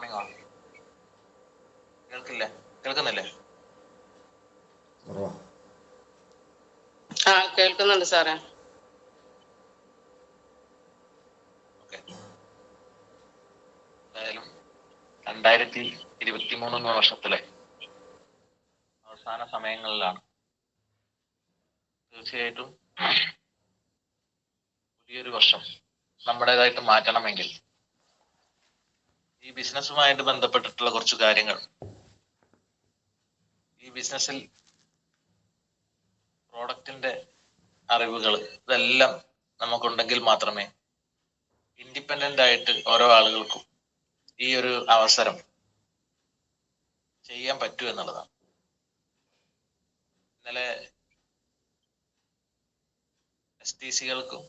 Morning all. കേൾക്കുന്നില്ലേ? കേൾക്കുന്നുണ്ട് സാറേ. ഓക്കെ. എന്തായാലും 2023 വർഷത്തിലെ അവസാന സമയങ്ങളിലാണ്. തീർച്ചയായിട്ടും പുതിയൊരു വർഷം നമ്മുടേതായിട്ട് മാറ്റണമെങ്കിൽ ഈ ബിസിനസ്സുമായിട്ട് ബന്ധപ്പെട്ടിട്ടുള്ള കുറച്ച് കാര്യങ്ങൾ, ഈ ബിസിനസ്സിൽ പ്രോഡക്റ്റിന്റെ അറിവുകൾ, ഇതെല്ലാം നമുക്കുണ്ടെങ്കിൽ മാത്രമേ ഇൻഡിപെൻഡന്റ് ആയിട്ട് ഓരോ ആളുകൾക്കും ഈ ഒരു അവസരം ചെയ്യാൻ പറ്റൂ എന്നുള്ളതാണ്. ഇന്നലെ STCകൾക്കും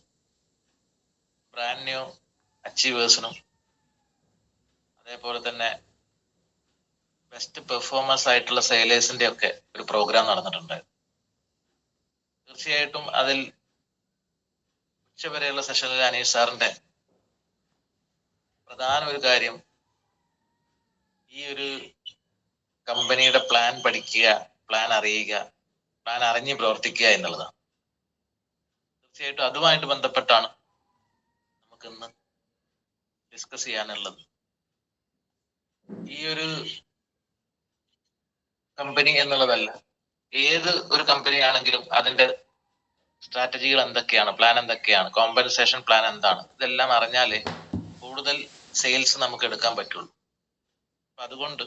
ബ്രാൻഡ് ന്യൂ അച്ചീവേഴ്സിനും അതേപോലെ തന്നെ ബെസ്റ്റ് പെർഫോമൻസ് ആയിട്ടുള്ള സെയിലേഴ്സിന്റെ ഒക്കെ ഒരു പ്രോഗ്രാം നടന്നിട്ടുണ്ടായിരുന്നു. തീർച്ചയായിട്ടും അതിൽ ഉച്ചവരെയുള്ള സെഷനിൽ അനീഷ് സാറിന്റെ പ്രധാന ഒരു കാര്യം ഈ ഒരു കമ്പനിയുടെ പ്ലാൻ പഠിക്കുക, പ്ലാൻ അറിയുക, പ്ലാൻ അറിഞ്ഞ് പ്രവർത്തിക്കുക എന്നുള്ളതാണ്. തീർച്ചയായിട്ടും അതുമായിട്ട് ബന്ധപ്പെട്ടാണ് നമുക്കിന്ന് ഡിസ്കസ് ചെയ്യാനുള്ളത്. ഈ ഒരു കമ്പനി എന്നുള്ളതല്ല, ഏത് ഒരു കമ്പനി ആണെങ്കിലും അതിന്റെ സ്ട്രാറ്റജികൾ എന്തൊക്കെയാണ്, പ്ലാൻ എന്തൊക്കെയാണ്, കോമ്പൻസേഷൻ പ്ലാൻ എന്താണ്, ഇതെല്ലാം അറിഞ്ഞാലേ കൂടുതൽ സെയിൽസ് നമുക്ക് എടുക്കാൻ പറ്റുള്ളൂ. അപ്പൊ അതുകൊണ്ട്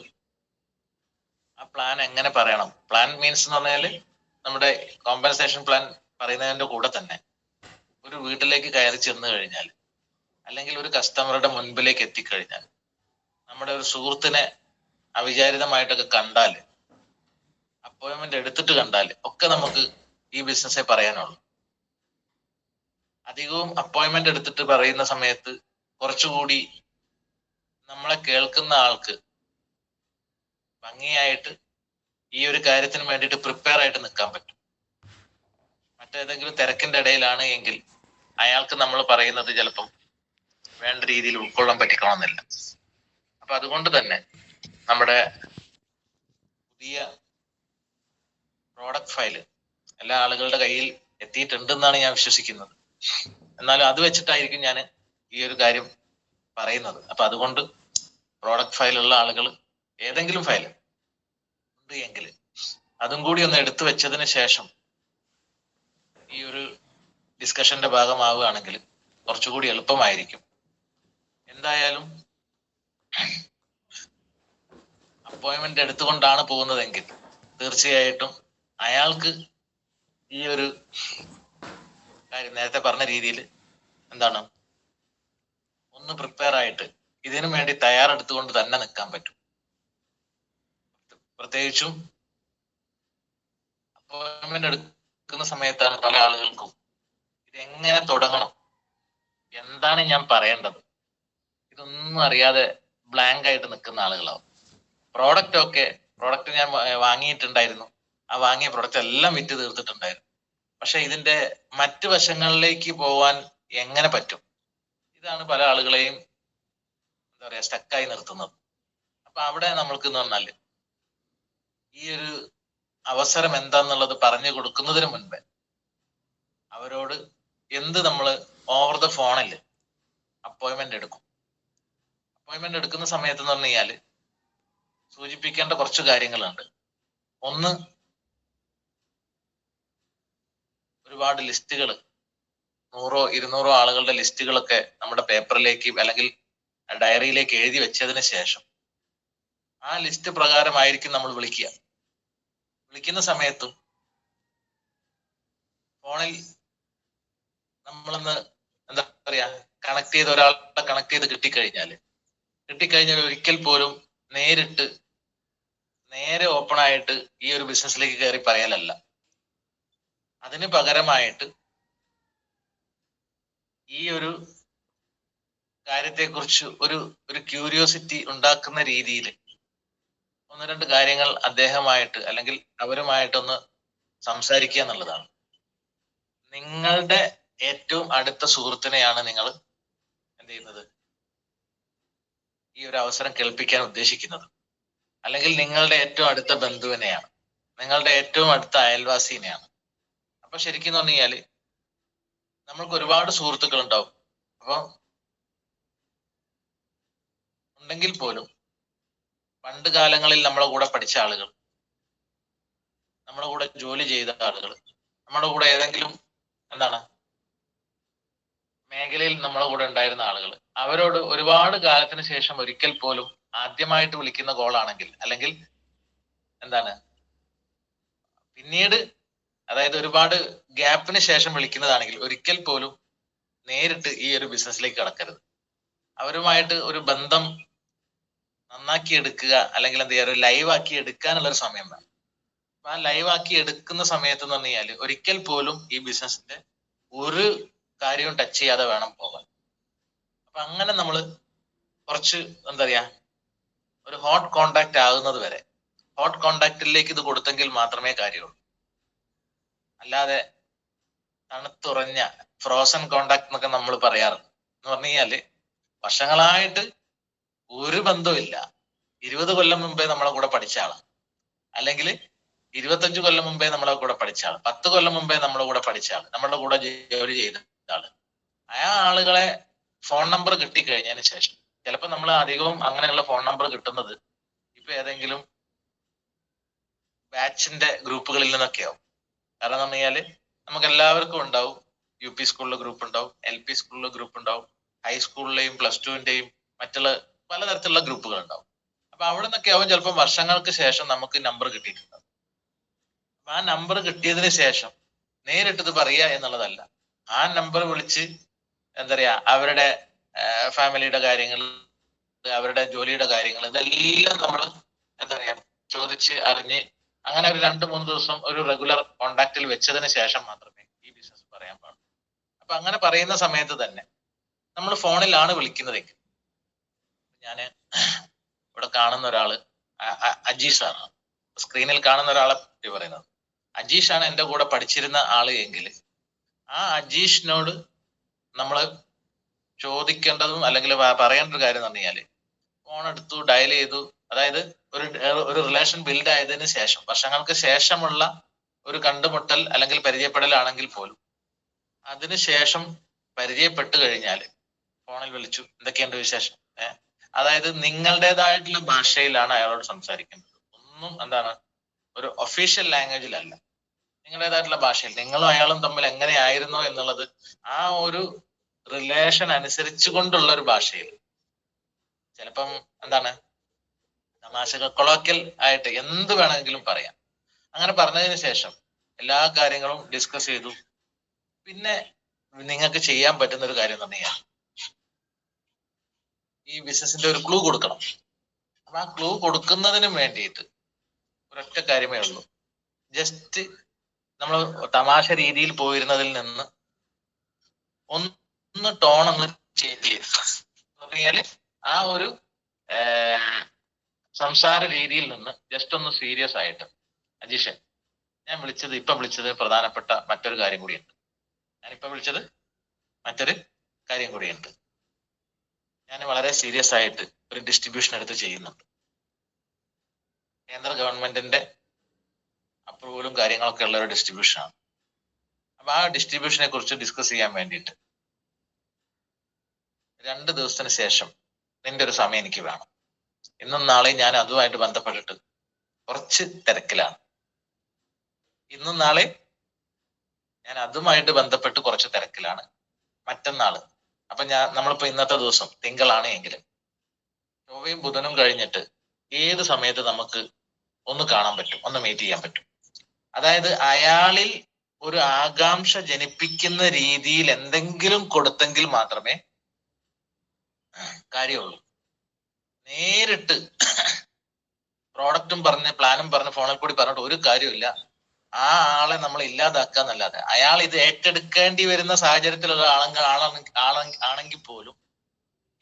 ആ പ്ലാൻ എങ്ങനെ പറയണം, പ്ലാൻ മീൻസ് എന്ന് പറഞ്ഞാല് നമ്മുടെ കോമ്പൻസേഷൻ പ്ലാൻ പറയുന്നതിന്റെ കൂടെ തന്നെ ഒരു വീട്ടിലേക്ക് കയറി ചെന്ന് കഴിഞ്ഞാൽ, അല്ലെങ്കിൽ ഒരു കസ്റ്റമറുടെ മുൻപിലേക്ക് എത്തിക്കഴിഞ്ഞാൽ, നമ്മുടെ ഒരു സുഹൃത്തിനെ അവിചാരിതമായിട്ടൊക്കെ കണ്ടാൽ, അപ്പോയിന്റ്മെന്റ് എടുത്തിട്ട് കണ്ടാൽ ഒക്കെ നമുക്ക് ഈ ബിസിനസ്സേ പറയാനുള്ളൂ. അധികവും അപ്പോയിന്റ്മെന്റ് എടുത്തിട്ട് പറയുന്ന സമയത്ത് കുറച്ചുകൂടി നമ്മളെ കേൾക്കുന്ന ആൾക്ക് ഭംഗിയായിട്ട് ഈ ഒരു കാര്യത്തിന് വേണ്ടിയിട്ട് പ്രിപ്പയർ ആയിട്ട് നിൽക്കാൻ പറ്റും. മറ്റേതെങ്കിലും തിരക്കിന്റെ ഇടയിലാണ് എങ്കിൽ അയാൾക്ക് നമ്മൾ പറയുന്നത് ചിലപ്പം വേണ്ട രീതിയിൽ ഉൾക്കൊള്ളാൻ പറ്റിക്കണമെന്നില്ല. അപ്പൊ അതുകൊണ്ട് തന്നെ നമ്മുടെ പുതിയ പ്രോഡക്റ്റ് ഫയല് എല്ലാ ആളുകളുടെ കയ്യിൽ എത്തിയിട്ടുണ്ടെന്നാണ് ഞാൻ വിശ്വസിക്കുന്നത്. എന്നാലും അത് വെച്ചിട്ടായിരിക്കും ഞാൻ ഈ ഒരു കാര്യം പറയുന്നത്. അപ്പൊ അതുകൊണ്ട് പ്രോഡക്റ്റ് ഫയലുള്ള ആളുകൾ ഏതെങ്കിലും ഫയൽ ഉണ്ട് എങ്കിൽ അതും കൂടി ഒന്ന് എടുത്തു വെച്ചതിന് ശേഷം ഈ ഒരു ഡിസ്കഷന്റെ ഭാഗമാവുകയാണെങ്കിൽ കുറച്ചുകൂടി എളുപ്പമായിരിക്കും. എന്തായാലും അപ്പോയിന്റ്മെന്റ് എടുത്തുകൊണ്ടാണ് പോകുന്നതെങ്കിൽ തീർച്ചയായിട്ടും അയാൾക്ക് ഈ ഒരു കാര്യം നേരത്തെ പറഞ്ഞ രീതിയിൽ എന്താണ്, ഒന്ന് പ്രിപ്പയർ ആയിട്ട് ഇതിനു വേണ്ടി തയ്യാറെടുത്തുകൊണ്ട് തന്നെ നിൽക്കാൻ പറ്റും. പ്രത്യേകിച്ചും അപ്പോയിന്റ്മെന്റ് എടുക്കുന്ന സമയത്താണ് പല ആളുകൾക്കും ഇതെങ്ങനെ തുടങ്ങണം, എന്താണ് ഞാൻ പറയേണ്ടത്, ഇതൊന്നും അറിയാതെ ബ്ലാങ്ക് ആയിട്ട് നിൽക്കുന്ന ആളുകളാവും. പ്രോഡക്റ്റ് ഞാൻ വാങ്ങിയിട്ടുണ്ടായിരുന്നു, ആ വാങ്ങിയ പ്രോഡക്റ്റ് എല്ലാം വിറ്റ് തീർത്തിട്ടുണ്ടായിരുന്നു. പക്ഷെ ഇതിന്റെ മറ്റു വശങ്ങളിലേക്ക് പോവാൻ എങ്ങനെ പറ്റും, ഇതാണ് പല ആളുകളെയും എന്താ പറയാ സ്റ്റക്കായി നിർത്തുന്നത്. അപ്പൊ അവിടെ നമ്മൾക്ക് എന്ന് പറഞ്ഞാല് ഈ ഒരു അവസരം എന്താന്നുള്ളത് പറഞ്ഞു കൊടുക്കുന്നതിന് മുൻപേ അവരോട് നമ്മൾ ഓവർ ദ ഫോണിൽ അപ്പോയിന്റ്മെന്റ് എടുക്കും. അപ്പോയിന്റ്മെന്റ് എടുക്കുന്ന സമയത്ത് എന്ന് പറഞ്ഞു കഴിഞ്ഞാൽ സൂചിപ്പിക്കേണ്ട കുറച്ച് കാര്യങ്ങളുണ്ട്. ഒന്ന്, ഒരുപാട് ലിസ്റ്റുകൾ, 100-200 ആളുകളുടെ ലിസ്റ്റുകളൊക്കെ നമ്മുടെ പേപ്പറിലേക്ക് അല്ലെങ്കിൽ ഡയറിയിലേക്ക് എഴുതി വെച്ചതിന് ശേഷം ആ ലിസ്റ്റ് പ്രകാരമായിരിക്കും നമ്മൾ വിളിക്കുന്ന സമയത്തും ഫോണിൽ നമ്മളൊന്ന് എന്താ പറയാ ഒരാളെ കണക്ട് ചെയ്ത് കിട്ടിക്കഴിഞ്ഞാൽ ഒരിക്കൽ പോലും നേരെ ഓപ്പൺ ആയിട്ട് ഈ ഒരു ബിസിനസ്സിലേക്ക് കയറി പറയലല്ല. അതിന് പകരമായിട്ട് ഈ ഒരു കാര്യത്തെക്കുറിച്ച് ഒരു ക്യൂരിയോസിറ്റി ഉണ്ടാക്കുന്ന രീതിയിൽ 1-2 കാര്യങ്ങൾ അദ്ദേഹമായിട്ട് അല്ലെങ്കിൽ അവരുമായിട്ടൊന്ന് സംസാരിക്കുക എന്നുള്ളതാണ്. നിങ്ങളുടെ ഏറ്റവും അടുത്ത സുഹൃത്തിനെയാണ് നിങ്ങൾ എന്ത് ചെയ്യുന്നത്, ഈ ഒരു അവസരം കേൾപ്പിക്കാൻ ഉദ്ദേശിക്കുന്നത്. അല്ലെങ്കിൽ നിങ്ങളുടെ ഏറ്റവും അടുത്ത ബന്ധുവിനെയാണ്, നിങ്ങളുടെ ഏറ്റവും അടുത്ത അയൽവാസിനെയാണ്. അപ്പൊ ശരിക്കും പറഞ്ഞു കഴിഞ്ഞാല് നമ്മൾക്ക് ഒരുപാട് സുഹൃത്തുക്കൾ ഉണ്ടാവും. അപ്പൊ ഉണ്ടെങ്കിൽ പോലും പണ്ട് കാലങ്ങളിൽ നമ്മളെ കൂടെ പഠിച്ച ആളുകൾ, നമ്മുടെ കൂടെ ജോലി ചെയ്ത ആളുകൾ, നമ്മുടെ കൂടെ ഏതെങ്കിലും മേഖലയിൽ നമ്മളെ കൂടെ ഉണ്ടായിരുന്ന ആളുകൾ, അവരോട് ഒരുപാട് കാലത്തിന് ശേഷം ഒരിക്കൽ പോലും ആദ്യമായിട്ട് വിളിക്കുന്ന കോളാണെങ്കിൽ, അല്ലെങ്കിൽ പിന്നീട്, അതായത് ഒരുപാട് ഗ്യാപ്പിന് ശേഷം വിളിക്കുന്നതാണെങ്കിൽ ഒരിക്കൽ പോലും നേരിട്ട് ഈ ഒരു ബിസിനസ്സിലേക്ക് കടക്കരുത്. അവരുമായിട്ട് ഒരു ബന്ധം നന്നാക്കി എടുക്കുക, അല്ലെങ്കിൽ ഒരു ലൈവ് ആക്കി എടുക്കാനുള്ള ഒരു സമയം വേണം. ആ ലൈവ് ആക്കി എടുക്കുന്ന സമയത്ത് എന്ന് പറഞ്ഞു കഴിഞ്ഞാൽ ഒരിക്കൽ പോലും ഈ ബിസിനസിന്റെ ഒരു കാര്യവും ടച്ച് ചെയ്യാതെ വേണം പോകാൻ. അപ്പൊ അങ്ങനെ നമ്മൾ കുറച്ച് ഒരു ഹോട്ട് കോണ്ടാക്ട് ആകുന്നത് വരെ, ഹോട്ട് കോണ്ടാക്റ്റിലേക്ക് ഇത് കൊടുത്തെങ്കിൽ മാത്രമേ കാര്യമുള്ളൂ. അല്ലാതെ തണുത്തുറഞ്ഞ ഫ്രോസൺ കോണ്ടാക്ട് എന്നൊക്കെ നമ്മൾ പറയാറുണ്ട്. എന്ന് പറഞ്ഞു കഴിഞ്ഞാല് വർഷങ്ങളായിട്ട് ഒരു ബന്ധവുമില്ല, 20 കൊല്ലം മുമ്പേ നമ്മളെ കൂടെ പഠിച്ച ആളാണ്, അല്ലെങ്കിൽ 25 കൊല്ലം മുമ്പേ നമ്മളെ കൂടെ പഠിച്ച ആള്, 10 കൊല്ലം മുമ്പേ നമ്മളെ കൂടെ പഠിച്ച ആള്, നമ്മളുടെ കൂടെ ജോലി ചെയ്ത ആള്, ആ ആളുകളെ ഫോൺ നമ്പർ കിട്ടിക്കഴിഞ്ഞതിന് ശേഷം, ചിലപ്പോൾ നമ്മൾ അധികവും അങ്ങനെയുള്ള ഫോൺ നമ്പർ കിട്ടുന്നത് ഇപ്പൊ ഏതെങ്കിലും ബാച്ചിന്റെ ഗ്രൂപ്പുകളിൽ നിന്നൊക്കെയാവും. കാരണം എന്ന് പറഞ്ഞാല് നമുക്ക് എല്ലാവർക്കും ഉണ്ടാവും, യു പി സ്കൂളിലെ ഗ്രൂപ്പ് ഉണ്ടാവും, LP സ്കൂളിലെ ഗ്രൂപ്പ് ഉണ്ടാവും, ഹൈസ്കൂളിലെയും +2-ന്റെയും മറ്റുള്ള പലതരത്തിലുള്ള ഗ്രൂപ്പുകൾ ഉണ്ടാവും. അപ്പൊ അവിടെ നിന്നൊക്കെ ആവും ചിലപ്പോൾ വർഷങ്ങൾക്ക് ശേഷം നമുക്ക് നമ്പർ കിട്ടിയിട്ടുണ്ടാവും. ആ നമ്പർ കിട്ടിയതിന് ശേഷം നേരിട്ട് ഇത് പറയുക എന്നുള്ളതല്ല, ആ നമ്പർ വിളിച്ച് അവരുടെ ഫാമിലിയുടെ കാര്യങ്ങൾ, അവരുടെ ജോലിയുടെ കാര്യങ്ങൾ, ഇതെല്ലാം നമ്മൾ ചോദിച്ച് അറിഞ്ഞ് അങ്ങനെ ഒരു 2-3 ദിവസം ഒരു റെഗുലർ കോണ്ടാക്റ്റിൽ വെച്ചതിന് ശേഷം മാത്രമേ ഈ ബിസിനസ് പറയാൻ പാടുള്ളൂ. അപ്പൊ അങ്ങനെ പറയുന്ന സമയത്ത് തന്നെ നമ്മൾ ഫോണിലാണ് വിളിക്കുന്നതെങ്കിൽ, ഞാന് ഇവിടെ കാണുന്ന ഒരാള് അജീഷാണ്, സ്ക്രീനിൽ കാണുന്ന ഒരാളെ പറ്റി പറയുന്നത്. അജീഷാണ് എൻ്റെ കൂടെ പഠിച്ചിരുന്ന ആള് എങ്കിൽ ആ അജീഷിനോട് നമ്മൾ ചോദിക്കേണ്ടതും അല്ലെങ്കിൽ പറയേണ്ട ഒരു കാര്യം എന്ന് പറഞ്ഞു കഴിഞ്ഞാല്, ഫോൺ എടുത്തു, ഡയൽ ചെയ്തു, അതായത് ഒരു റിലേഷൻ ബിൽഡ് ആയതിനു ശേഷം, വർഷങ്ങൾക്ക് ശേഷമുള്ള ഒരു കണ്ടുമുട്ടൽ അല്ലെങ്കിൽ പരിചയപ്പെടലാണെങ്കിൽ പോലും അതിനുശേഷം പരിചയപ്പെട്ട് കഴിഞ്ഞാൽ ഫോണിൽ വിളിച്ചു, എന്തൊക്കെയുണ്ട് വിശേഷം, അതായത് നിങ്ങളുടേതായിട്ടുള്ള ഭാഷയിലാണ് അയാളോട് സംസാരിക്കേണ്ടത്. ഒന്നും ഒരു ഒഫീഷ്യൽ ലാംഗ്വേജിലല്ല, നിങ്ങളുടേതായിട്ടുള്ള ഭാഷയിൽ നിങ്ങളും അയാളും തമ്മിൽ എങ്ങനെയായിരുന്നോ എന്നുള്ളത് ആ ഒരു റിലേഷൻ അനുസരിച്ച് കൊണ്ടുള്ള ഒരു ഭാഷയിൽ, ചിലപ്പം തമാശകൾ കൊളോക്കിയൽ ആയിട്ട് എന്ത് വേണമെങ്കിലും പറയാം. അങ്ങനെ പറഞ്ഞതിന് ശേഷം എല്ലാ കാര്യങ്ങളും ഡിസ്കസ് ചെയ്തു. പിന്നെ നിങ്ങൾക്ക് ചെയ്യാൻ പറ്റുന്ന ഒരു കാര്യം തന്നെയാണ് ഈ ബിസിനസിന്റെ ഒരു ക്ലൂ കൊടുക്കണം. അപ്പൊ ആ ക്ലൂ കൊടുക്കുന്നതിന് വേണ്ടിയിട്ട് ഒരൊറ്റ കാര്യമേ ഉള്ളൂ, ജസ്റ്റ് നമ്മൾ തമാശ രീതിയിൽ പോയിരുന്നതിൽ നിന്ന് ഒന്ന് ടോൺ ഒന്ന് ചേഞ്ച് ചെയ്ത് ആ ഒരു സംസാര രീതിയിൽ നിന്ന് ജസ്റ്റ് ഒന്ന് സീരിയസ് ആയിട്ട്, അജീഷൻ, ഞാൻ ഇപ്പം വിളിച്ചത് പ്രധാനപ്പെട്ട മറ്റൊരു കാര്യം കൂടിയുണ്ട്, ഞാൻ വളരെ സീരിയസ് ആയിട്ട് ഒരു ഡിസ്ട്രിബ്യൂഷൻ എടുത്ത് ചെയ്യുന്നുണ്ട്. കേന്ദ്ര ഗവൺമെന്റിന്റെ അപ്രൂവലും കാര്യങ്ങളൊക്കെ ഉള്ള ഒരു ഡിസ്ട്രിബ്യൂഷനാണ്. അപ്പൊ ആ ഡിസ്ട്രിബ്യൂഷനെ കുറിച്ച് ഡിസ്കസ് ചെയ്യാൻ വേണ്ടിയിട്ട് 2 ദിവസത്തിന് ശേഷം നിന്റെ ഒരു സമയം എനിക്ക് വേണം. ഇന്നും നാളെയും ഞാൻ അതുമായിട്ട് ബന്ധപ്പെട്ടിട്ട് കുറച്ച് തിരക്കിലാണ്. ഇന്നും നാളെ ഞാൻ അതുമായിട്ട് ബന്ധപ്പെട്ട് കുറച്ച് തിരക്കിലാണ്. മറ്റന്നാള്, അപ്പൊ നമ്മളിപ്പോ ഇന്നത്തെ ദിവസം തിങ്കളാണ് എങ്കിലും ചൊവ്വയും ബുധനും കഴിഞ്ഞിട്ട് ഏത് സമയത്ത് നമുക്ക് ഒന്ന് കാണാൻ പറ്റും, ഒന്ന് മീറ്റ് ചെയ്യാൻ പറ്റും. അതായത് അയാളിൽ ഒരു ആകാംക്ഷ ജനിപ്പിക്കുന്ന രീതിയിൽ എന്തെങ്കിലും കൊടുത്തെങ്കിൽ മാത്രമേ കാര്യമുള്ളൂ. നേരിട്ട് പ്രോഡക്റ്റും പറഞ്ഞ് പ്ലാനും പറഞ്ഞ് ഫോണിൽ കൂടി പറഞ്ഞിട്ട് ഒരു കാര്യമില്ല. ആ ആളെ നമ്മൾ ഇല്ലാതാക്കാന്നല്ലാതെ, അയാൾ ഇത് ഏറ്റെടുക്കേണ്ടി വരുന്ന സാഹചര്യത്തിലുള്ള ആണെങ്കിൽ പോലും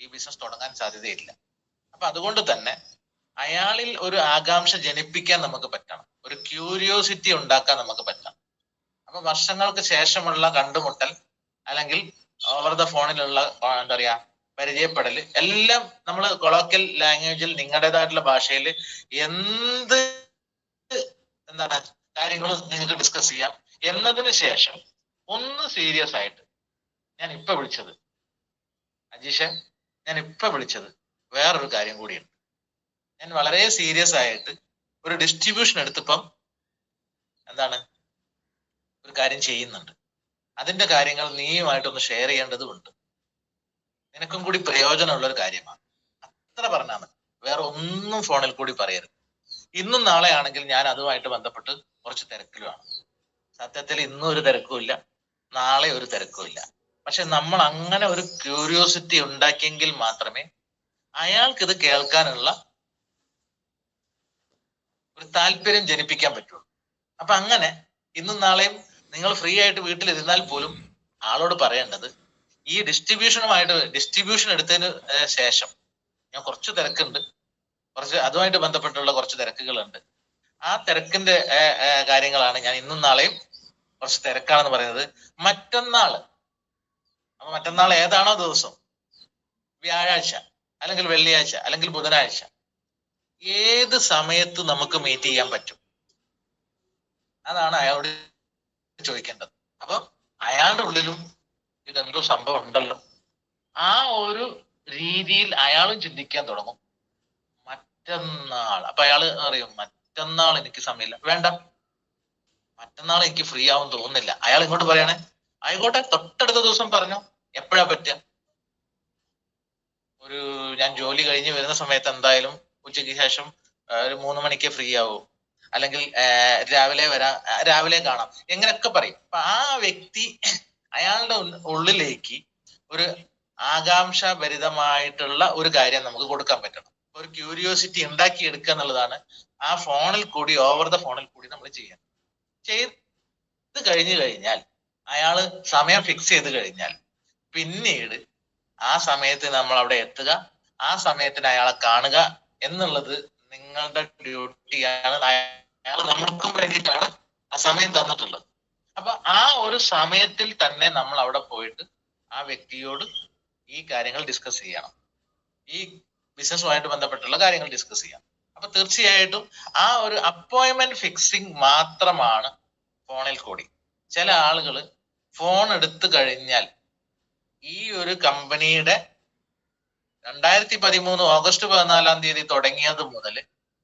ഈ ബിസിനസ് തുടങ്ങാൻ സാധ്യതയില്ല. അപ്പൊ അതുകൊണ്ട് തന്നെ അയാളിൽ ഒരു ആകാംക്ഷ ജനിപ്പിക്കാൻ നമുക്ക് പറ്റണം, ഒരു ക്യൂരിയോസിറ്റി ഉണ്ടാക്കാൻ നമുക്ക് പറ്റണം. അപ്പൊ വർഷങ്ങൾക്ക് ശേഷമുള്ള കണ്ടുമുട്ടൽ അല്ലെങ്കിൽ ഓവർ ദ ഫോണിലുള്ള പരിചയപ്പെടല് എല്ലാം നമ്മൾ കൊളോക്കൽ ലാംഗ്വേജിൽ നിങ്ങളുടേതായിട്ടുള്ള ഭാഷയിൽ എന്ത് എന്താണ് കാര്യങ്ങളും നിങ്ങൾക്ക് ഡിസ്കസ് ചെയ്യാം. എന്നതിന് ശേഷം ഒന്ന് സീരിയസ് ആയിട്ട് ഞാൻ ഇപ്പൊ വിളിച്ചത് അജീഷ, ഞാൻ ഇപ്പൊ വിളിച്ചത് വേറൊരു കാര്യം കൂടിയുണ്ട്. ഞാൻ വളരെ സീരിയസ് ആയിട്ട് ഒരു ഡിസ്ട്രിബ്യൂഷൻ എടുത്തിപ്പം എന്താണ് ഒരു കാര്യം ചെയ്യുന്നുണ്ട്. അതിന്റെ കാര്യങ്ങൾ നീയുമായിട്ടൊന്ന് ഷെയർ ചെയ്യേണ്ടതുണ്ട്. നിനക്കും കൂടി പ്രയോജനമുള്ള ഒരു കാര്യമാണ്. അത്ര പറഞ്ഞാൽ മതി, വേറെ ഒന്നും ഫോണിൽ കൂടി പറയരുത്. ഇന്നും നാളെ ആണെങ്കിൽ ഞാൻ അതുമായിട്ട് ബന്ധപ്പെട്ട് കുറച്ച് തിരക്കിലുമാണ്. സത്യത്തിൽ ഇന്നും ഒരു തിരക്കുമില്ല, നാളെ ഒരു തിരക്കുമില്ല. പക്ഷെ നമ്മൾ അങ്ങനെ ഒരു ക്യൂരിയോസിറ്റി ഉണ്ടാക്കിയെങ്കിൽ മാത്രമേ അയാൾക്ക് ഇത് കേൾക്കാനുള്ള ഒരു താല്പര്യം ജനിപ്പിക്കാൻ പറ്റുള്ളൂ. അപ്പൊ അങ്ങനെ ഇന്നും നാളെയും നിങ്ങൾ ഫ്രീ ആയിട്ട് വീട്ടിലിരുന്നാൽ പോലും ആളോട് പറയേണ്ടത് ഈ ഡിസ്ട്രിബ്യൂഷൻ എടുത്തതിന് ശേഷം ഞാൻ കുറച്ച് തിരക്കുണ്ട്, കുറച്ച് അതുമായിട്ട് ബന്ധപ്പെട്ടുള്ള കുറച്ച് തിരക്കുകളുണ്ട്. ആ തിരക്കിന്റെ കാര്യങ്ങളാണ് ഞാൻ ഇന്നും നാളെയും കുറച്ച് തിരക്കാണെന്ന് പറയുന്നത്. മറ്റന്നാള്, അപ്പൊ മറ്റന്നാൾ ഏതാണോ ദിവസം, വ്യാഴാഴ്ച അല്ലെങ്കിൽ വെള്ളിയാഴ്ച അല്ലെങ്കിൽ ബുധനാഴ്ച, ഏത് സമയത്ത് നമുക്ക് മീറ്റ് ചെയ്യാൻ പറ്റും? അതാണ് അയാളോട് ചോദിക്കേണ്ടത്. അപ്പൊ അയാളുടെ ഉള്ളിലും ഇതെന്തോ സംഭവം ഉണ്ടല്ലോ, ആ ഒരു രീതിയിൽ അയാളും ചിന്തിക്കാൻ തുടങ്ങും. മറ്റന്നാൾ, അപ്പൊ അയാള് അറിയും മറ്റന്നാൾ എനിക്ക് സമയമില്ല, വേണ്ട മറ്റന്നാൾ എനിക്ക് ഫ്രീ ആവും തോന്നുന്നില്ല. അയാൾ ഇങ്ങോട്ട് പറയണേ ആയിക്കോട്ടെ, തൊട്ടടുത്ത ദിവസം പറഞ്ഞോ, എപ്പോഴാ പറ്റുക? ഒരു ഞാൻ ജോലി കഴിഞ്ഞ് വരുന്ന സമയത്ത് എന്തായാലും ഉച്ചയ്ക്ക് ശേഷം ഒരു 3 മണിക്ക് ഫ്രീ ആവും, അല്ലെങ്കിൽ രാവിലെ വരാം, രാവിലെ കാണാം, എങ്ങനെയൊക്കെ പറയും. അപ്പൊ ആ വ്യക്തി അയാളുടെ ഉള്ളിലേക്ക് ഒരു ആകാംക്ഷാഭരിതമായിട്ടുള്ള ഒരു കാര്യം നമുക്ക് കൊടുക്കാൻ പറ്റണം. ഒരു ക്യൂരിയോസിറ്റി ഉണ്ടാക്കി എടുക്കുക എന്നുള്ളതാണ് ആ ഫോണിൽ കൂടി, ഓവർ ദ ഫോണിൽ കൂടി നമ്മൾ ചെയ്യണം. ചെയ്ത് കഴിഞ്ഞു കഴിഞ്ഞാൽ, അയാള് സമയം ഫിക്സ് ചെയ്ത് കഴിഞ്ഞാൽ പിന്നീട് ആ സമയത്ത് നമ്മൾ അവിടെ എത്തുക, ആ സമയത്തിന് അയാളെ കാണുക എന്നുള്ളത് നിങ്ങളുടെ ഡ്യൂട്ടിയാണ്. അയാൾ നമ്മൾക്കും വേണ്ടിയിട്ടാണ് ആ സമയം തന്നിട്ടുള്ളത്. അപ്പൊ ആ ഒരു സമയത്തിൽ തന്നെ നമ്മൾ അവിടെ പോയിട്ട് ആ വ്യക്തിയോട് ഈ കാര്യങ്ങൾ ഡിസ്കസ് ചെയ്യണം, ഈ ബിസിനസ്സുമായിട്ട് ബന്ധപ്പെട്ടുള്ള കാര്യങ്ങൾ ഡിസ്കസ് ചെയ്യാം. അപ്പൊ തീർച്ചയായിട്ടും ആ ഒരു അപ്പോയിന്റ്മെന്റ് ഫിക്സിങ് മാത്രമാണ് ഫോണിൽ കൂടി. ചില ആളുകൾ ഫോൺ എടുത്തു കഴിഞ്ഞാൽ ഈ ഒരു കമ്പനിയുടെ 2013 ഓഗസ്റ്റ് 14 തുടങ്ങിയത് മുതൽ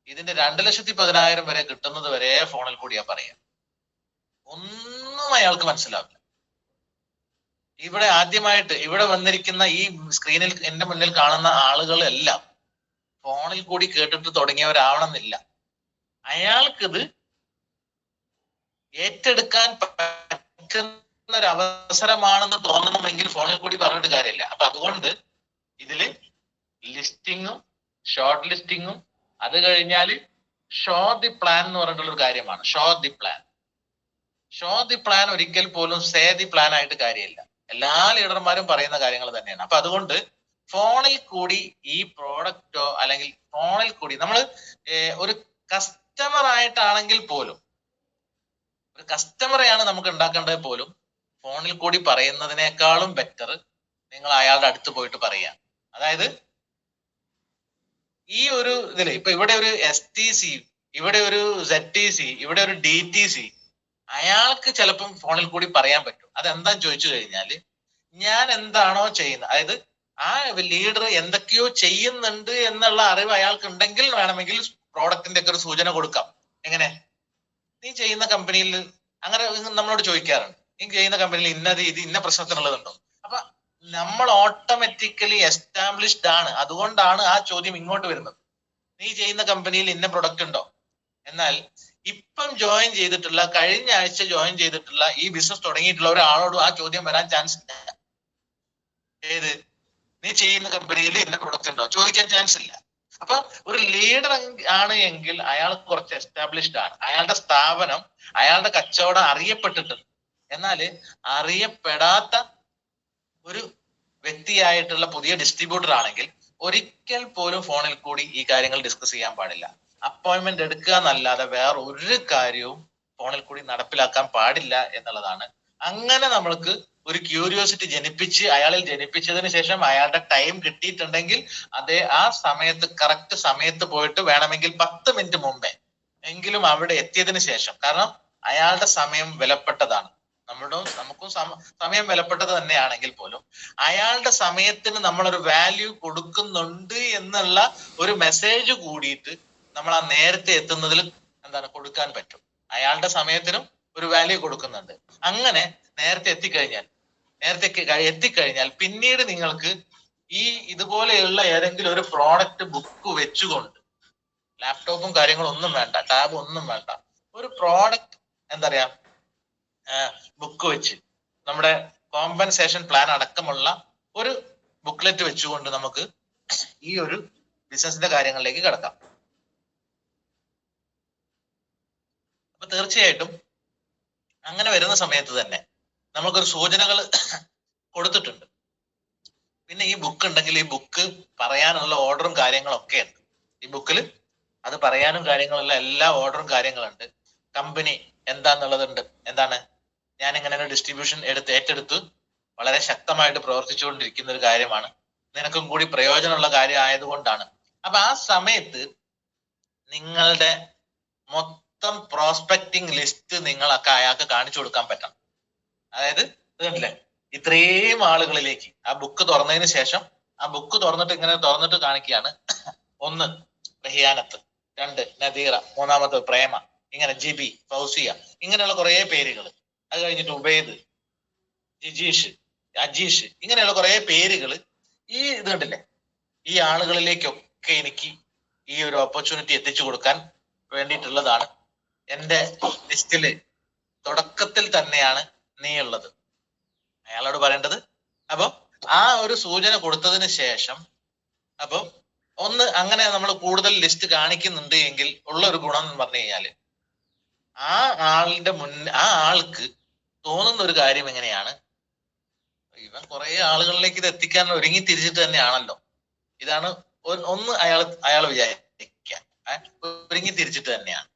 ഇതിന്റെ 2,10,000 വരെ കിട്ടുന്നത് വരെ ഫോണിൽ കൂടിയാ പറയാ. ഒന്നും അയാൾക്ക് മനസ്സിലാവില്ല. ഇവിടെ ആദ്യമായിട്ട് ഇവിടെ വന്നിരിക്കുന്ന ഈ സ്ക്രീനിൽ എന്റെ മുന്നിൽ കാണുന്ന ആളുകളെല്ലാം ഫോണിൽ കൂടി കേട്ടിട്ട് തുടങ്ങിയവരാവണമെന്നില്ല. അയാൾക്കിത് ഏറ്റെടുക്കാൻ പറ്റുന്ന ഒരു അവസരമാണെന്ന് തോന്നണമെങ്കിൽ ഫോണിൽ കൂടി പറഞ്ഞിട്ട് കാര്യമില്ല. അപ്പൊ അതുകൊണ്ട് ഇതില് ലിസ്റ്റിങ്ങും ഷോർട്ട് ലിസ്റ്റിങ്ങും അത് കഴിഞ്ഞാൽ ഷോ ദി പ്ലാൻ എന്ന് പറഞ്ഞിട്ടുള്ള ഒരു കാര്യമാണ്. ഷോ ദി പ്ലാൻ ഒരിക്കൽ പോലും സേ ദി പ്ലാൻ ആയിട്ട് കാര്യമില്ല. എല്ലാ ലീഡർമാരും പറയുന്ന കാര്യങ്ങൾ തന്നെയാണ്. അപ്പൊ അതുകൊണ്ട് ഫോണിൽ കൂടി ഈ പ്രോഡക്റ്റോ അല്ലെങ്കിൽ ഫോണിൽ കൂടി നമ്മൾ ഒരു കസ്റ്റമർ ആയിട്ടാണെങ്കിൽ പോലും, ഒരു കസ്റ്റമറെയാണ് നമുക്ക് ഉണ്ടാക്കേണ്ടത് പോലും, ഫോണിൽ കൂടി പറയുന്നതിനേക്കാളും ബെറ്റർ നിങ്ങൾ അയാളുടെ അടുത്ത് പോയിട്ട് പറയുക. അതായത് ഈ ഒരു ഇതില് ഇപ്പൊ ഇവിടെ ഒരു STC, ഇവിടെ ഒരു ZTC, ഇവിടെ ഒരു DTC, അയാൾക്ക് ചിലപ്പം ഫോണിൽ കൂടി പറയാൻ പറ്റും. അതെന്താന്ന് ചോദിച്ചു കഴിഞ്ഞാല് ഞാൻ എന്താണോ ചെയ്യുന്നത്, അതായത് ആ ലീഡർ എന്തൊക്കെയോ ചെയ്യുന്നുണ്ട് എന്നുള്ള അറിവ് അയാൾക്ക് ഉണ്ടെങ്കിൽ വേണമെങ്കിൽ പ്രോഡക്റ്റിന്റെ ഒക്കെ ഒരു സൂചന കൊടുക്കാം. എങ്ങനെ, നീ ചെയ്യുന്ന കമ്പനിയിൽ അങ്ങനെ നമ്മളോട് ചോദിക്കാറുണ്ട്, നീ ചെയ്യുന്ന കമ്പനിയിൽ ഇന്ന പ്രശ്നത്തിനുള്ളതുണ്ടോ? അപ്പൊ നമ്മൾ ഓട്ടോമാറ്റിക്കലി എസ്റ്റാബ്ലിഷ്ഡ് ആണ്. അതുകൊണ്ടാണ് ആ ചോദ്യം ഇങ്ങോട്ട് വരുന്നത്. നീ ചെയ്യുന്ന കമ്പനിയിൽ ഇന്ന പ്രൊഡക്റ്റ് ഉണ്ടോ? എന്നാൽ ഇപ്പം ജോയിൻ ചെയ്തിട്ടുള്ള, കഴിഞ്ഞ ആഴ്ച ജോയിൻ ചെയ്തിട്ടുള്ള, ഈ ബിസിനസ് തുടങ്ങിയിട്ടുള്ള ഒരാളോടും ആ ചോദ്യം വരാൻ ചാൻസ് ഇല്ല. ഏത്, നീ ചെയ്യുന്ന കമ്പനിയിൽ ഇന്ന പ്രൊഡക്റ്റ് ഉണ്ടോ ചോദിക്കാൻ ചാൻസ് ഇല്ല. അപ്പൊ ഒരു ലീഡർ ആണ് എങ്കിൽ അയാൾ കുറച്ച് എസ്റ്റാബ്ലിഷ്ഡ് ആണ്, അയാളുടെ സ്ഥാപനം, അയാളുടെ കച്ചവടം അറിയപ്പെട്ടിട്ടുണ്ട്. എന്നാല് അറിയപ്പെടാത്ത ഒരു വ്യക്തിയായിട്ടുള്ള പുതിയ ഡിസ്ട്രിബ്യൂട്ടർ ആണെങ്കിൽ ഒരിക്കൽ പോലും ഫോണിൽ കൂടി ഈ കാര്യങ്ങൾ ഡിസ്കസ് ചെയ്യാൻ പാടില്ല. അപ്പോയിന്റ്മെന്റ് എടുക്കുക എന്നല്ലാതെ വേറെ ഒരു കാര്യവും ഫോണിൽ കൂടി നടപ്പിലാക്കാൻ പാടില്ല എന്നുള്ളതാണ് അങ്ങനെ നമ്മൾക്ക് ഒരു ക്യൂരിയോസിറ്റി അയാളിൽ ജനിപ്പിച്ചതിന് ശേഷം അയാളുടെ ടൈം കിട്ടിയിട്ടുണ്ടെങ്കിൽ ആ സമയത്ത് കറക്റ്റ് സമയത്ത് പോയിട്ട് വേണമെങ്കിൽ 10 മിനിറ്റ് മുമ്പേ എങ്കിലും അവിടെ എത്തിയതിനു ശേഷം, കാരണം അയാളുടെ സമയം വിലപ്പെട്ടതാണ്. നമുക്കും സമയം വിലപ്പെട്ടത് തന്നെയാണെങ്കിൽ പോലും അയാളുടെ സമയത്തിന് നമ്മളൊരു വാല്യൂ കൊടുക്കുന്നുണ്ട് എന്നുള്ള ഒരു മെസ്സേജ് കൂടിയിട്ട് നമ്മൾ ആ നേരത്തെ എത്തുന്നതിൽ കൊടുക്കാൻ പറ്റും. അയാളുടെ സമയത്തിനും ഒരു വാല്യൂ കൊടുക്കുന്നുണ്ട്. അങ്ങനെ നേരത്തെ എത്തിക്കഴിഞ്ഞാൽ പിന്നീട് നിങ്ങൾക്ക് ഇതുപോലെയുള്ള ഏതെങ്കിലും ഒരു പ്രോഡക്റ്റ് ബുക്ക് വെച്ചുകൊണ്ട്, ലാപ്ടോപ്പും കാര്യങ്ങളും ഒന്നും വേണ്ട, ടാബ് ഒന്നും വേണ്ട, ഒരു പ്രോഡക്റ്റ് ബുക്ക് വെച്ച് നമ്മുടെ കോമ്പൻസേഷൻ പ്ലാൻ അടക്കമുള്ള ഒരു ബുക്ക്ലെറ്റ് വെച്ചുകൊണ്ട് നമുക്ക് ഈ ഒരു ബിസിനസിന്റെ കാര്യങ്ങളിലേക്ക് കിടക്കാം. അപ്പൊ തീർച്ചയായിട്ടും അങ്ങനെ വരുന്ന സമയത്ത് തന്നെ നമുക്കൊരു സൂചനകൾ കൊടുത്തിട്ടുണ്ട്. പിന്നെ ഈ ബുക്ക് ഉണ്ടെങ്കിൽ ഈ ബുക്ക് പറയാനുള്ള ഓർഡറും കാര്യങ്ങളൊക്കെ ഉണ്ട്. ഈ ബുക്കിൽ അത് പറയാനും കാര്യങ്ങളെല്ലാം എല്ലാ ഓർഡറും കാര്യങ്ങളുണ്ട്. കമ്പനി എന്താന്നുള്ളതുണ്ട്. ഞാൻ ഇങ്ങനെ ഒരു ഡിസ്ട്രിബ്യൂഷൻ ഏറ്റെടുത്ത് വളരെ ശക്തമായിട്ട് പ്രവർത്തിച്ചുകൊണ്ടിരിക്കുന്ന ഒരു കാര്യമാണ്. നിനക്കും കൂടി പ്രയോജനമുള്ള കാര്യം ആയതുകൊണ്ടാണ്. അപ്പൊ ആ സമയത്ത് നിങ്ങളുടെ മൊത്തം പ്രോസ്പെക്ടിങ് ലിസ്റ്റ് നിങ്ങളൊക്കെ അയാൾക്ക് കാണിച്ചു കൊടുക്കാൻ പറ്റണം. അതായത് ഇതുണ്ടല്ലേ, ഇത്രയും ആളുകളിലേക്ക് ആ ബുക്ക് തുറന്നതിന് ശേഷം ആ ബുക്ക് തുറന്നിട്ട് കാണിക്കുകയാണ്. 1 റഹിയാനത്ത്, 2 നദീറ, 3 പ്രേമ, ഇങ്ങനെ ജിബി, ഫൗസിയ, ഇങ്ങനെയുള്ള കുറെ പേരുകൾ. അത് കഴിഞ്ഞിട്ട് ഉബൈദ്, ജിജീഷ്, അജീഷ്, ഇങ്ങനെയുള്ള കുറെ പേരുകൾ ഇത് കണ്ടില്ലേ, ഈ ആളുകളിലേക്കൊക്കെ എനിക്ക് ഈ ഒരു ഓപ്പർച്യൂണിറ്റി എത്തിച്ചു കൊടുക്കാൻ വേണ്ടിയിട്ടുള്ളതാണ്. എന്റെ ലിസ്റ്റില് തുടക്കത്തിൽ തന്നെയാണ് നീ ഉള്ളത്, അയാളോട് പറയേണ്ടത്. അപ്പൊ ആ ഒരു സൂചന കൊടുത്തതിന് ശേഷം അപ്പൊ അങ്ങനെ നമ്മൾ കൂടുതൽ ലിസ്റ്റ് കാണിക്കുന്നുണ്ട് എങ്കിൽ ഉള്ള ഒരു ഗുണം എന്ന് പറഞ്ഞു കഴിഞ്ഞാല് ആ ആൾക്ക് തോന്നുന്ന ഒരു കാര്യം എങ്ങനെയാണ്, ഇവൻ കുറെ ആളുകളിലേക്ക് ഇത് എത്തിക്കാൻ ഒരുങ്ങി തിരിച്ചിട്ട് തന്നെയാണല്ലോ. ഇതാണ് അയാൾ വിചാരിക്കാൻ ഒരുങ്ങി തിരിച്ചിട്ട് തന്നെയാണ്.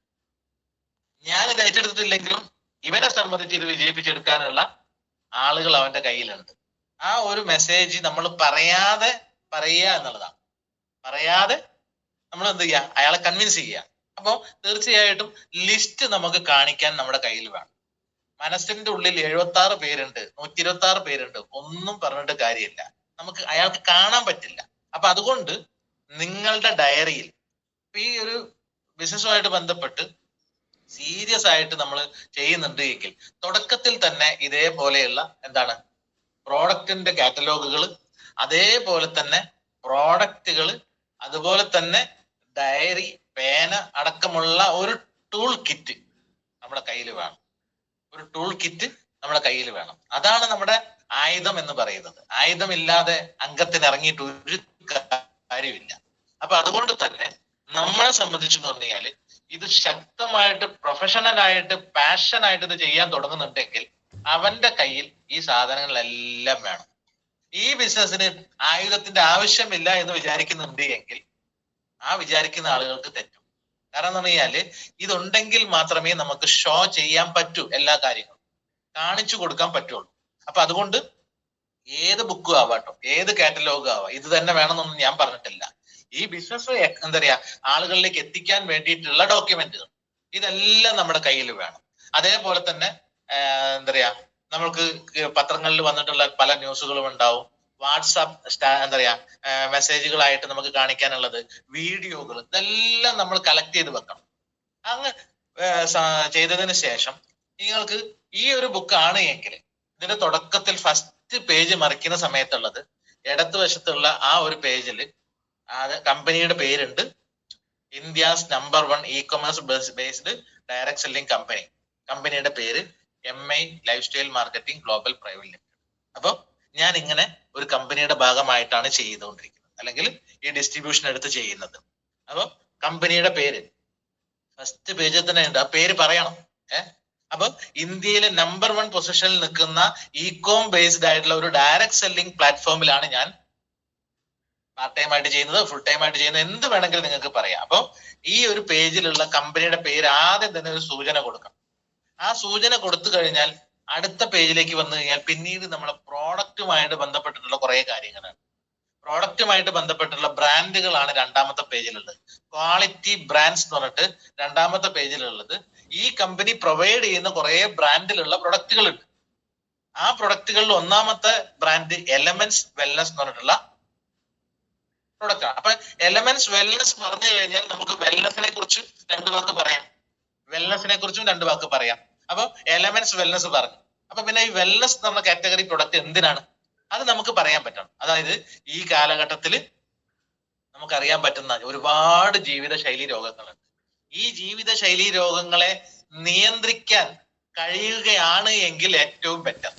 ഞാൻ ഇത് ഏറ്റെടുത്തിട്ടില്ലെങ്കിലും ഇവനെ സംബന്ധിച്ച് ഇത് വിജയിപ്പിച്ചെടുക്കാനുള്ള ആളുകൾ അവന്റെ കയ്യിലുണ്ട്. ആ ഒരു മെസ്സേജ് നമ്മൾ പറയാതെ പറയുക എന്നുള്ളതാണ്. പറയാതെ നമ്മൾ എന്ത് ചെയ്യുക, അയാളെ കൺവിൻസ് ചെയ്യുക. അപ്പൊ തീർച്ചയായിട്ടും ലിസ്റ്റ് നമുക്ക് കാണിക്കാൻ നമ്മുടെ കയ്യിൽ വേണം. മനസ്സിന്റെ ഉള്ളിൽ 76 പേരുണ്ട്, 126 പേരുണ്ട്, ഒന്നും പറഞ്ഞിട്ട് കാര്യമില്ല. നമുക്ക് അയാൾക്ക് കാണാൻ പറ്റില്ല. അപ്പൊ അതുകൊണ്ട് നിങ്ങളുടെ ഡയറിയിൽ ഈ ഒരു ബിസിനസ്സുമായിട്ട് ബന്ധപ്പെട്ട് സീരിയസ് ആയിട്ട് നമ്മൾ ചെയ്യുന്നുണ്ട് എങ്കിൽ തുടക്കത്തിൽ തന്നെ ഇതേപോലെയുള്ള പ്രോഡക്റ്റിന്റെ കാറ്റലോഗുകൾ, അതേപോലെ തന്നെ പ്രോഡക്റ്റുകൾ, അതുപോലെ തന്നെ ഡയറി, പേന അടക്കമുള്ള ഒരു ടൂൾ കിറ്റ് നമ്മുടെ കയ്യിൽ വേണം. ഒരു ടൂൾ കിറ്റ് നമ്മുടെ കയ്യിൽ വേണം. അതാണ് നമ്മുടെ ആയുധം എന്ന് പറയുന്നത്. ആയുധമില്ലാതെ അംഗത്തിന് ഇറങ്ങിയിട്ട് ഒരു കാര്യമില്ല. അപ്പൊ അതുകൊണ്ട് തന്നെ നമ്മളെ സംബന്ധിച്ചു പറഞ്ഞാല് ഇത് ശക്തമായിട്ട് പ്രൊഫഷണൽ ആയിട്ട് പാഷനായിട്ട് ഇത് ചെയ്യാൻ തുടങ്ങുന്നുണ്ടെങ്കിൽ അവന്റെ കയ്യിൽ ഈ സാധനങ്ങളെല്ലാം വേണം. ഈ ബിസിനസ്സിന് ആയുധത്തിന്റെ ആവശ്യമില്ല എന്ന് വിചാരിക്കുന്നുണ്ട് എങ്കിൽ ആ വിചാരിക്കുന്ന ആളുകൾക്ക് തെറ്റും. കാരണം എന്ന് പറഞ്ഞാല് ഇതുണ്ടെങ്കിൽ മാത്രമേ നമുക്ക് ഷോ ചെയ്യാൻ പറ്റൂ, എല്ലാ കാര്യങ്ങളും കാണിച്ചു കൊടുക്കാൻ പറ്റുള്ളൂ. അപ്പൊ അതുകൊണ്ട് ഏത് ബുക്കും ആവാട്ടോ, ഏത് കാറ്റലോഗും ആവാം, ഇത് തന്നെ വേണമെന്നൊന്നും ഞാൻ പറഞ്ഞിട്ടില്ല. ഈ ബിസിനസ് ആളുകളിലേക്ക് എത്തിക്കാൻ വേണ്ടിയിട്ടുള്ള ഡോക്യുമെന്റുകൾ ഇതെല്ലാം നമ്മുടെ കയ്യിൽ വേണം. അതേപോലെ തന്നെ നമ്മൾക്ക് പത്രങ്ങളിൽ വന്നിട്ടുള്ള പല ന്യൂസുകളും ഉണ്ടാവും. വാട്സാപ്പ് മെസ്സേജുകളായിട്ട് നമുക്ക് കാണിക്കാനുള്ളത്, വീഡിയോകൾ, ഇതെല്ലാം നമ്മൾ കളക്ട് ചെയ്ത് വെക്കണം. അങ്ങ് ചെയ്തതിന് ശേഷം നിങ്ങൾക്ക് ഈ ഒരു ബുക്ക് ആണ് എങ്കിൽ ഇതിന്റെ തുടക്കത്തിൽ ഫസ്റ്റ് പേജ് മറിക്കുന്ന സമയത്തുള്ളത് ഇടതുവശത്തുള്ള ആ ഒരു പേജിൽ കമ്പനിയുടെ പേരുണ്ട്. India's number 1 e-commerce based direct selling company. കമ്പനിയുടെ പേര് MI life style marketing global private limited. അപ്പൊ ഞാൻ ഇങ്ങനെ ഒരു കമ്പനിയുടെ ഭാഗമായിട്ടാണ് ചെയ്തുകൊണ്ടിരിക്കുന്നത്, അല്ലെങ്കിൽ ഈ ഡിസ്ട്രിബ്യൂഷൻ എടുത്ത് ചെയ്യുന്നത്. അപ്പൊ കമ്പനിയുടെ പേര് ഫസ്റ്റ് പേജിൽ തന്നെ ഉണ്ട്. ആ പേര് പറയണം. അപ്പൊ ഇന്ത്യയിലെ നമ്പർ 1 പൊസിഷനിൽ നിൽക്കുന്ന ഇ-കോം ബേസ്ഡ് ആയിട്ടുള്ള ഒരു ഡയറക്ട് സെല്ലിംഗ് പ്ലാറ്റ്ഫോമിലാണ് ഞാൻ പാർട്ട് ടൈം ആയിട്ട് ചെയ്യുന്നത്, ഫുൾ ടൈം ആയിട്ട് ചെയ്യുന്നത്, എന്ത് വേണമെങ്കിലും നിങ്ങൾക്ക് പറയാം. അപ്പൊ ഈ ഒരു പേജിലുള്ള കമ്പനിയുടെ പേര് ആദ്യം തന്നെ ഒരു സൂചന കൊടുക്കണം. ആ സൂചന കൊടുത്തു കഴിഞ്ഞാൽ അടുത്ത പേജിലേക്ക് വന്നു കഴിഞ്ഞാൽ പിന്നീട് നമ്മളെ പ്രോഡക്റ്റുമായിട്ട് ബന്ധപ്പെട്ടിട്ടുള്ള കുറെ കാര്യങ്ങളാണ്. പ്രോഡക്റ്റുമായിട്ട് ബന്ധപ്പെട്ടുള്ള ബ്രാൻഡുകളാണ് രണ്ടാമത്തെ പേജിലുള്ളത്. ക്വാളിറ്റി ബ്രാൻഡ്സ് എന്ന് പറഞ്ഞിട്ട് രണ്ടാമത്തെ പേജിലുള്ളത്. ഈ കമ്പനി പ്രൊവൈഡ് ചെയ്യുന്ന കുറെ ബ്രാൻഡിലുള്ള പ്രൊഡക്റ്റുകളുണ്ട്. ആ പ്രൊഡക്റ്റുകളിൽ ഒന്നാമത്തെ ബ്രാൻഡ് എലമെന്റ്സ് വെൽനസ് എന്ന് പറഞ്ഞിട്ടുള്ള പ്രൊഡക്റ്റ് ആണ്. അപ്പൊ എലമെന്റ്സ് വെൽനസ് പറഞ്ഞു കഴിഞ്ഞാൽ നമുക്ക് വെൽനസിനെ കുറിച്ച് രണ്ടു വാക്ക് പറയാം, വെൽനസിനെ കുറിച്ചും രണ്ടു വാക്ക് പറയാം. അപ്പൊ എലമെന്റ്സ് വെൽനസ് പറഞ്ഞു. അപ്പൊ പിന്നെ ഈ വെൽനസ് എന്ന് പറഞ്ഞ കാറ്റഗറി പ്രൊഡക്റ്റ് എന്തിനാണ് അത് നമുക്ക് പറയാൻ പറ്റണം. അതായത് ഈ കാലഘട്ടത്തിൽ നമുക്കറിയാൻ പറ്റുന്ന ഒരുപാട് ജീവിതശൈലി രോഗങ്ങളുണ്ട്. ഈ ജീവിതശൈലി രോഗങ്ങളെ നിയന്ത്രിക്കാൻ കഴിയുകയാണ് എങ്കിൽ ഏറ്റവും ബെറ്റർ.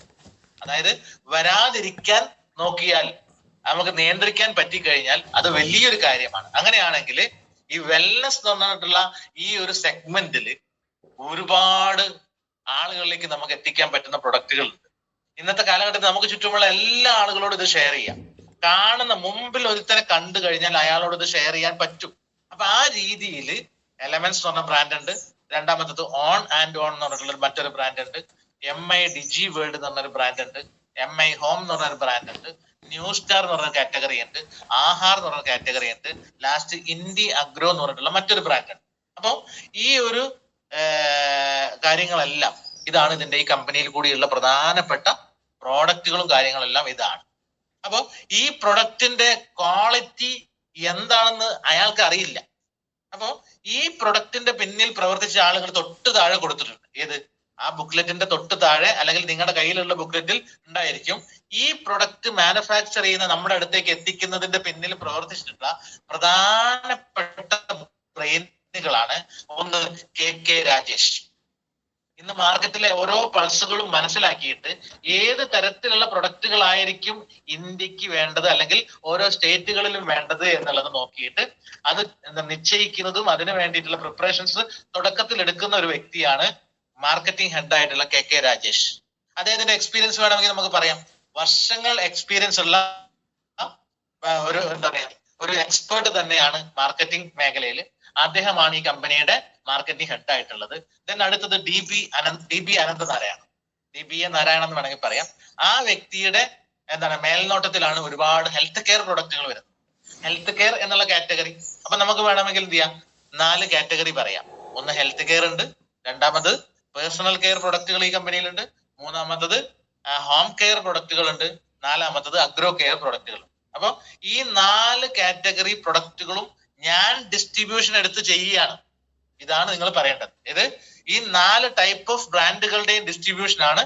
അതായത് വരാതിരിക്കാൻ നോക്കിയാൽ നമുക്ക് നിയന്ത്രിക്കാൻ പറ്റിക്കഴിഞ്ഞാൽ അത് വലിയൊരു കാര്യമാണ്. അങ്ങനെയാണെങ്കിൽ ഈ വെൽനസ് എന്ന് പറഞ്ഞിട്ടുള്ള ഈ ഒരു സെഗ്മെന്റിൽ ഒരുപാട് ആളുകളിലേക്ക് നമുക്ക് എത്തിക്കാൻ പറ്റുന്ന പ്രൊഡക്റ്റുകളുണ്ട്. ഇന്നത്തെ കാലഘട്ടത്തിൽ നമുക്ക് ചുറ്റുമുള്ള എല്ലാ ആളുകളോടും ഇത് ഷെയർ ചെയ്യാം. കാണുന്ന മുമ്പിൽ ഒരുത്തനെ കണ്ടു കഴിഞ്ഞാൽ അയാളോട് ഇത് ഷെയർ ചെയ്യാൻ പറ്റും. അപ്പൊ ആ രീതിയിൽ എലമെന്റ്സ് എന്ന് പറഞ്ഞ ബ്രാൻഡ് ഉണ്ട്. രണ്ടാമത്തത് ഓൺ ആൻഡ് ഓൺ എന്ന് പറഞ്ഞിട്ടുള്ള മറ്റൊരു ബ്രാൻഡ് ഉണ്ട്. MI ഡിജി വേൾഡ് എന്ന് പറഞ്ഞൊരു ബ്രാൻഡ് ഉണ്ട്. MI ഹോം എന്ന് പറഞ്ഞൊരു ബ്രാൻഡ് ഉണ്ട്. ന്യൂ സ്റ്റാർ എന്ന് പറഞ്ഞ കാറ്റഗറി ഉണ്ട്. ആഹാർ എന്ന് പറഞ്ഞ കാറ്റഗറി ഉണ്ട്. ലാസ്റ്റ് ഇന്ത്യ അഗ്രോ എന്ന് പറഞ്ഞിട്ടുള്ള മറ്റൊരു ബ്രാൻഡ് ഉണ്ട്. അപ്പൊ ഈ ഒരു കാര്യങ്ങളെല്ലാം ഇതാണ് ഇതിന്റെ ഈ കമ്പനിയിൽ കൂടിയുള്ള പ്രധാനപ്പെട്ട പ്രോഡക്റ്റുകളും കാര്യങ്ങളെല്ലാം ഇതാണ്. അപ്പൊ ഈ പ്രൊഡക്റ്റിന്റെ ക്വാളിറ്റി എന്താണെന്ന് അയാൾക്ക് അറിയില്ല. അപ്പൊ ഈ പ്രൊഡക്റ്റിന്റെ പിന്നിൽ പ്രവർത്തിച്ച ആളുകൾ തൊട്ട് താഴെ കൊടുത്തിട്ടുണ്ട്. ഏത് ആ ബുക്ക്ലെറ്റിന്റെ തൊട്ട് താഴെ അല്ലെങ്കിൽ നിങ്ങളുടെ കയ്യിലുള്ള ബുക്ക്ലെറ്റിൽ ഉണ്ടായിരിക്കും. ഈ പ്രൊഡക്റ്റ് മാനുഫാക്ചർ ചെയ്യുന്ന നമ്മുടെ അടുത്തേക്ക് എത്തിക്കുന്നതിന്റെ പിന്നിൽ പ്രവർത്തിച്ചിട്ടുള്ള പ്രധാനപ്പെട്ട ബ്രെയിനുകളാണ്. ഒന്ന് KK രാജേഷ്. ഇന്ന് മാർക്കറ്റിലെ ഓരോ പൾസുകളും മനസ്സിലാക്കിയിട്ട് ഏത് തരത്തിലുള്ള പ്രൊഡക്റ്റുകളായിരിക്കും ഇന്ത്യക്ക് വേണ്ടത് അല്ലെങ്കിൽ ഓരോ സ്റ്റേറ്റുകളിലും വേണ്ടത് എന്നുള്ളത് നോക്കിയിട്ട് അത് നിശ്ചയിക്കുന്നതും അതിനു വേണ്ടിയിട്ടുള്ള പ്രിപ്പറേഷൻസ് തുടക്കത്തിൽ എടുക്കുന്ന ഒരു വ്യക്തിയാണ് മാർക്കറ്റിംഗ് ഹെഡ് ആയിട്ടുള്ള KK രാജേഷ്. അദ്ദേഹത്തിന്റെ എക്സ്പീരിയൻസ് വേണമെങ്കിൽ നമുക്ക് പറയാം. വർഷങ്ങൾ എക്സ്പീരിയൻസ് ഉള്ള ഒരു എന്താ പറയാ ഒരു എക്സ്പേർട്ട് തന്നെയാണ് മാർക്കറ്റിംഗ് മേഖലയിൽ. അദ്ദേഹമാണ് ഈ കമ്പനിയുടെ മാർക്കറ്റിംഗ് ഹെഡ് ആയിട്ടുള്ളത്. ദെൻ അടുത്തത് DB അനന്തനാരായണൻ. DBA നാരായണൻ എന്ന് വേണമെങ്കിൽ പറയാം. ആ വ്യക്തിയുടെ മേൽനോട്ടത്തിലാണ് ഒരുപാട് ഹെൽത്ത് കെയർ പ്രൊഡക്റ്റുകൾ വരുന്നത്. ഹെൽത്ത് കെയർ എന്നുള്ള കാറ്റഗറി അപ്പൊ നമുക്ക് വേണമെങ്കിൽ എന്ത് ചെയ്യാം, 4 കാറ്റഗറി പറയാം. ഒന്ന് ഹെൽത്ത് കെയർ ഉണ്ട്, രണ്ടാമത് പേഴ്സണൽ കെയർ പ്രൊഡക്റ്റുകൾ ഈ കമ്പനിയിലുണ്ട്, മൂന്നാമത്തത് ഹോം കെയർ പ്രൊഡക്റ്റുകൾ ഉണ്ട്, നാലാമത്തത് അഗ്രോ കെയർ പ്രൊഡക്റ്റുകൾ. അപ്പൊ ഈ 4 കാറ്റഗറി പ്രൊഡക്റ്റുകളും ഞാൻ ഡിസ്ട്രിബ്യൂഷൻ എടുത്ത് ചെയ്യുകയാണ്. ഇതാണ് നിങ്ങൾ പറയേണ്ടത്. ഇത് ഈ 4 ടൈപ്പ് ഓഫ് ബ്രാൻഡുകളുടെയും ഡിസ്ട്രിബ്യൂഷൻ ആണ്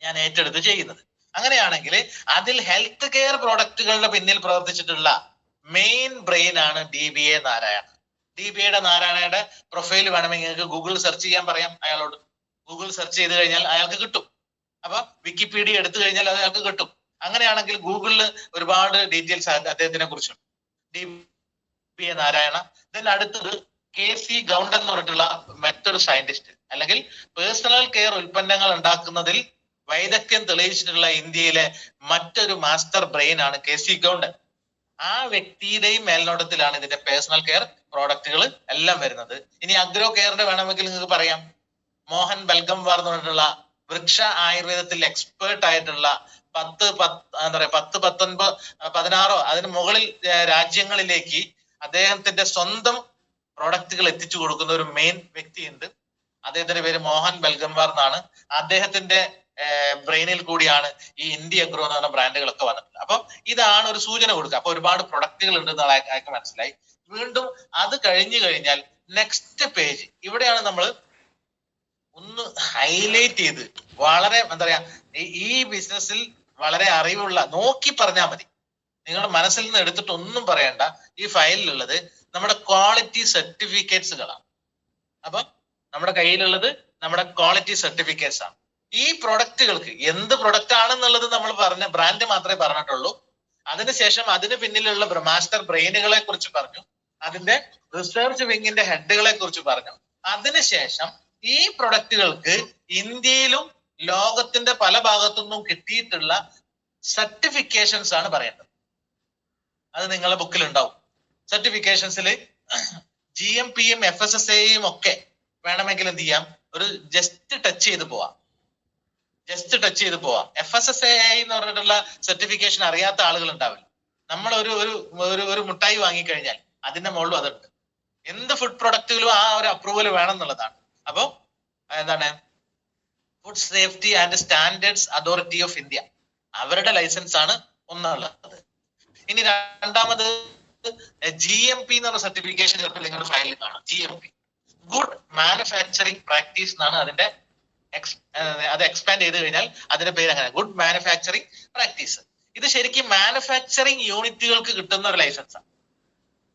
ഞാൻ ഏറ്റെടുത്ത് ചെയ്യുന്നത്. അങ്ങനെയാണെങ്കിൽ അതിൽ ഹെൽത്ത് കെയർ പ്രൊഡക്റ്റുകളുടെ പിന്നിൽ പ്രവർത്തിച്ചിട്ടുള്ള മെയിൻ ബ്രെയിൻ ആണ് DBA നാരായണ. DBA നാരായണയുടെ പ്രൊഫൈൽ വേണമെങ്കിൽ നിങ്ങൾക്ക് ഗൂഗിൾ സെർച്ച് ചെയ്യാൻ പറയാം. അയാളോട് ഗൂഗിൾ സെർച്ച് ചെയ്ത് കഴിഞ്ഞാൽ അയാൾക്ക് കിട്ടും. അപ്പൊ വിക്കിപീഡിയ എടുത്തു കഴിഞ്ഞാൽ അത് അയാൾക്ക് കിട്ടും. അങ്ങനെയാണെങ്കിൽ ഗൂഗിളിൽ ഒരുപാട് ഡീറ്റെയിൽസ് അദ്ദേഹത്തിനെ കുറിച്ചുണ്ട്. DBA നാരായണ. ദെൻ അടുത്തത് KC ഗൗണ്ടൻ എന്ന് പറഞ്ഞിട്ടുള്ള മറ്റൊരു സയന്റിസ്റ്റ്, അല്ലെങ്കിൽ പേഴ്സണൽ കെയർ ഉൽപ്പന്നങ്ങൾ ഉണ്ടാക്കുന്നതിൽ വൈദഗ്ധ്യം തെളിയിച്ചിട്ടുള്ള ഇന്ത്യയിലെ മറ്റൊരു മാസ്റ്റർ ബ്രെയിൻ ആണ് KC ഗൗണ്ടൻ. ആ വ്യക്തിയുടെയും മേൽനോട്ടത്തിലാണ് ഇതിന്റെ പേഴ്സണൽ കെയർ പ്രോഡക്റ്റുകൾ എല്ലാം വരുന്നത്. ഇനി അഗ്രോ കെയറിന്റെ വേണമെങ്കിൽ നിങ്ങൾക്ക് പറയാം. മോഹൻ ബൽഗംവാർ എന്ന് പറഞ്ഞിട്ടുള്ള വൃക്ഷ ആയുർവേദത്തിൽ എക്സ്പേർട്ട് ആയിട്ടുള്ള 10, 19, 16 അതിന് മുകളിൽ രാജ്യങ്ങളിലേക്ക് അദ്ദേഹത്തിന്റെ സ്വന്തം പ്രോഡക്റ്റുകൾ എത്തിച്ചു കൊടുക്കുന്ന ഒരു മെയിൻ വ്യക്തിയുണ്ട്. അദ്ദേഹത്തിന്റെ പേര് മോഹൻ ബൽഗംവാർ എന്നാണ്. അദ്ദേഹത്തിന്റെ ബ്രെയിനിൽ കൂടിയാണ് ഈ ഇന്ത്യ അഗ്രോ എന്ന് പറഞ്ഞ ബ്രാൻഡുകളൊക്കെ വന്നിട്ടുള്ളത്. അപ്പൊ ഇതാണ് ഒരു സൂചന കൊടുക്കുക. അപ്പൊ ഒരുപാട് പ്രൊഡക്റ്റുകൾ ഉണ്ടെന്ന് അയാൾക്ക് മനസ്സിലായി. വീണ്ടും അത് കഴിഞ്ഞു കഴിഞ്ഞാൽ നെക്സ്റ്റ് പേജ്, ഇവിടെയാണ് നമ്മൾ ഒന്ന് ഹൈലൈറ്റ് ചെയ്ത് വളരെ എന്താ പറയാ ഈ ബിസിനസ്സിൽ വളരെ അറിവുള്ള, നോക്കി പറഞ്ഞാൽ മതി, നിങ്ങളുടെ മനസ്സിൽ നിന്ന് എടുത്തിട്ട് ഒന്നും പറയണ്ട. ഈ ഫയലിലുള്ളത് നമ്മുടെ ക്വാളിറ്റി സർട്ടിഫിക്കറ്റ്സുകളാണ്. അപ്പൊ നമ്മുടെ കയ്യിലുള്ളത് നമ്മുടെ ക്വാളിറ്റി സർട്ടിഫിക്കറ്റ്സ് ആണ്. ഈ പ്രൊഡക്റ്റുകൾക്ക് എന്ത് പ്രൊഡക്റ്റ് ആണെന്നുള്ളത് നമ്മൾ പറഞ്ഞ ബ്രാൻഡ് മാത്രമേ പറഞ്ഞിട്ടുള്ളൂ. അതിനുശേഷം അതിന് പിന്നിലുള്ള മാസ്റ്റർ ബ്രെയിനുകളെ കുറിച്ച് പറഞ്ഞു, അതിന്റെ റിസർച്ച് വിങ്ങിന്റെ ഹെഡുകളെ കുറിച്ച് പറഞ്ഞു. അതിനുശേഷം ഈ പ്രൊഡക്റ്റുകൾക്ക് ഇന്ത്യയിലും ലോകത്തിന്റെ പല ഭാഗത്തുനിന്നും കിട്ടിയിട്ടുള്ള സർട്ടിഫിക്കേഷൻസ് ആണ് പറയേണ്ടത്. അത് നിങ്ങളുടെ ബുക്കിൽ ഉണ്ടാവും. സർട്ടിഫിക്കേഷൻസിൽ GMPയും FSSAയും ഒക്കെ വേണമെങ്കിൽ എന്ത് ചെയ്യാം, ഒരു ജസ്റ്റ് ടച്ച് ചെയ്ത് പോവാം. ജസ്റ്റ് ടച്ച് ചെയ്ത് പോവാം. FSSAI എന്ന് പറഞ്ഞിട്ടുള്ള സർട്ടിഫിക്കേഷൻ അറിയാത്ത ആളുകൾ ഉണ്ടാവില്ല. നമ്മൾ ഒരു മുട്ടായി വാങ്ങിക്കഴിഞ്ഞാൽ അതിന്റെ മുകളിലും അതുണ്ട്. എന്ത് ഫുഡ് പ്രൊഡക്റ്റുകളും ആ ഒരു അപ്രൂവൽ വേണം എന്നുള്ളതാണ്. അപ്പോ എന്താണ് food safety and standards authority of India, അവരുടെ ലൈസൻസ് ആണ് ഒന്നുള്ളത്. ഇനി രണ്ടാമത് GMP എന്ന് പറഞ്ഞ സർട്ടിഫിക്കേഷൻ ചിലപ്പോൾ നിങ്ങളുടെ ഫയലിൽ കാണാം. GMP, ഗുഡ് മാനുഫാക്ചറിങ് പ്രാക്ടീസ് എന്നാണ് അതിന്റെ അത് എക്സ്പാൻഡ് ചെയ്ത് കഴിഞ്ഞാൽ അതിന്റെ പേര് അങ്ങനെ, ഗുഡ് മാനുഫാക്ചറിങ് പ്രാക്ടീസ്. ഇത് ശരിക്കും മാനുഫാക്ചറിങ് യൂണിറ്റുകൾക്ക് കിട്ടുന്ന ഒരു ലൈസൻസ് ആണ്.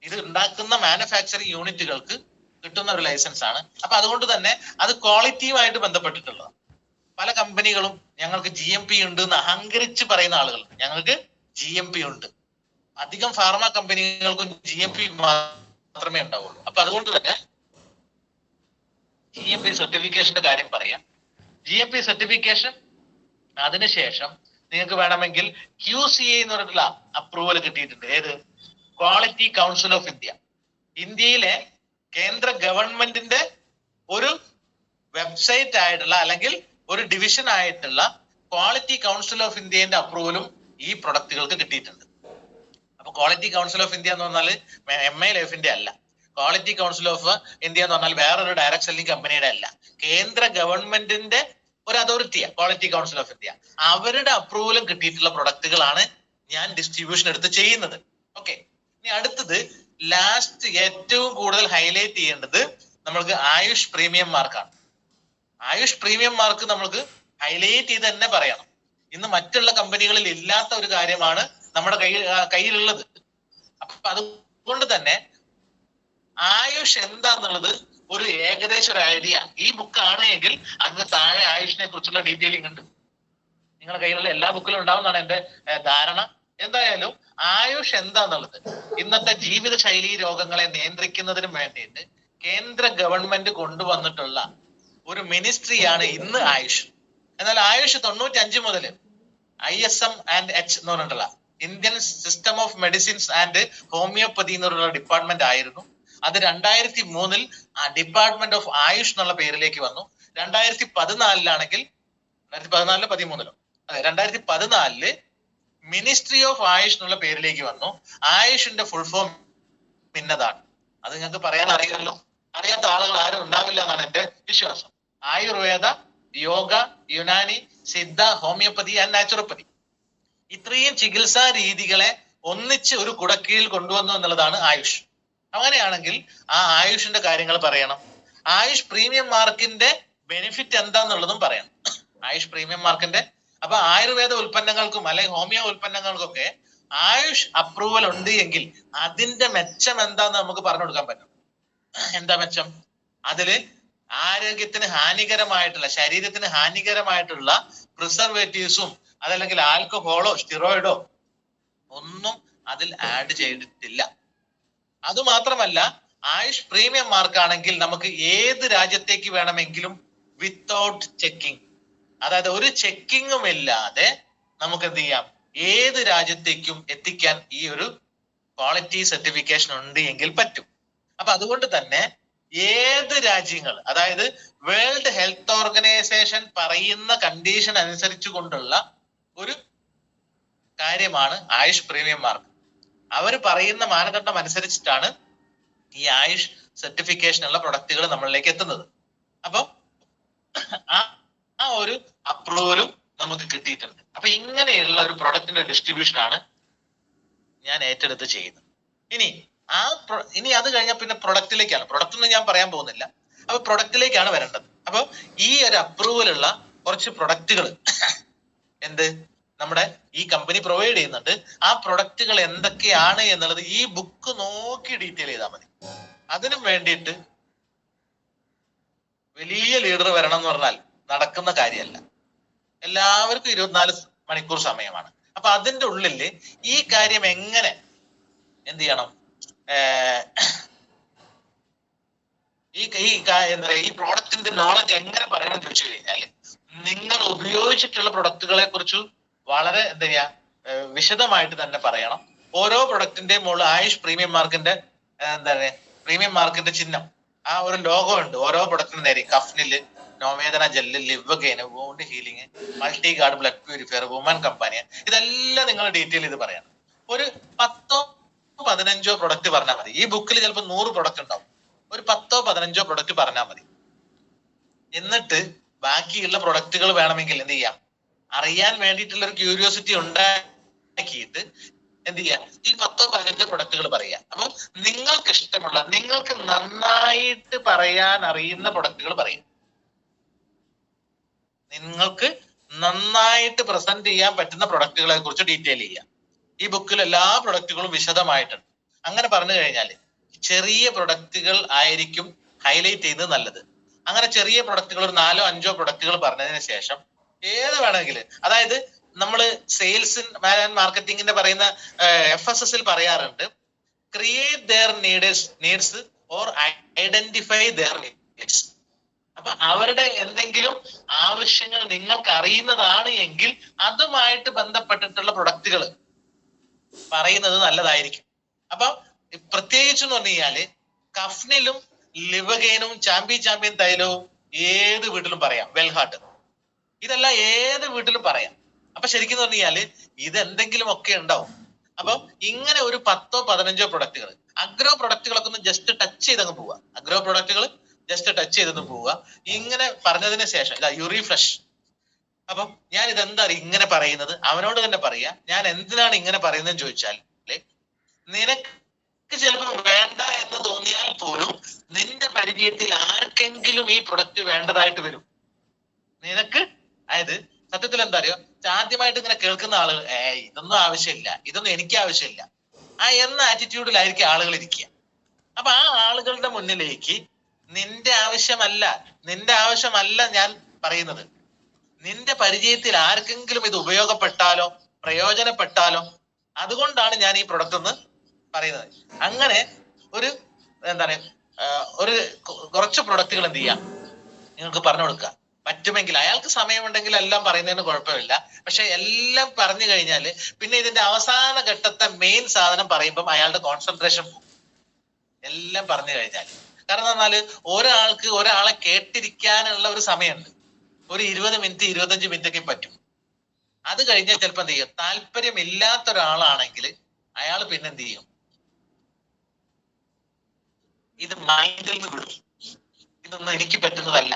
ഇത് ഉണ്ടാക്കുന്ന മാനുഫാക്ചറിങ് യൂണിറ്റുകൾക്ക് കിട്ടുന്ന ഒരു ലൈസൻസ് ആണ്. അപ്പൊ അതുകൊണ്ട് തന്നെ അത് ക്വാളിറ്റിയുമായിട്ട് ബന്ധപ്പെട്ടിട്ടുള്ളതാണ്. പല കമ്പനികളും ഞങ്ങൾക്ക് GMP ഉണ്ട് എന്ന് അഹങ്കരിച്ച് പറയുന്ന ആളുകൾ, ഞങ്ങൾക്ക് GMP ഉണ്ട്. അധികം ഫാർമ കമ്പനികൾക്കും GMP മാത്രമേ ഉണ്ടാവുള്ളൂ. അപ്പൊ അതുകൊണ്ട് തന്നെ GMP സർട്ടിഫിക്കേഷന്റെ കാര്യം പറയാം. GMP സർട്ടിഫിക്കേഷൻ അതിനുശേഷം നിങ്ങൾക്ക് വേണമെങ്കിൽ QCA എന്ന് പറഞ്ഞിട്ടുള്ള അപ്രൂവൽ കിട്ടിയിട്ടുണ്ട്. ഏത്? Quality council of India. ഇന്ത്യയിലെ കേന്ദ്ര ഗവൺമെന്റിന്റെ ഒരു വെബ്സൈറ്റ് ആയിട്ടുള്ള അല്ലെങ്കിൽ ഒരു ഡിവിഷൻ ആയിട്ടുള്ള ക്വാളിറ്റി കൗൺസിൽ ഓഫ് ഇന്ത്യന്റെ അപ്രൂവലും ഈ പ്രൊഡക്റ്റുകൾക്ക് കിട്ടിയിട്ടുണ്ട്. അപ്പൊ ക്വാളിറ്റി കൗൺസിൽ ഓഫ് ഇന്ത്യ എന്ന് പറഞ്ഞാൽ MILFന്റെ അല്ല. ക്വാളിറ്റി കൗൺസിൽ ഓഫ് ഇന്ത്യ എന്ന് പറഞ്ഞാൽ വേറൊരു ഡയറക്ട് സെല്ലിംഗ് കമ്പനിയുടെ അല്ല, കേന്ദ്ര ഗവൺമെന്റിന്റെ ഒരു അതോറിറ്റിയാണ് ക്വാളിറ്റി കൗൺസിൽ ഓഫ് ഇന്ത്യ. അവരുടെ അപ്രൂവലും കിട്ടിയിട്ടുള്ള പ്രൊഡക്റ്റുകളാണ് ഞാൻ ഡിസ്ട്രിബ്യൂഷൻ എടുത്ത് ചെയ്യുന്നത്. ഓക്കെ, ഇനി അടുത്തത് ലാസ്റ്റ് ഏറ്റവും കൂടുതൽ ഹൈലൈറ്റ് ചെയ്യേണ്ടത് നമ്മൾക്ക് ആയുഷ് പ്രീമിയം മാർക്കാണ്. ആയുഷ് പ്രീമിയം മാർക്ക് നമ്മൾക്ക് ഹൈലൈറ്റ് ചെയ്ത് തന്നെ പറയണം. ഇന്ന് മറ്റുള്ള കമ്പനികളിൽ ഇല്ലാത്ത ഒരു കാര്യമാണ് നമ്മുടെ കയ്യിലുള്ളത്. അപ്പൊ അതുകൊണ്ട് തന്നെ ആയുഷ് എന്താന്നുള്ളത് ഒരു ഏകദേശം ഒരു ഐഡിയ ഈ ബുക്ക് ആണ് എങ്കിൽ അതിന് താഴെ ആയുഷിനെ കുറിച്ചുള്ള ഡീറ്റെയിലിംഗ് ഉണ്ട്. നിങ്ങളുടെ കയ്യിലുള്ള എല്ലാ ബുക്കിലും ഉണ്ടാവുന്നതാണ് എന്റെ ധാരണ. എന്തായാലും ആയുഷ് എന്താന്നുള്ളത് ഇന്നത്തെ ജീവിതശൈലി രോഗങ്ങളെ നിയന്ത്രിക്കുന്നതിന് വേണ്ടിയിട്ട് കേന്ദ്ര ഗവൺമെന്റ് കൊണ്ടുവന്നിട്ടുള്ള ഒരു മിനിസ്ട്രിയാണ് ഇന്ന് ആയുഷ്. എന്നാൽ ആയുഷ് 95 മുതൽ ISM ആൻഡ് H എന്ന് പറഞ്ഞിട്ടുള്ള Indian system of medicines and homoeopathy എന്ന് പറഞ്ഞിട്ടുള്ള ഡിപ്പാർട്ട്മെന്റ് ആയിരുന്നു. അത് 2003 ആ ഡിപ്പാർട്ട്മെന്റ് ഓഫ് ആയുഷ് എന്നുള്ള പേരിലേക്ക് വന്നു. 2014 2013 അതെ 2014 മിനിസ്ട്രി ഓഫ് ആയുഷ് എന്നുള്ള പേരിലേക്ക് വന്നു. ആയുഷിന്റെ ഫുൾ ഫോം ഇന്നതാണ്. അത് ഞങ്ങൾക്ക് പറയാൻ അറിയാമല്ലോ. അറിയാത്ത ആളുകൾ ആരും ഉണ്ടാവില്ല എന്നാണ് എന്റെ വിശ്വാസം. Ayurveda, yoga, Unani, Siddha, homoeopathy and naturopathy, ഇത്രയും ചികിത്സാ രീതികളെ ഒന്നിച്ച് ഒരു കുടക്കീഴിൽ കൊണ്ടുവന്നു എന്നുള്ളതാണ് ആയുഷ്. അങ്ങനെയാണെങ്കിൽ ആ ആയുഷിന്റെ കാര്യങ്ങൾ പറയണം. ആയുഷ് പ്രീമിയം മാർക്കിന്റെ ബെനിഫിറ്റ് എന്താന്നുള്ളതും പറയണം. ആയുഷ് പ്രീമിയം മാർക്കിന്റെ അപ്പൊ ആയുർവേദ ഉൽപ്പന്നങ്ങൾക്കും അല്ലെങ്കിൽ ഹോമിയോ ഉൽപ്പന്നങ്ങൾക്കൊക്കെ ആയുഷ് അപ്രൂവൽ ഉണ്ട് എങ്കിൽ അതിന്റെ മെച്ചം എന്താന്ന് നമുക്ക് പറഞ്ഞു കൊടുക്കാൻ പറ്റും. എന്താ മെച്ചം? അതില് ആരോഗ്യത്തിന് ഹാനികരമായിട്ടുള്ള, ശരീരത്തിന് ഹാനികരമായിട്ടുള്ള പ്രിസർവേറ്റീവ്സും അതല്ലെങ്കിൽ ആൽക്കഹോളോ സ്റ്റിറോയിഡോ ഒന്നും അതിൽ ആഡ് ചെയ്തിട്ടില്ല. അതുമാത്രമല്ല ആയുഷ് പ്രീമിയം മാർക്കാണെങ്കിൽ നമുക്ക് ഏത് രാജ്യത്തേക്ക് വേണമെങ്കിലും വിത്തൗട്ട് ചെക്കിംഗ്, അതായത് ഒരു ചെക്കിങ്ങും ഇല്ലാതെ നമുക്ക് എന്ത് ചെയ്യാം, ഏത് രാജ്യത്തേക്കും എത്തിക്കാൻ ഈ ഒരു ക്വാളിറ്റി സർട്ടിഫിക്കേഷൻ ഉണ്ട് എങ്കിൽ പറ്റും. അപ്പൊ അതുകൊണ്ട് തന്നെ ഏത് രാജ്യങ്ങൾ, അതായത് വേൾഡ് ഹെൽത്ത് ഓർഗനൈസേഷൻ പറയുന്ന കണ്ടീഷൻ അനുസരിച്ചു കൊണ്ടുള്ള ഒരു കാര്യമാണ് ആയുഷ് പ്രീമിയം മാർക്ക്. അവർ പറയുന്ന മാനദണ്ഡം അനുസരിച്ചിട്ടാണ് ഈ ആയുഷ് സർട്ടിഫിക്കേഷനുള്ള പ്രൊഡക്റ്റുകൾ നമ്മളിലേക്ക് എത്തുന്നത്. അപ്പൊ ആ ഒരു അപ്രൂവലും നമുക്ക് കിട്ടിയിട്ടുണ്ട്. അപ്പൊ ഇങ്ങനെയുള്ള ഒരു പ്രൊഡക്റ്റിന്റെ ഡിസ്ട്രിബ്യൂഷൻ ആണ് ഞാൻ ഏറ്റെടുത്ത് ചെയ്യുന്നത്. ഇനി അത് കഴിഞ്ഞാൽ പിന്നെ പ്രൊഡക്റ്റിലേക്കാണ്. പ്രൊഡക്റ്റ് ഒന്നും ഞാൻ പറയാൻ പോകുന്നില്ല. അപ്പൊ പ്രൊഡക്റ്റിലേക്കാണ് വരേണ്ടത്. അപ്പൊ ഈ ഒരു അപ്രൂവലുള്ള കുറച്ച് പ്രൊഡക്റ്റുകൾ നമ്മുടെ ഈ കമ്പനി പ്രൊവൈഡ് ചെയ്യുന്നുണ്ട്. ആ പ്രൊഡക്റ്റുകൾ എന്തൊക്കെയാണ് എന്നുള്ളത് ഈ ബുക്ക് നോക്കി ഡീറ്റെയിൽ ചെയ്താൽ മതി. അതിനും വേണ്ടിയിട്ട് വലിയ ലീഡർ വരണം എന്ന് പറഞ്ഞാൽ നടക്കുന്ന കാര്യമല്ല. എല്ലാവർക്കും 24 മണിക്കൂർ സമയമാണ്. അപ്പൊ അതിന്റെ ഉള്ളില് ഈ കാര്യം എങ്ങനെ എന്ത് ചെയ്യണം, ഈ പ്രോഡക്റ്റിന്റെ നോളജ് എങ്ങനെ പറയണം ചോദിച്ചു കഴിഞ്ഞാല് നിങ്ങൾ ഉപയോഗിച്ചിട്ടുള്ള പ്രൊഡക്റ്റുകളെ കുറിച്ച് വളരെ വിശദമായിട്ട് തന്നെ പറയണം. ഓരോ പ്രൊഡക്റ്റിന്റെയും മുകളിൽ ആയുഷ് പ്രീമിയം മാർക്കിന്റെ പ്രീമിയം മാർക്കിന്റെ ചിഹ്നം, ആ ഒരു ലോഗോ ഉണ്ട് ഓരോ പ്രൊഡക്റ്റിന് നേരെ, കഫ്നില് നോവേദന gel, Liv Gain, wound healing, multi guard blood purifier, woman companion, ഇതെല്ലാം നിങ്ങൾ ഡീറ്റെയിൽ ഇത് പറയണം. ഒരു 10-15 പ്രൊഡക്റ്റ് പറഞ്ഞാൽ മതി. ഈ ബുക്കിൽ ചിലപ്പോൾ 100 പ്രൊഡക്റ്റ് ഉണ്ടാവും. ഒരു 10-15 പ്രൊഡക്റ്റ് പറഞ്ഞാൽ മതി. എന്നിട്ട് ബാക്കിയുള്ള പ്രൊഡക്റ്റുകൾ വേണമെങ്കിൽ എന്ത് ചെയ്യാം, അറിയാൻ വേണ്ടിയിട്ടുള്ള ഒരു ക്യൂരിയോസിറ്റി ഉണ്ടാക്കിയിട്ട് എന്ത് ചെയ്യാം, ഈ 10-15 പ്രൊഡക്റ്റുകൾ പറയാം. അപ്പം നിങ്ങൾക്ക് ഇഷ്ടമുള്ള, നിങ്ങൾക്ക് നന്നായിട്ട് പറയാൻ അറിയുന്ന പ്രൊഡക്റ്റുകൾ പറയാം. നിങ്ങൾക്ക് നന്നായിട്ട് പ്രസന്റ് ചെയ്യാൻ പറ്റുന്ന പ്രൊഡക്റ്റുകളെ കുറിച്ച് ഡീറ്റെയിൽ ചെയ്യാം. ഈ ബുക്കിൽ എല്ലാ പ്രൊഡക്റ്റുകളും വിശദമായിട്ടുണ്ട്. അങ്ങനെ പറഞ്ഞു കഴിഞ്ഞാൽ ചെറിയ പ്രൊഡക്റ്റുകൾ ആയിരിക്കും ഹൈലൈറ്റ് ചെയ്യുന്നത് നല്ലത്. അങ്ങനെ ചെറിയ പ്രൊഡക്റ്റുകൾ ഒരു 4-5 പ്രൊഡക്റ്റുകൾ പറഞ്ഞതിന് ശേഷം ഏത് വേണമെങ്കിൽ, അതായത് നമ്മൾ സെയിൽസ് ആൻഡ് മാർക്കറ്റിംഗിന്റെ പറയുന്ന FSS പറയാറുണ്ട്, create there needs or identify there needs. അപ്പൊ അവരുടെ എന്തെങ്കിലും ആവശ്യങ്ങൾ നിങ്ങൾക്ക് അറിയുന്നതാണ് എങ്കിൽ അതുമായിട്ട് ബന്ധപ്പെട്ടിട്ടുള്ള പ്രൊഡക്റ്റുകൾ പറയുന്നത് നല്ലതായിരിക്കും. അപ്പൊ പ്രത്യേകിച്ച് പറഞ്ഞു കഴിഞ്ഞാല് കഫ്നിലും ലിവഗെയിനും ചാമ്പ്യൻ തൈലവും ഏത് വീട്ടിലും പറയാം. വെൽഹാർട്ട്, ഇതെല്ലാം ഏത് വീട്ടിലും പറയാം. അപ്പൊ ശരിക്കും പറഞ്ഞു കഴിഞ്ഞാല് ഇത് എന്തെങ്കിലും ഒക്കെ ഉണ്ടാവും. അപ്പൊ ഇങ്ങനെ ഒരു 10-15 പ്രൊഡക്റ്റുകൾ, അഗ്രോ പ്രൊഡക്റ്റുകളൊക്കെ ഒന്ന് ജസ്റ്റ് ടച്ച് ചെയ്തങ്ങ് പോവുക. അഗ്രോ പ്രൊഡക്റ്റുകൾ ജസ്റ്റ് ടച്ച് ചെയ്തൊന്ന് പോവുക. ഇങ്ങനെ പറഞ്ഞതിന് ശേഷം ഇതാ യൂറി ഫ്ലഷ്. അപ്പൊ ഞാൻ ഇതെന്താ ഇങ്ങനെ പറയുന്നത്, അവനോട് തന്നെ പറയാ, ഞാൻ എന്തിനാണ് ഇങ്ങനെ പറയുന്നതെന്ന് ചോദിച്ചാൽ, നിനക്ക് ചിലപ്പോൾ വേണ്ട എന്ന് തോന്നിയാൽ പോലും നിന്റെ പരിചയത്തിൽ ആർക്കെങ്കിലും ഈ പ്രൊഡക്റ്റ് വേണ്ടതായിട്ട് വരും. നിനക്ക് അതായത് സത്യത്തിൽ എന്താ അറിയോ, ആദ്യമായിട്ട് ഇങ്ങനെ കേൾക്കുന്ന ആളുകൾ ഇതൊന്നും ആവശ്യമില്ല, ഇതൊന്നും എനിക്ക് ആവശ്യമില്ല എന്ന ആറ്റിറ്റ്യൂഡിലായിരിക്കും ആളുകൾ ഇരിക്കുക. അപ്പൊ ആ ആളുകളുടെ മുന്നിലേക്ക് നിന്റെ ആവശ്യമല്ല ഞാൻ പറയുന്നത്. നിന്റെ പരിചയത്തിൽ ആർക്കെങ്കിലും ഇത് ഉപയോഗപ്പെട്ടാലോ പ്രയോജനപ്പെട്ടാലോ അതുകൊണ്ടാണ് ഞാൻ ഈ പ്രൊഡക്റ്റ് എന്ന് പറയുന്നത്. അങ്ങനെ ഒരു എന്താണ് ഒരു കുറച്ച് പ്രൊഡക്റ്റുകൾ എന്ത് ചെയ്യാം, നിങ്ങൾക്ക് പറഞ്ഞു കൊടുക്കുക. പറ്റുമെങ്കിൽ അയാൾക്ക് സമയമുണ്ടെങ്കിൽ എല്ലാം പറയുന്നതിന് കുഴപ്പമില്ല. പക്ഷെ എല്ലാം പറഞ്ഞു കഴിഞ്ഞാൽ പിന്നെ ഇതിന്റെ അവസാന ഘട്ടത്തെ മെയിൻ സാധനം പറയുമ്പം അയാളുടെ കോൺസെൻട്രേഷൻ പോകും. എല്ലാം പറഞ്ഞു കഴിഞ്ഞാൽ. കാരണം എന്നാല് ഒരാളെ കേട്ടിരിക്കാനുള്ള ഒരു സമയമുണ്ട്. ഒരു 20 മിനിറ്റ് 25 മിനിറ്റ് ഒക്കെ പറ്റും. അത് കഴിഞ്ഞാൽ ചിലപ്പോൾ എന്ത് ചെയ്യും, താല്പര്യമില്ലാത്ത ഒരാളാണെങ്കിൽ അയാൾ പിന്നെ എന്ത് ചെയ്യും, ഇത് മൈൻഡിൽ നിന്ന് വിടും, ഇതൊന്നും എനിക്ക് പറ്റുന്നതല്ല,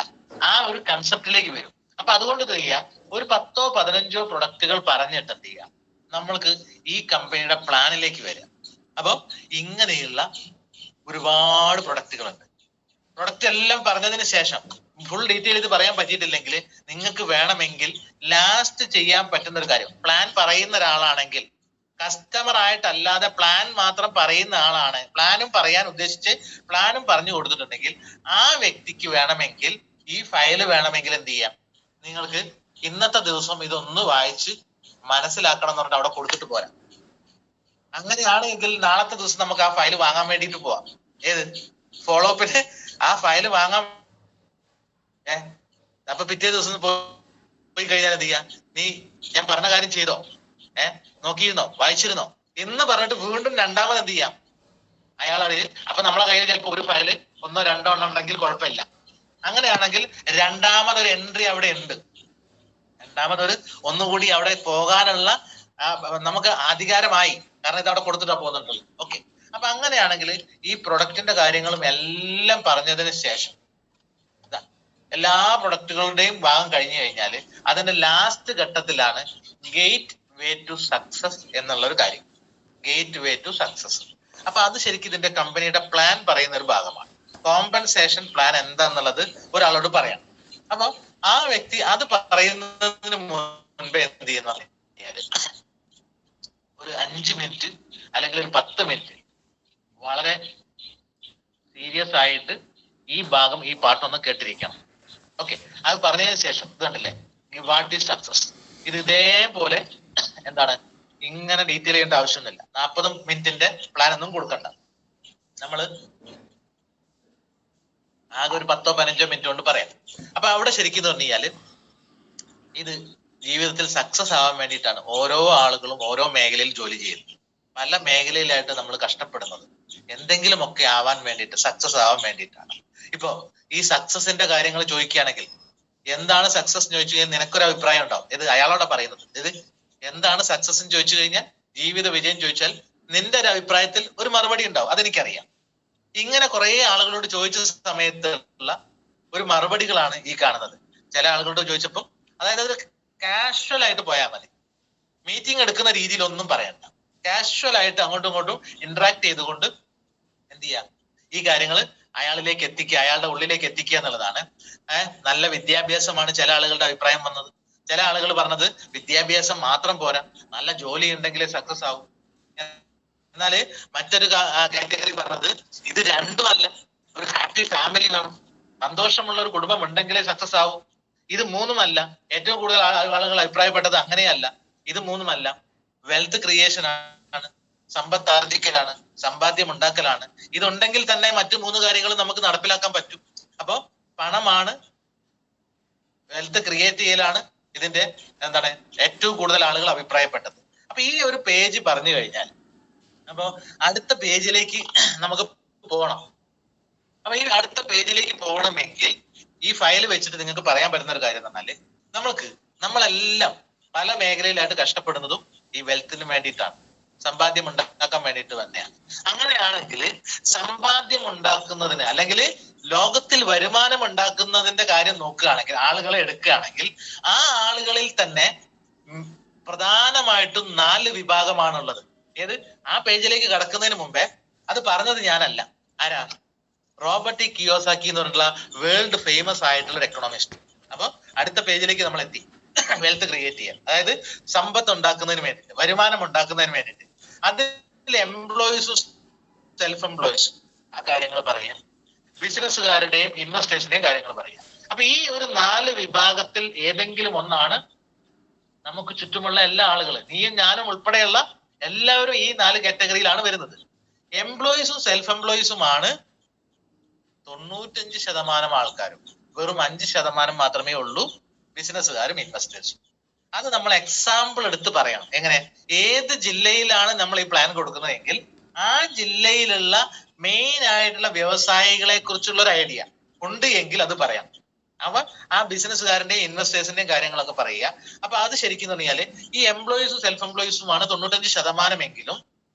ആ ഒരു കൺസെപ്റ്റിലേക്ക് വരും. അപ്പൊ അതുകൊണ്ട് ചെയ്യാം, ഒരു 10-15 പ്രൊഡക്റ്റുകൾ പറഞ്ഞിട്ട് എന്ത് ചെയ്യാം, നമ്മൾക്ക് ഈ കമ്പനിയുടെ പ്ലാനിലേക്ക് വരാം. അപ്പൊ ഇങ്ങനെയുള്ള ഒരുപാട് പ്രൊഡക്റ്റുകളുണ്ട്. പ്രൊഡക്റ്റ് എല്ലാം പറഞ്ഞതിന് ശേഷം ഫുൾ ഡീറ്റെയിൽ ഇത് പറയാൻ പറ്റിയിട്ടില്ലെങ്കിൽ നിങ്ങൾക്ക് വേണമെങ്കിൽ ലാസ്റ്റ് ചെയ്യാൻ പറ്റുന്ന ഒരു കാര്യം, പ്ലാൻ പറയുന്ന ഒരാളാണെങ്കിൽ കസ്റ്റമർ ആയിട്ടല്ലാതെ പ്ലാൻ മാത്രം പറയുന്ന ആളാണ്, പ്ലാനും പറയാൻ ഉദ്ദേശിച്ച് പ്ലാനും പറഞ്ഞു കൊടുത്തിട്ടുണ്ടെങ്കിൽ ആ വ്യക്തിക്ക് വേണമെങ്കിൽ ഈ ഫയല് വേണമെങ്കിൽ എന്ത് ചെയ്യാം, നിങ്ങൾക്ക് ഇന്നത്തെ ദിവസം ഇതൊന്ന് വായിച്ച് മനസ്സിലാക്കണം എന്ന് പറഞ്ഞിട്ട് അവിടെ കൊടുത്തിട്ട് പോരാം. അങ്ങനെയാണെങ്കിൽ നാളത്തെ ദിവസം നമുക്ക് ആ ഫയൽ വാങ്ങാൻ വേണ്ടിയിട്ട് പോവാം. ഏത് ഫോളോ അപ്പിന് ആ ഫയൽ വാങ്ങാൻ. അപ്പൊ പിറ്റേ ദിവസം പോയി കഴിഞ്ഞാൽ എന്ത് ചെയ്യാം, നീ ഞാൻ പറഞ്ഞ കാര്യം ചെയ്തോ, നോക്കിയിരുന്നോ, വായിച്ചിരുന്നോ എന്ന് പറഞ്ഞിട്ട് വീണ്ടും രണ്ടാമത് എന്ത് ചെയ്യാം, അയാൾ അറിയും. അപ്പൊ നമ്മളെ കയ്യിൽ ചിലപ്പോൾ ഒരു ഫയല് 1-2 എണ്ണം ഉണ്ടെങ്കിൽ കുഴപ്പമില്ല. അങ്ങനെയാണെങ്കിൽ രണ്ടാമതൊരു എൻട്രി അവിടെ ഉണ്ട്, രണ്ടാമതൊരു ഒന്നുകൂടി അവിടെ പോകാനുള്ള നമുക്ക് അധികാരമായി. കാരണം ഇത് അവിടെ കൊടുത്തിട്ടാ പോകുന്നുണ്ടല്ലോ. ഓക്കെ, അപ്പൊ അങ്ങനെയാണെങ്കിൽ ഈ പ്രൊഡക്റ്റിന്റെ കാര്യങ്ങളും എല്ലാം പറഞ്ഞതിന് ശേഷം എല്ലാ പ്രൊഡക്റ്റുകളുടെയും ഭാഗം കഴിഞ്ഞു കഴിഞ്ഞാൽ അതിന്റെ ലാസ്റ്റ് ഘട്ടത്തിലാണ് ഗേറ്റ് വേ ടു സക്സസ് എന്നുള്ള ഒരു കാര്യം. Gateway to success. അപ്പൊ അത് ശരിക്കും ഇതിന്റെ കമ്പനിയുടെ പ്ലാൻ പറയുന്ന ഒരു ഭാഗമാണ്. കോമ്പൻസേഷൻ പ്ലാൻ എന്താന്നുള്ളത് ഒരാളോട് പറയാം. അപ്പൊ ആ വ്യക്തി അത് പറയുന്നതിന് മുൻപേ എന്ത് ചെയ്യുന്ന ഒരു 5 മിനിറ്റ് അല്ലെങ്കിൽ ഒരു 10 മിനിറ്റ് വളരെ സീരിയസ് ആയിട്ട് ഈ ഭാഗം, ഈ പാട്ടൊന്ന് കേട്ടിരിക്കണം. ഓക്കെ, അത് പറഞ്ഞതിന് ശേഷം ഇത് കണ്ടില്ലേ, വാട്ട് ഈസ് സക്സസ്, ഇത് ഇതേപോലെ എന്താണ് ഇങ്ങനെ ഡീറ്റെയിൽ ചെയ്യേണ്ട ആവശ്യമൊന്നുമില്ല. 40 മിനിറ്റിന്റെ പ്ലാൻ ഒന്നും കൊടുക്കണ്ട. നമ്മള് ആകെ ഒരു 10-15 മിനിറ്റ് കൊണ്ട് പറയാം. അപ്പൊ അവിടെ ശരിക്കും പറഞ്ഞു കഴിഞ്ഞാല് ഇത് ജീവിതത്തിൽ സക്സസ് ആവാൻ വേണ്ടിയിട്ടാണ് ഓരോ ആളുകളും ഓരോ മേഖലയിൽ ജോലി ചെയ്യുന്നത്. പല മേഖലയിലായിട്ട് നമ്മൾ കഷ്ടപ്പെടുന്നത് എന്തെങ്കിലുമൊക്കെ ആവാൻ വേണ്ടിയിട്ട്, സക്സസ് ആവാൻ വേണ്ടിയിട്ടാണ്. ഇപ്പൊ ഈ സക്സസിന്റെ കാര്യങ്ങൾ ചോദിക്കുകയാണെങ്കിൽ എന്താണ് സക്സസ് എന്ന് ചോദിച്ചു കഴിഞ്ഞാൽ നിനക്കൊരു അഭിപ്രായം ഉണ്ടാവും. ഇത് അയാളോടെ പറയുന്നത്. ഇത് എന്താണ് സക്സസ് എന്ന് ചോദിച്ചു കഴിഞ്ഞാൽ, ജീവിത വിജയം ചോദിച്ചാൽ നിന്റെ ഒരു അഭിപ്രായത്തിൽ ഒരു മറുപടി ഉണ്ടാവും. അതെനിക്കറിയാം. ഇങ്ങനെ കുറെ ആളുകളോട് ചോദിച്ച സമയത്തുള്ള ഒരു മറുപടികളാണ് ഈ കാണുന്നത്. ചില ആളുകളോട് ചോദിച്ചപ്പോൾ, അതായത് ഒരു കാഷ്വൽ ആയിട്ട് പോയാൽ മതി, മീറ്റിംഗ് എടുക്കുന്ന രീതിയിൽ ഒന്നും പറയണ്ട, കാഷ്വൽ ആയിട്ട് അങ്ങോട്ടും ഇങ്ങോട്ടും ഇന്ററാക്ട് ചെയ്തുകൊണ്ട് എന്ത് ചെയ്യാം, ഈ കാര്യങ്ങൾ അയാളിലേക്ക് എത്തിക്കുക, അയാളുടെ ഉള്ളിലേക്ക് എത്തിക്കുക എന്നുള്ളതാണ്. നല്ല വിദ്യാഭ്യാസമാണ് ചില ആളുകളുടെ അഭിപ്രായം വന്നത്. ചില ആളുകൾ പറഞ്ഞത് വിദ്യാഭ്യാസം മാത്രം പോരാ, നല്ല ജോലി ഉണ്ടെങ്കിലേ സക്സസ് ആവും. എന്നാല് മറ്റൊരു കാറ്റഗറി പറഞ്ഞത് ഇത് രണ്ടുമല്ല, ഒരു ഹാപ്പി ഫാമിലി വേണം, സന്തോഷമുള്ള ഒരു കുടുംബം ഉണ്ടെങ്കിലേ സക്സസ് ആവും. ഇത് മൂന്നുമല്ല. ഏറ്റവും കൂടുതൽ ആളുകൾ അഭിപ്രായപ്പെട്ടത് അങ്ങനെയല്ല. ഇത് മൂന്നുമല്ല, വെൽത്ത് ക്രിയേഷൻ ആണ്, സമ്പത്ത് ആർജിക്കലാണ്, സമ്പാദ്യം ഉണ്ടാക്കലാണ്. ഇതുണ്ടെങ്കിൽ തന്നെ മറ്റു മൂന്ന് കാര്യങ്ങളും നമുക്ക് നടപ്പിലാക്കാൻ പറ്റും. അപ്പോ പണമാണ്, വെൽത്ത് ക്രിയേറ്റ് ചെയ്യലാണ് ഇതിന്റെ എന്താണ് ഏറ്റവും കൂടുതൽ ആളുകൾ അഭിപ്രായപ്പെട്ടത്. അപ്പൊ ഈ ഒരു പേജ് പറഞ്ഞു കഴിഞ്ഞാൽ, അപ്പൊ അടുത്ത പേജിലേക്ക് നമുക്ക് പോകണം. അപ്പൊ ഈ അടുത്ത പേജിലേക്ക് പോകണമെങ്കിൽ ഈ ഫയൽ വെച്ചിട്ട് നിങ്ങൾക്ക് പറയാൻ പറ്റുന്ന ഒരു കാര്യം പറഞ്ഞാല്, നമ്മളെല്ലാം പല മേഖലയിലായിട്ട് കഷ്ടപ്പെടുന്നതും ഈ വെൽത്തിന് വേണ്ടിയിട്ടാണ്, സമ്പാദ്യം ഉണ്ടാക്കാൻ വേണ്ടിയിട്ട് തന്നെയാണ്. അങ്ങനെയാണെങ്കിൽ സമ്പാദ്യം ഉണ്ടാക്കുന്നതിന് അല്ലെങ്കിൽ ലോകത്തിൽ വരുമാനം ഉണ്ടാക്കുന്നതിന്റെ കാര്യം നോക്കുകയാണെങ്കിൽ, ആളുകളെ എടുക്കുകയാണെങ്കിൽ, ആ ആളുകളിൽ തന്നെ പ്രധാനമായിട്ടും 4 വിഭാഗമാണുള്ളത്. ഏത്? ആ പേജിലേക്ക് കടക്കുന്നതിന് മുമ്പേ അത് പറഞ്ഞത് ഞാനല്ല, ആരാ? റോബർട്ട് കിയോസാക്കി എന്ന് പറഞ്ഞിട്ടുള്ള വേൾഡ് ഫേമസ് ആയിട്ടുള്ള ഒരു എക്കണോമിസ്റ്റ്. അപ്പൊ അടുത്ത പേജിലേക്ക് നമ്മൾ എത്തി. വെൽത്ത് ക്രിയേറ്റ് ചെയ്യാൻ, അതായത് സമ്പത്ത് ഉണ്ടാക്കുന്നതിന് വേണ്ടിയിട്ട്, വരുമാനം ഉണ്ടാക്കുന്നതിന് വേണ്ടിയിട്ട്, അതിൽ എംപ്ലോയീസും സെൽഫ് എംപ്ലോയീസും ആ കാര്യങ്ങൾ പറയാം, ബിസിനസ്സുകാരുടെയും ഇൻവെസ്റ്റേഴ്സിന്റെയും കാര്യങ്ങൾ പറയാം. അപ്പൊ ഈ ഒരു 4 വിഭാഗത്തിൽ ഏതെങ്കിലും ഒന്നാണ് നമുക്ക് ചുറ്റുമുള്ള എല്ലാ ആളുകളും, നീയും ഞാനും ഉൾപ്പെടെയുള്ള എല്ലാവരും ഈ 4 കാറ്റഗറിയിലാണ് വരുന്നത്. എംപ്ലോയീസും സെൽഫ് എംപ്ലോയീസുമാണ് 95% ആൾക്കാരും. വെറും 5% മാത്രമേ ഉള്ളൂ ബിസിനസ്സുകാരും ഇൻവെസ്റ്റേഴ്സും. അത് നമ്മൾ എക്സാമ്പിൾ എടുത്ത് പറയണം. എങ്ങനെ? ഏത് ജില്ലയിലാണ് നമ്മൾ ഈ പ്ലാൻ കൊടുക്കുന്നതെങ്കിൽ ആ ജില്ലയിലുള്ള മെയിൻ ആയിട്ടുള്ള വ്യവസായികളെ കുറിച്ചുള്ള ഒരു ഐഡിയ ഉണ്ട് എങ്കിൽ അത് പറയാം. അപ്പൊ ആ ബിസിനസ്സുകാരന്റെയും ഇൻവെസ്റ്റേഴ്സിന്റെയും കാര്യങ്ങളൊക്കെ പറയുക. അപ്പൊ അത് ശരിക്കും പറഞ്ഞാല് ഈ എംപ്ലോയീസും സെൽഫ് എംപ്ലോയീസുമാണ് 95% എങ്കിലും,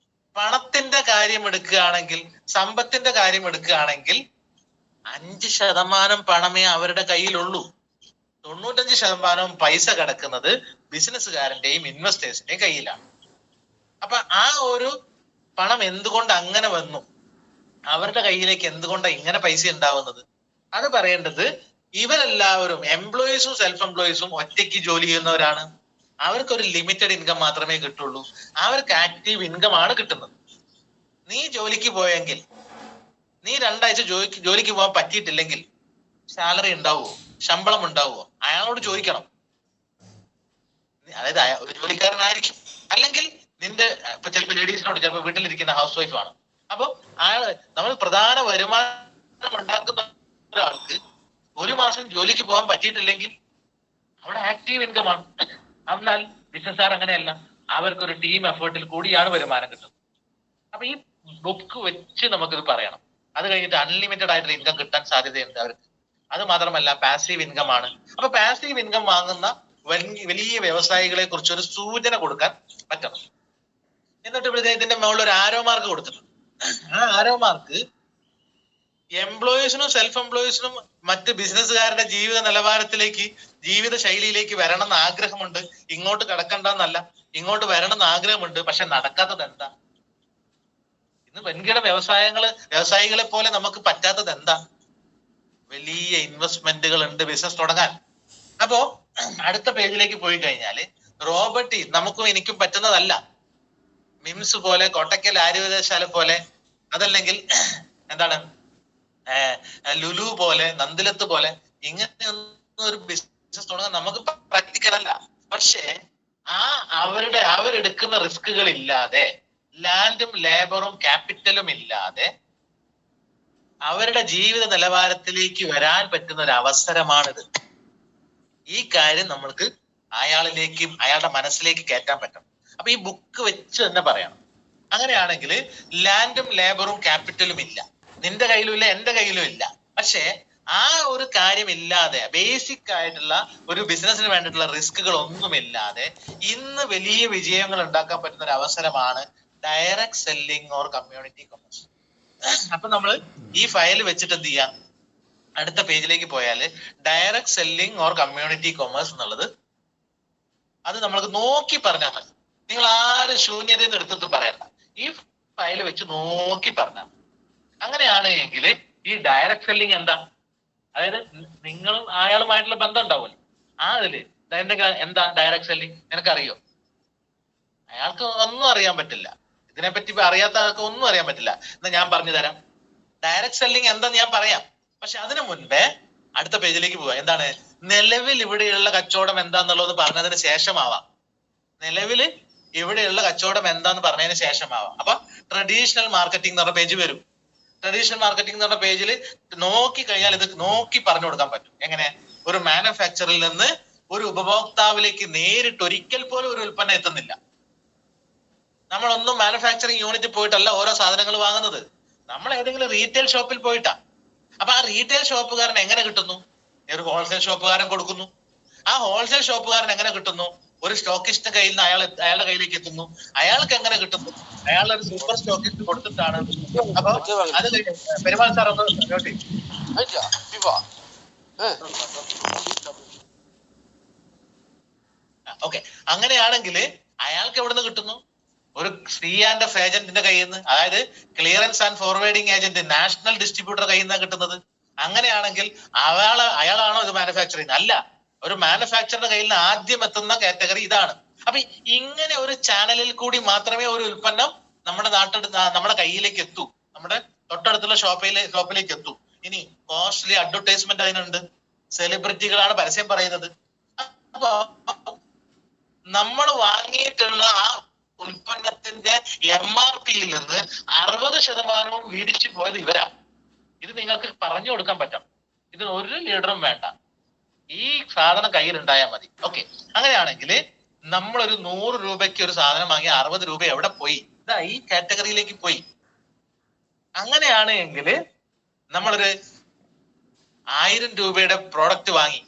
പണത്തിന്റെ കാര്യം എടുക്കുകയാണെങ്കിൽ, സമ്പത്തിന്റെ കാര്യം എടുക്കുകയാണെങ്കിൽ 5% പണമേ അവരുടെ കയ്യിലുള്ളൂ. 95% പൈസ കിടക്കുന്നത് ബിസിനസ്സുകാരന്റെയും ഇൻവെസ്റ്റേഴ്സിന്റെയും കയ്യിലാണ്. അപ്പൊ ആ ഒരു പണം എന്തുകൊണ്ട് അങ്ങനെ വന്നു, അവരുടെ കയ്യിലേക്ക് എന്തുകൊണ്ടാണ് ഇങ്ങനെ പൈസ ഉണ്ടാവുന്നത്, അത് പറയേണ്ടത് ഇവരെല്ലാവരും എംപ്ലോയീസും സെൽഫ് എംപ്ലോയീസും ഒറ്റയ്ക്ക് ജോലി ചെയ്യുന്നവരാണ്. അവർക്ക് ഒരു ലിമിറ്റഡ് ഇൻകം മാത്രമേ കിട്ടുള്ളൂ. അവർക്ക് ആക്റ്റീവ് ഇൻകം ആണ് കിട്ടുന്നത്. നീ ജോലിക്ക് പോയെങ്കിൽ, നീ 2 ആഴ്ച ജോലിക്ക് പോകാൻ പറ്റിയിട്ടില്ലെങ്കിൽ സാലറി ഉണ്ടാവുമോ, ശമ്പളം ഉണ്ടാവുമോ? അയാളോട് ചോദിക്കണം. അതായത് ഒരു ജോലിക്കാരനായിരിക്കും, അല്ലെങ്കിൽ നിന്റെ ഇപ്പൊ ചിലപ്പോൾ ലേഡീസിനോട്, ചിലപ്പോൾ വീട്ടിലിരിക്കുന്ന ഹൗസ് വൈഫ് ആണ്. അപ്പൊ നമ്മൾ പ്രധാന വരുമാനം ഉണ്ടാക്കുന്ന ഒരാൾക്ക് 1 മാസം ജോലിക്ക് പോകാൻ പറ്റിയിട്ടില്ലെങ്കിൽ അവിടെ ആക്റ്റീവ് ഇൻകം ആണ്. എന്നാൽ ബിസിനസ്സുകാർ അങ്ങനെയല്ല, അവർക്കൊരു ടീം എഫേർട്ടിൽ കൂടിയാണ് വരുമാനം കിട്ടുന്നത്. അപ്പൊ ഈ ബുക്ക് വെച്ച് നമുക്കിത് പറയണം. അത് കഴിഞ്ഞിട്ട് അൺലിമിറ്റഡ് ആയിട്ടുള്ള ഇൻകം കിട്ടാൻ സാധ്യതയുണ്ട് അവർക്ക്. അത് മാത്രമല്ല പാസീവ് ഇൻകം ആണ്. അപ്പൊ പാസീവ് ഇൻകം വാങ്ങുന്ന വലിയ വ്യവസായികളെ കുറിച്ച് ഒരു സൂചന കൊടുക്കാൻ പറ്റണം. എന്നിട്ട് ഇവിടെ ഇതിന്റെ മുകളിൽ ഒരു ആരോ മാർക്ക് കൊടുത്തിട്ടുണ്ട്. ആ ആരോ മാർക്ക് എംപ്ലോയീസിനും സെൽഫ് എംപ്ലോയീസിനും മറ്റ് ബിസിനസ്സുകാരുടെ ജീവിത നിലവാരത്തിലേക്ക്, ജീവിത ശൈലിയിലേക്ക് വരണം എന്ന് ആഗ്രഹമുണ്ട്. ഇങ്ങോട്ട് കടക്കണ്ടെന്നല്ല, ഇങ്ങോട്ട് വരണം എന്ന് ആഗ്രഹമുണ്ട്. പക്ഷെ നടക്കാത്തത് എന്താ? ഇന്ന് വൻകിട വ്യവസായികളെ പോലെ നമുക്ക് പറ്റാത്തത് എന്താ? വലിയ ഇൻവെസ്റ്റ്മെന്റുകൾ ഉണ്ട് ബിസിനസ് തുടങ്ങാൻ. അപ്പോ അടുത്ത പേജിലേക്ക് പോയി കഴിഞ്ഞാല്, റോബർട്ട് നമുക്കും എനിക്കും പറ്റുന്നതല്ല. മിംസ് പോലെ, കോട്ടക്കൽ ആയുർവേദശാല പോലെ, അതല്ലെങ്കിൽ എന്താണ് ലുലു പോലെ, നന്ദിലത്ത് പോലെ, ഇങ്ങനെ ഒരു ബിസിനസ് തുടങ്ങാൻ നമുക്ക് പ്രാക്ടിക്കൽ അല്ല. പക്ഷേ അവരെടുക്കുന്ന റിസ്കുകൾ ഇല്ലാതെ, ലാൻഡും ലേബറും ക്യാപിറ്റലും ഇല്ലാതെ അവരുടെ ജീവിത നിലവാരത്തിലേക്ക് വരാൻ പറ്റുന്ന ഒരു അവസരമാണിത്. ഈ കാര്യം നമ്മൾക്ക് അയാളുടെ മനസ്സിലേക്ക് കയറ്റാൻ പറ്റണം. അപ്പൊ ഈ ബുക്ക് വെച്ച് തന്നെ പറയണം. അങ്ങനെയാണെങ്കിൽ ലാൻഡും ലേബറും ക്യാപിറ്റലും ഇല്ല, നിന്റെ കയ്യിലും ഇല്ല, എന്റെ കയ്യിലും ഇല്ല. പക്ഷേ ആ ഒരു കാര്യമില്ലാതെ ബേസിക് ആയിട്ടുള്ള ഒരു ബിസിനസ്സിന് വേണ്ടിയിട്ടുള്ള റിസ്കുകൾ ഒന്നുമില്ലാതെ ഇന്ന് വലിയ വിജയങ്ങൾ ഉണ്ടാക്കാൻ പറ്റുന്ന ഒരു അവസരമാണ് direct selling or community commerce. അപ്പൊ നമ്മൾ ഈ ഫയൽ വെച്ചിട്ട് എന്ത് ചെയ്യാം, അടുത്ത പേജിലേക്ക് പോയാല് direct selling or community commerce എന്നുള്ളത് അത് നമ്മൾക്ക് നോക്കി പറഞ്ഞാൽ മതി. നിങ്ങൾ ആരും ശൂന്യതയിൽ നിന്ന് എടുത്തിട്ട് പറയണ്ട, ഈ ഫയൽ വെച്ച് നോക്കി പറഞ്ഞാൽ മതി. അങ്ങനെയാണ് എങ്കിൽ ഈ ഡയറക്ട് സെല്ലിംഗ് എന്താ, അതായത് നിങ്ങളും അയാളുമായിട്ടുള്ള ബന്ധം ഉണ്ടാവുമല്ലോ, ആ അതില് എന്താ ഡയറക്ട് സെല്ലിംഗ് നിനക്കറിയോ? അയാൾക്ക് ഒന്നും അറിയാൻ പറ്റില്ല, ഇതിനെപ്പറ്റി അറിയാത്ത ആൾക്ക് ഒന്നും അറിയാൻ പറ്റില്ല. എന്നാ ഞാൻ പറഞ്ഞു തരാം ഡയറക്ട് സെല്ലിംഗ് എന്താന്ന് ഞാൻ പറയാം. പക്ഷെ അതിനു മുൻപേ അടുത്ത പേജിലേക്ക് പോവാം. എന്താണ് നിലവിൽ ഇവിടെയുള്ള കച്ചവടം എന്താന്നുള്ളത് പറഞ്ഞതിന് ശേഷമാവാം. നിലവില് ഇവിടെയുള്ള കച്ചവടം എന്താന്ന് പറഞ്ഞതിന് ശേഷമാവാം. അപ്പൊ ട്രഡീഷണൽ മാർക്കറ്റിംഗ് എന്ന് പറഞ്ഞ പേജ് വരും. ട്രഡീഷണൽ മാർക്കറ്റിംഗ് എന്ന് പറഞ്ഞ പേജിൽ നോക്കി കഴിഞ്ഞാൽ ഇത് നോക്കി പറഞ്ഞു കൊടുക്കാൻ പറ്റും. എങ്ങനെ ഒരു മാനുഫാക്ചറിൽ നിന്ന് ഒരു ഉപഭോക്താവിലേക്ക് നേരിട്ട് ഒരിക്കൽ പോലും ഒരു ഉൽപ്പന്നം എത്തുന്നില്ല. നമ്മളൊന്നും മാനുഫാക്ചറിങ് യൂണിറ്റ് പോയിട്ടല്ല ഓരോ സാധനങ്ങൾ വാങ്ങുന്നത്, നമ്മൾ ഏതെങ്കിലും റീറ്റെയിൽ ഷോപ്പിൽ പോയിട്ടാ. അപ്പൊ ആ റീറ്റെയിൽ ഷോപ്പുകാരൻ എങ്ങനെ കിട്ടുന്നു? ഒരു ഹോൾസെയിൽ ഷോപ്പുകാരൻ കൊടുക്കുന്നു. ആ ഹോൾസെയിൽ ഷോപ്പുകാരൻ എങ്ങനെ കിട്ടുന്നു? ഒരു സ്റ്റോക്കിസ്റ്റ് കയ്യിൽ നിന്ന് അയാളുടെ കയ്യിലേക്ക് എത്തുന്നു. അയാൾക്ക് എങ്ങനെ കിട്ടുന്നു? അയാൾ ഒരു സൂപ്പർ സ്റ്റോക്കിസ്റ്റ് കൊടുത്തിട്ടാണ്. അപ്പൊ അത് പെരുമാൾ സാർ ഒന്ന് നോട്ടി. ഓക്കെ, അങ്ങനെയാണെങ്കിൽ അയാൾക്ക് എവിടെ നിന്ന് കിട്ടുന്നു? ഒരു C&F ഏജന്റിന്റെ കയ്യിൽ നിന്ന്, അതായത് clearance and forwarding agent national distributor കയ്യിൽ നിന്നാണ് കിട്ടുന്നത്. അങ്ങനെയാണെങ്കിൽ അയാളാണോ ഇത് മാനുഫാക്ചറിങ്? അല്ല, ഒരു മാനുഫാക്ചറിന്റെ കയ്യിൽ നിന്ന് ആദ്യം എത്തുന്ന കാറ്റഗറി ഇതാണ്. അപ്പൊ ഇങ്ങനെ ഒരു ചാനലിൽ കൂടി മാത്രമേ ഒരു ഉൽപ്പന്നം നമ്മുടെ കയ്യിലേക്ക് എത്തൂ, നമ്മുടെ തൊട്ടടുത്തുള്ള ഷോപ്പിലേക്ക് എത്തൂ. ഇനി കോസ്റ്റ്ലി അഡ്വർടൈസ്മെന്റ് അതിനുണ്ട്, സെലിബ്രിറ്റികളാണ് പരസ്യം പറയുന്നത്. അപ്പൊ നമ്മൾ വാങ്ങിയിട്ടുള്ള ആ ഉൽപ്പന്നത്തിന്റെ MRP യിൽ നിന്ന് 60% വീടിച്ചു പോയത് ഇവരാ. ഇത് നിങ്ങൾക്ക് പറഞ്ഞു കൊടുക്കാൻ പറ്റും. ഇതിന് ഒരു ലീഡറും വേണ്ട, ഈ സാധനം കയ്യിൽ ഉണ്ടായാൽ മതി. ഓക്കെ, അങ്ങനെയാണെങ്കിൽ നമ്മളൊരു 100 രൂപയ്ക്ക് ഒരു സാധനം വാങ്ങി 60 രൂപ എവിടെ പോയി? ഇതാ ഈ കാറ്റഗറിയിലേക്ക് പോയി. അങ്ങനെയാണ് എങ്കിൽ നമ്മളൊരു 1000 രൂപയുടെ പ്രോഡക്റ്റ് വാങ്ങി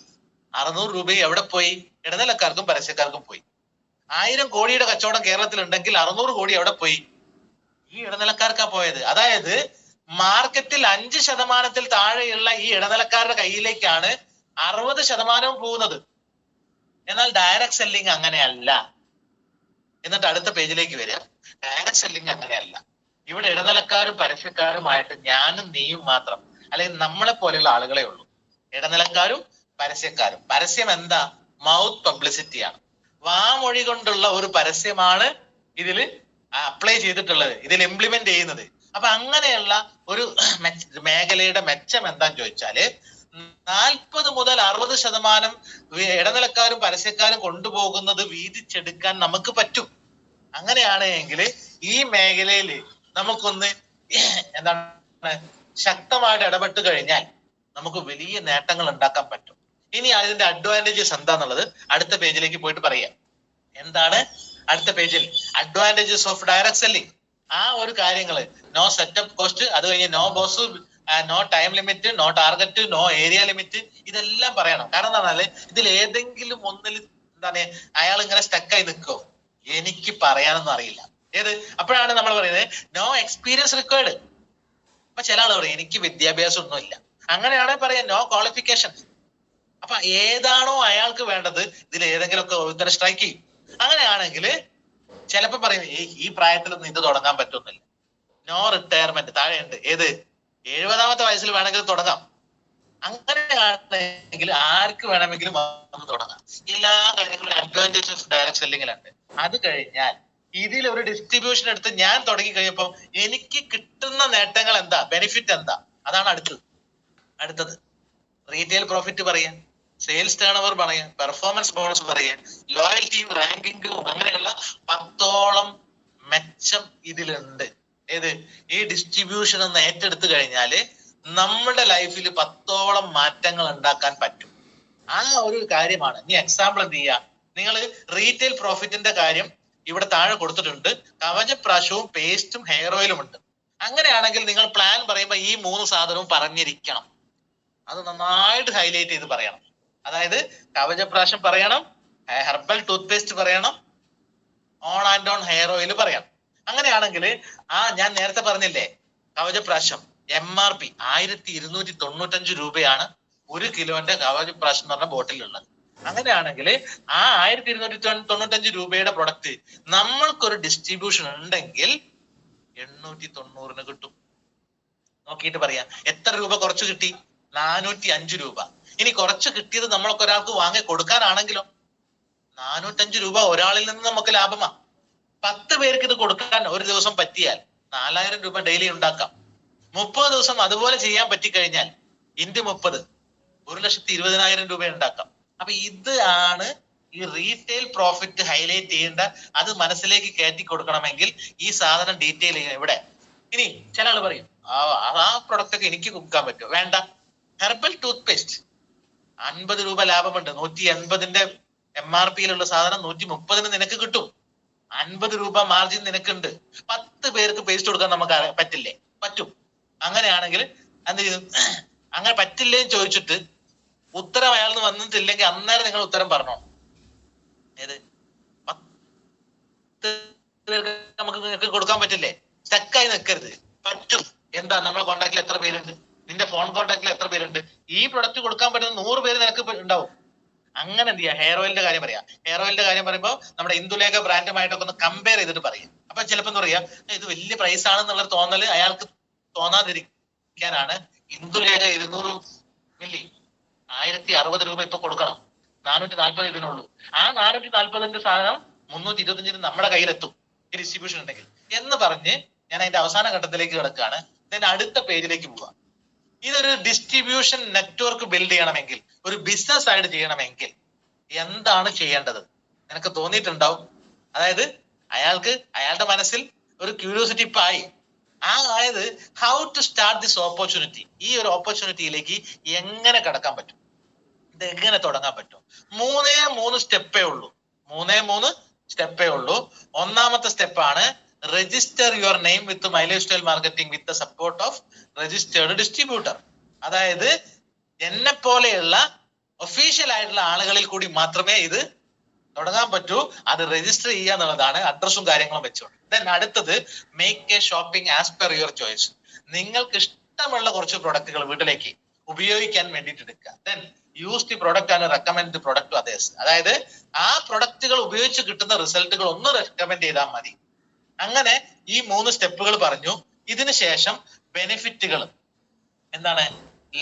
600 രൂപ എവിടെ പോയി? ഇടനിലക്കാർക്കും പരസ്യക്കാർക്കും പോയി. 1000 കോടിയുടെ കച്ചവടം കേരളത്തിൽ ഉണ്ടെങ്കിൽ 600 കോടി എവിടെ പോയി? ഈ ഇടനിലക്കാർക്കാ പോയത്. അതായത് മാർക്കറ്റിൽ 5% താഴെയുള്ള ഈ ഇടനിലക്കാരുടെ കയ്യിലേക്കാണ് 60% പോകുന്നത്. എന്നാൽ ഡയറക്ട് സെല്ലിംഗ് അങ്ങനെയല്ല. എന്നിട്ട് അടുത്ത പേജിലേക്ക് വരിക. ഡയറക്ട് സെല്ലിംഗ് അങ്ങനെയല്ല. ഇവിടെ ഇടനിലക്കാരും പരസ്യക്കാരുമായിട്ട് ഞാനും നീയും മാത്രം, അല്ലെങ്കിൽ നമ്മളെ പോലെയുള്ള ആളുകളെ ഉള്ളൂ. ഇടനിലക്കാരും പരസ്യക്കാരും. പരസ്യം എന്താ? മൗത്ത് പബ്ലിസിറ്റിയാണ്. വാമൊഴി കൊണ്ടുള്ള ഒരു പരസ്യമാണ് ഇതിൽ അപ്ലൈ ചെയ്തിട്ടുള്ളത്, ഇതിൽ ഇംപ്ലിമെന്റ് ചെയ്യുന്നത്. അപ്പൊ അങ്ങനെയുള്ള ഒരു മേഖലയുടെ മെച്ചം എന്താന്ന് ചോദിച്ചാല് 40 മുതൽ 60% ഇടനിലക്കാരും പരസ്യക്കാരും കൊണ്ടുപോകുന്നത് വീതിച്ചെടുക്കാൻ നമുക്ക് പറ്റും. അങ്ങനെയാണ് എങ്കിൽ ഈ മേഖലയിൽ നമുക്കൊന്ന് എന്താണ് ശക്തമായിട്ട് ഇടപെട്ട് കഴിഞ്ഞാൽ നമുക്ക് വലിയ നേട്ടങ്ങൾ ഉണ്ടാക്കാൻ പറ്റും. ഇനി അതിന്റെ അഡ്വാൻറ്റേജസ് എന്താന്നുള്ളത് അടുത്ത പേജിലേക്ക് പോയിട്ട് പറയാം. എന്താണ് അടുത്ത പേജിൽ അഡ്വാൻറ്റേജസ് ഓഫ് ഡയറക്ട് സെല്ലിംഗ്? ആ ഒരു കാര്യങ്ങള് നോ സെറ്റപ്പ് കോസ്റ്റ്, അത് കഴിഞ്ഞ് no boss, no time limit, no target, no area limit, ഇതെല്ലാം പറയണം. കാരണം എന്താ പറഞ്ഞാല് ഇതിൽ ഏതെങ്കിലും ഒന്നിൽ എന്താണ് അയാൾ ഇങ്ങനെ സ്റ്റക്കായി നിൽക്കോ? എനിക്ക് പറയാനൊന്നും അറിയില്ല. ഏത്? അപ്പോഴാണ് നമ്മൾ പറയുന്നത് നോ എക്സ്പീരിയൻസ് റിക്വയർഡ്. അപ്പൊ ചില ആൾ പറയും എനിക്ക് വിദ്യാഭ്യാസം ഒന്നുമില്ല. അങ്ങനെയാണെങ്കിൽ പറയാം നോ ക്വാളിഫിക്കേഷൻ. അപ്പൊ ഏതാണോ അയാൾക്ക് വേണ്ടത് ഇതിൽ ഏതെങ്കിലും ഒക്കെ ഒരുത്തരം സ്ട്രൈക്ക് ചെയ്യും. അങ്ങനെയാണെങ്കിൽ ചിലപ്പോ പറയും ഈ പ്രായത്തിലൊന്നും ഇത് തുടങ്ങാൻ പറ്റുന്നില്ല. നോ റിട്ടയർമെന്റ് താഴെയുണ്ട്. ഏത്? 70ാമത്തെ വയസ്സിൽ വേണമെങ്കിൽ തുടങ്ങാം. അങ്ങനെയാണെങ്കിൽ ആർക്ക് വേണമെങ്കിലും തുടങ്ങാം. എല്ലാ കാര്യങ്ങളും അഡ്വാൻറ്റേജസ് ഡയറക്ട് സെല്ലിങ്ങിലുണ്ട്. അത് കഴിഞ്ഞാൽ ഇതിലൊരു ഡിസ്ട്രിബ്യൂഷൻ എടുത്ത് ഞാൻ തുടങ്ങി കഴിയുമ്പോൾ എനിക്ക് കിട്ടുന്ന നേട്ടങ്ങൾ എന്താ, ബെനിഫിറ്റ് എന്താ? അതാണ് അടുത്തത് റീറ്റെയിൽ പ്രോഫിറ്റ് പറയാം, സെയിൽസ് ടേൺ ഓവർ പറയാം, പെർഫോമൻസ് ബോണസ് പറയാം, ലോയൽറ്റിയും റാങ്കിങ്ങും, അങ്ങനെയുള്ള 10ഓളം മെച്ചം ഇതിലുണ്ട്. ഏത്? ഈ ഡിസ്ട്രിബ്യൂഷൻ ഒന്ന് ഏറ്റെടുത്ത് കഴിഞ്ഞാല് നമ്മുടെ ലൈഫിൽ 10ഓളം മാറ്റങ്ങൾ ഉണ്ടാക്കാൻ പറ്റും. ആ ഒരു കാര്യമാണ്. ഇനി എക്സാമ്പിൾ എന്ത് ചെയ്യാം? നിങ്ങൾ റീറ്റെയിൽ പ്രോഫിറ്റിന്റെ കാര്യം ഇവിടെ താഴെ കൊടുത്തിട്ടുണ്ട്. കവചപ്രാശവും പേസ്റ്റും ഹെയർ ഓയിലും ഉണ്ട്. അങ്ങനെയാണെങ്കിൽ നിങ്ങൾ പ്ലാൻ പറയുമ്പോൾ ഈ 3 സാധനവും പറഞ്ഞിരിക്കണം. അത് നന്നായിട്ട് ഹൈലൈറ്റ് ചെയ്ത് പറയണം. അതായത് കവചപ്രാശം പറയണം, ഹെർബൽ ടൂത്ത് പേസ്റ്റ് പറയണം, on and on hair oil പറയണം. അങ്ങനെയാണെങ്കിൽ ഞാൻ നേരത്തെ പറഞ്ഞില്ലേ കവചപ്രാശം MRP 1295 രൂപയാണ് 1 കിലോന്റെ കവചപ്രാശം എന്ന് പറഞ്ഞ ബോട്ടിലുള്ളത്. അങ്ങനെയാണെങ്കിൽ 1295 രൂപയുടെ പ്രൊഡക്റ്റ് നമ്മൾക്കൊരു ഡിസ്ട്രിബ്യൂഷൻ ഉണ്ടെങ്കിൽ 890 കിട്ടും. നോക്കിയിട്ട് പറയാം എത്ര രൂപ കുറച്ച് കിട്ടി? 405 രൂപ. ഇനി കുറച്ച് കിട്ടിയത് നമ്മൾക്ക് ഒരാൾക്ക് വാങ്ങി കൊടുക്കാനാണെങ്കിലോ 405 രൂപ ഒരാളിൽ നിന്ന് നമുക്ക് ലാഭമാ. 10 പേർക്ക് ഇത് കൊടുക്കാൻ ഒരു ദിവസം പറ്റിയാൽ 4000 രൂപ ഡെയിലി ഉണ്ടാക്കാം. 30 ദിവസം അതുപോലെ ചെയ്യാൻ പറ്റിക്കഴിഞ്ഞാൽ ഇൻറ്റു 30 1,20,000 രൂപ ഉണ്ടാക്കാം. അപ്പൊ ഇത് ആണ് ഈ റീറ്റെയിൽ പ്രോഫിറ്റ് ഹൈലൈറ്റ് ചെയ്യേണ്ട. അത് മനസ്സിലേക്ക് കയറ്റി കൊടുക്കണമെങ്കിൽ ഈ സാധനം ഡീറ്റെയിൽ ചെയ്യണം ഇവിടെ. ഇനി ചില ആൾ പറയും ആ പ്രൊഡക്റ്റ് ഒക്കെ എനിക്ക് കൊടുക്കാൻ പറ്റുമോ? വേണ്ട. ഹെർബൽ ടൂത്ത് പേസ്റ്റ് 50 രൂപ ലാഭമുണ്ട്. 180ന്റെ MRPയിലുള്ള സാധനം 130ന് നിനക്ക് കിട്ടും. 50 രൂപ മാർജിൻ നിനക്കുണ്ട്. 10 പേർക്ക് പേസ്റ്റ് കൊടുക്കാൻ നമുക്ക് പറ്റില്ലേ? പറ്റും. അങ്ങനെയാണെങ്കിൽ എന്ത് ചെയ്തു? അങ്ങനെ പറ്റില്ലേ എന്ന് ചോദിച്ചിട്ട് ഉത്തരം അയാളിന് വന്നിട്ടില്ലെങ്കിൽ അന്നേരം നിങ്ങൾ ഉത്തരം പറഞ്ഞോ. ഏത് 10 പേർക്ക് നമുക്ക് നിനക്ക് കൊടുക്കാൻ പറ്റില്ലേ? സ്റ്റക്കായി നിൽക്കരുത്. പറ്റും. എന്താ നമ്മളെ കോൺടാക്റ്റിൽ എത്ര പേരുണ്ട്? നിന്റെ ഫോൺ കോൺടാക്റ്റിൽ എത്ര പേരുണ്ട്? ഈ പ്രൊഡക്റ്റ് കൊടുക്കാൻ പറ്റുന്ന 100 പേര് നിനക്ക് ഉണ്ടാവും. അങ്ങനെ എന്ത് ചെയ്യാം? ഹെയർ ഓയിലിന്റെ കാര്യം പറയാം. ഹെയർ ഓയിലിന്റെ കാര്യം പറയുമ്പോൾ നമ്മുടെ ഇന്ദുലേഖ ബ്രാൻഡുമായിട്ടൊക്കെ ഒന്ന് കമ്പയർ ചെയ്തിട്ട് പറയാം. അപ്പൊ ചിലപ്പോൾ എന്താ പറയാ, ഇത് വലിയ പ്രൈസ് ആണെന്നുള്ളൊരു തോന്നല് അയാൾക്ക് തോന്നാതിരിക്കാനാണ് ഇന്ദുലേഖ 200 മില്ലി 1060 രൂപ ഇപ്പൊ കൊടുക്കണം. 440 ഇതിനുള്ളൂ. ആ 440ന്റെ സാധനം 325 നമ്മുടെ കയ്യിലെത്തും ഈ ഡിസ്ട്രിബ്യൂഷൻ ഉണ്ടെങ്കിൽ എന്ന് പറഞ്ഞ് ഞാൻ അതിന്റെ അവസാന ഘട്ടത്തിലേക്ക് കിടക്കുകയാണ്. then അടുത്ത പേജിലേക്ക് പോവാം. ഇതൊരു ഡിസ്ട്രിബ്യൂഷൻ നെറ്റ്വർക്ക് ബിൽഡ് ചെയ്യണമെങ്കിൽ, ഒരു ബിസിനസ് ആയിട്ട് ചെയ്യണമെങ്കിൽ എന്താണ് ചെയ്യേണ്ടത്? നിനക്ക് തോന്നിയിട്ടുണ്ടാവും. അതായത് അയാളുടെ മനസ്സിൽ ഒരു ക്യൂരിയോസിറ്റി ഇപ്പൊ ആയി. അതായത് how to start this opportunity. ഈ ഒരു ഓപ്പർച്യൂണിറ്റിയിലേക്ക് എങ്ങനെ കടക്കാൻ പറ്റും, ഇത് എങ്ങനെ തുടങ്ങാൻ പറ്റും? 3 സ്റ്റെപ്പേ ഉള്ളൂ. ഒന്നാമത്തെ സ്റ്റെപ്പാണ് register your name with my lifestyle marketing with the support of registered distributor. അതായത് എന്നെ പോലെയുള്ള ഒഫീഷ്യൽ ആയിട്ടുള്ള ആളുകളിൽ കൂടി മാത്രമേ ഇത് തുടങ്ങാൻ പറ്റൂ. അത് രജിസ്റ്റർ ചെയ്യുക എന്നുള്ളതാണ്, അഡ്രസ്സും കാര്യങ്ങളും വെച്ചുകൊണ്ട്. ദെൻ അടുത്തത് make a shopping as per your choice. നിങ്ങൾക്ക് ഇഷ്ടമുള്ള കുറച്ച് പ്രൊഡക്റ്റുകൾ വീട്ടിലേക്ക് ഉപയോഗിക്കാൻ വേണ്ടിയിട്ട് എടുക്കുക. Then use the product and recommend the product to others. അതായത് ആ പ്രൊഡക്റ്റുകൾ ഉപയോഗിച്ച് കിട്ടുന്ന റിസൾട്ടുകൾ ഒന്ന് റെക്കമെൻഡ് ചെയ്താൽ മതി. അങ്ങനെ ഈ 3 സ്റ്റെപ്പുകൾ പറഞ്ഞു. ഇതിന് ശേഷം ബെനിഫിറ്റുകൾ എന്താണ്?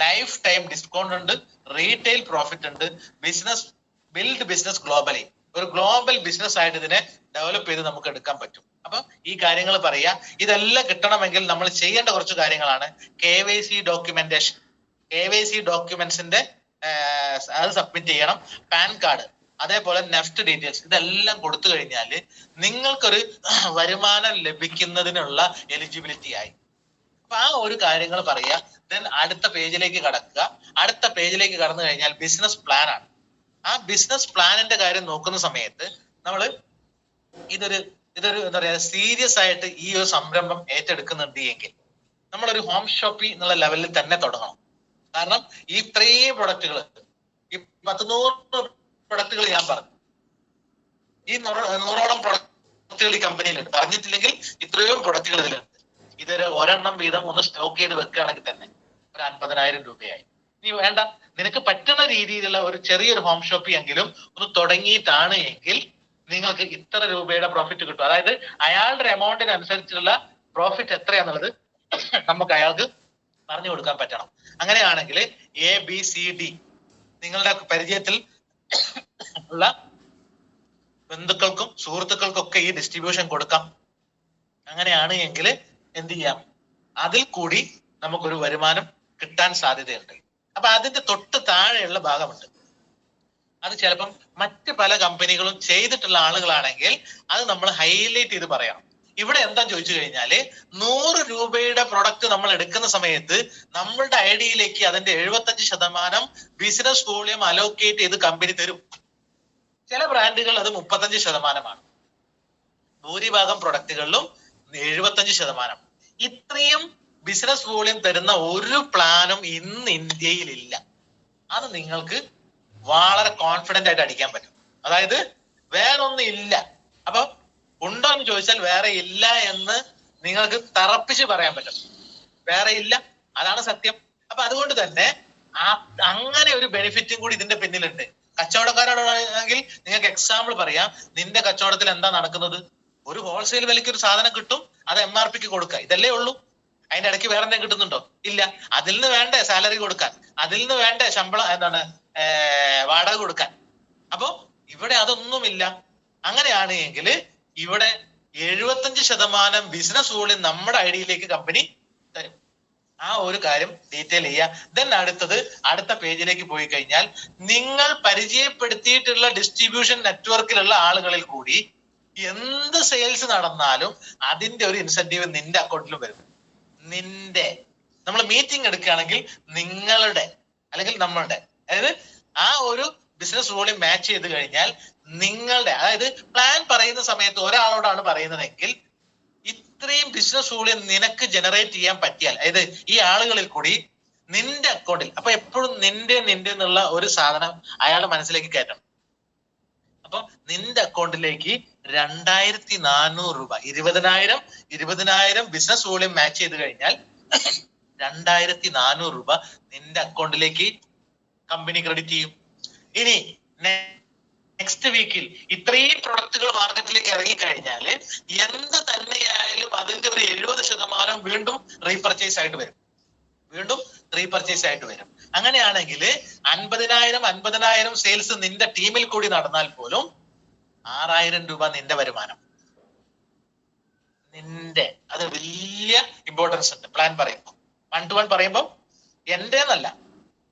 ലൈഫ് ടൈം ഡിസ്കൗണ്ട് ഉണ്ട്, റീറ്റെയിൽ പ്രോഫിറ്റ് ഉണ്ട്, ബിസിനസ് ഗ്ലോബലി. ഒരു ഗ്ലോബൽ ബിസിനസ് ആയിട്ട് ഇതിനെ ഡെവലപ്പ് ചെയ്ത് നമുക്ക് എടുക്കാൻ പറ്റും. അപ്പൊ ഈ കാര്യങ്ങൾ പറയാ. ഇതെല്ലാം കിട്ടണമെങ്കിൽ നമ്മൾ ചെയ്യേണ്ട കുറച്ച് കാര്യങ്ങളാണ്. KYC documentation. KYC ഡോക്യുമെന്റ്സിന്റെ അത് സബ്മിറ്റ് ചെയ്യണം. പാൻ കാർഡ്, അതേപോലെ നെഫ്റ്റ് ഡീറ്റെയിൽസ്, ഇതെല്ലാം കൊടുത്തു കഴിഞ്ഞാൽ നിങ്ങൾക്കൊരു വരുമാനം ലഭിക്കുന്നതിനുള്ള എലിജിബിലിറ്റി ആയി. അപ്പൊ ആ ഒരു കാര്യങ്ങൾ പറയുക. ദെൻ അടുത്ത പേജിലേക്ക് കടക്കുക. അടുത്ത പേജിലേക്ക് കടന്നു കഴിഞ്ഞാൽ ബിസിനസ് പ്ലാൻ ആണ്. ആ ബിസിനസ് പ്ലാനിന്റെ കാര്യം നോക്കുന്ന സമയത്ത് നമ്മൾ ഇതൊരു എന്താ പറയാ, സീരിയസ് ആയിട്ട് ഈ ഒരു സംരംഭം ഏറ്റെടുക്കുന്നുണ്ട് എങ്കിൽ നമ്മളൊരു ഹോം ഷോപ്പിംഗ് എന്നുള്ള ലെവലിൽ തന്നെ തുടങ്ങണം. കാരണം ഈ ഇത്രയും പ്രൊഡക്റ്റുകൾ, ഈ 100 പ്രൊഡക്റ്റുകൾ ഞാൻ പറഞ്ഞു, ഈ 100ഓളം പ്രൊഡക്റ്റുകൾ ഈ കമ്പനിയിലുണ്ട്. പറഞ്ഞിട്ടില്ലെങ്കിൽ ഇത്രയും പ്രൊഡക്റ്റുകൾ ഇതിലുണ്ട്. ഇതൊരു ഒരെണ്ണം വീതം ഒന്ന് സ്റ്റോക്ക് ചെയ്ത് വെക്കുകയാണെങ്കിൽ തന്നെ ഒരു 50,000 രൂപയായി. നീ വേണ്ട, നിനക്ക് പറ്റുന്ന രീതിയിലുള്ള ഒരു ചെറിയൊരു ഹോം ഷോപ്പിംഗ് എങ്കിലും ഒന്ന് തുടങ്ങിയിട്ടാണ് എങ്കിൽ നിങ്ങൾക്ക് ഇത്ര രൂപയുടെ പ്രോഫിറ്റ് കിട്ടും. അതായത് അയാളുടെ എമൗണ്ടിനനുസരിച്ചുള്ള പ്രോഫിറ്റ് എത്രയാന്നുള്ളത് നമുക്ക് അയാൾക്ക് പറഞ്ഞു കൊടുക്കാൻ പറ്റണം. അങ്ങനെയാണെങ്കിൽ ABCD നിങ്ങളുടെ പരിചയത്തിൽ ഉള്ള ബന്ധുക്കൾക്കും സുഹൃത്തുക്കൾക്കും ഒക്കെ ഈ ഡിസ്ട്രിബ്യൂഷൻ കൊടുക്കാം. അങ്ങനെയാണ് എങ്കിൽ എന്ത് ചെയ്യാം? അതിൽ കൂടി നമുക്കൊരു വരുമാനം കിട്ടാൻ സാധ്യതയുണ്ട്. അപ്പൊ അതിന്റെ തൊട്ട് താഴെയുള്ള ഭാഗമുണ്ട്. അത് ചിലപ്പം മറ്റ് പല കമ്പനികളും ചെയ്തിട്ടുള്ള ആളുകളാണെങ്കിൽ അത് നമ്മൾ ഹൈലൈറ്റ് ചെയ്ത് പറയണം. ഇവിടെ എന്താ ചോദിച്ചു കഴിഞ്ഞാല് 100 രൂപയുടെ പ്രൊഡക്റ്റ് നമ്മൾ എടുക്കുന്ന സമയത്ത് നമ്മളുടെ ഐഡിയയിലേക്ക് അതിന്റെ 75% ബിസിനസ് വോളിയം അലോക്കേറ്റ് ചെയ്ത് കമ്പനി തരും. ചില ബ്രാൻഡുകൾ അത് 35%. ഭൂരിഭാഗം പ്രൊഡക്റ്റുകളിലും 75%. ഇത്രയും ബിസിനസ് വോളിയം തരുന്ന ഒരു പ്ലാനും ഇന്ന് ഇന്ത്യയിൽ ഇല്ല. അത് നിങ്ങൾക്ക് വളരെ കോൺഫിഡന്റ് ആയിട്ട് അടിക്കാൻ പറ്റും. അതായത് വേറൊന്നും ഇല്ല. അപ്പൊ ഉണ്ടോ എന്ന് ചോദിച്ചാൽ വേറെ ഇല്ല എന്ന് നിങ്ങൾക്ക് തറപ്പിച്ച് പറയാൻ പറ്റും. വേറെ ഇല്ല, അതാണ് സത്യം. അപ്പൊ അതുകൊണ്ട് തന്നെ അങ്ങനെ ഒരു ബെനിഫിറ്റും കൂടി ഇതിന്റെ പിന്നിലുണ്ട്. കച്ചവടക്കാരോടാണെങ്കിൽ നിങ്ങൾക്ക് എക്സാമ്പിൾ പറയാം. നിന്റെ കച്ചവടത്തിൽ എന്താ നടക്കുന്നത്? ഒരു ഹോൾസെയിൽ വിലയ്ക്ക് ഒരു സാധനം കിട്ടും, അത് MRP കൊടുക്കുക, ഇതല്ലേ ഉള്ളൂ. അതിന്റെ ഇടയ്ക്ക് വേറെ എന്തെങ്കിലും കിട്ടുന്നുണ്ടോ? ഇല്ല. അതിൽ നിന്ന് വേണ്ടേ സാലറി കൊടുക്കാൻ, അതിൽ നിന്ന് വേണ്ടേ ശമ്പളം, എന്താണ് വാടക കൊടുക്കാൻ. അപ്പോ ഇവിടെ അതൊന്നുമില്ല. അങ്ങനെയാണ് എങ്കിൽ ഇവിടെ 75% ബിസിനസ് വോളിയം നമ്മുടെ ഐഡിയയിലേക്ക് കമ്പനി തരും. ആ ഒരു കാര്യം ഡീറ്റെയിൽ ചെയ്യുക. ദെൻ അടുത്ത പേജിലേക്ക് പോയി കഴിഞ്ഞാൽ നിങ്ങൾ പരിചയപ്പെടുത്തിയിട്ടുള്ള ഡിസ്ട്രിബ്യൂഷൻ നെറ്റ്വർക്കിലുള്ള ആളുകളിൽ കൂടി എന്ത് സെയിൽസ് നടന്നാലും അതിന്റെ ഒരു ഇൻസെന്റീവ് നിന്റെ അക്കൗണ്ടിലും വരും. നമ്മൾ മീറ്റിംഗ് എടുക്കുകയാണെങ്കിൽ നിങ്ങളുടെ അല്ലെങ്കിൽ നമ്മളുടെ, അതായത് ആ ഒരു ബിസിനസ് വോളിയം മാച്ച് ചെയ്ത് കഴിഞ്ഞാൽ നിങ്ങളുടെ, അതായത് പ്ലാൻ പറയുന്ന സമയത്ത് ഒരാളോടാണ് പറയുന്നതെങ്കിൽ ഇത്രയും ബിസിനസ് വോളിയം നിനക്ക് ജനറേറ്റ് ചെയ്യാൻ പറ്റിയാൽ, അതായത് ഈ ആളുകളിൽ കൂടി നിന്റെ അക്കൗണ്ടിൽ, അപ്പൊ എപ്പോഴും നിന്റെ എന്നുള്ള ഒരു സാധനം അയാളുടെ മനസ്സിലേക്ക് കയറ്റണം. അപ്പൊ നിന്റെ അക്കൗണ്ടിലേക്ക് 2400 രൂപ, 20,000 ബിസിനസ് വോളിയം മാച്ച് ചെയ്ത് കഴിഞ്ഞാൽ 2400 രൂപ നിന്റെ അക്കൗണ്ടിലേക്ക് കമ്പനി ക്രെഡിറ്റ് ചെയ്യും. ഇനി നെക്സ്റ്റ് വീക്കിൽ ഇത്രയും പ്രൊഡക്റ്റുകൾ മാർക്കറ്റിലേക്ക് ഇറങ്ങിക്കഴിഞ്ഞാൽ എന്ത് തന്നെയായാലും അതിന്റെ ഒരു 70% വീണ്ടും റീപർച്ചേസ് ആയിട്ട് വരും. അങ്ങനെയാണെങ്കിൽ 50,000 സെയിൽസ് നിന്റെ ടീമിൽ കൂടി നടന്നാൽ പോലും 6,000 രൂപ നിന്റെ വരുമാനം. അത് വലിയ ഇമ്പോർട്ടൻസ് ഉണ്ട്. പ്ലാൻ പറയുമ്പോൾ 1 to 1 പറയുമ്പോൾ എന്റേന്നല്ല,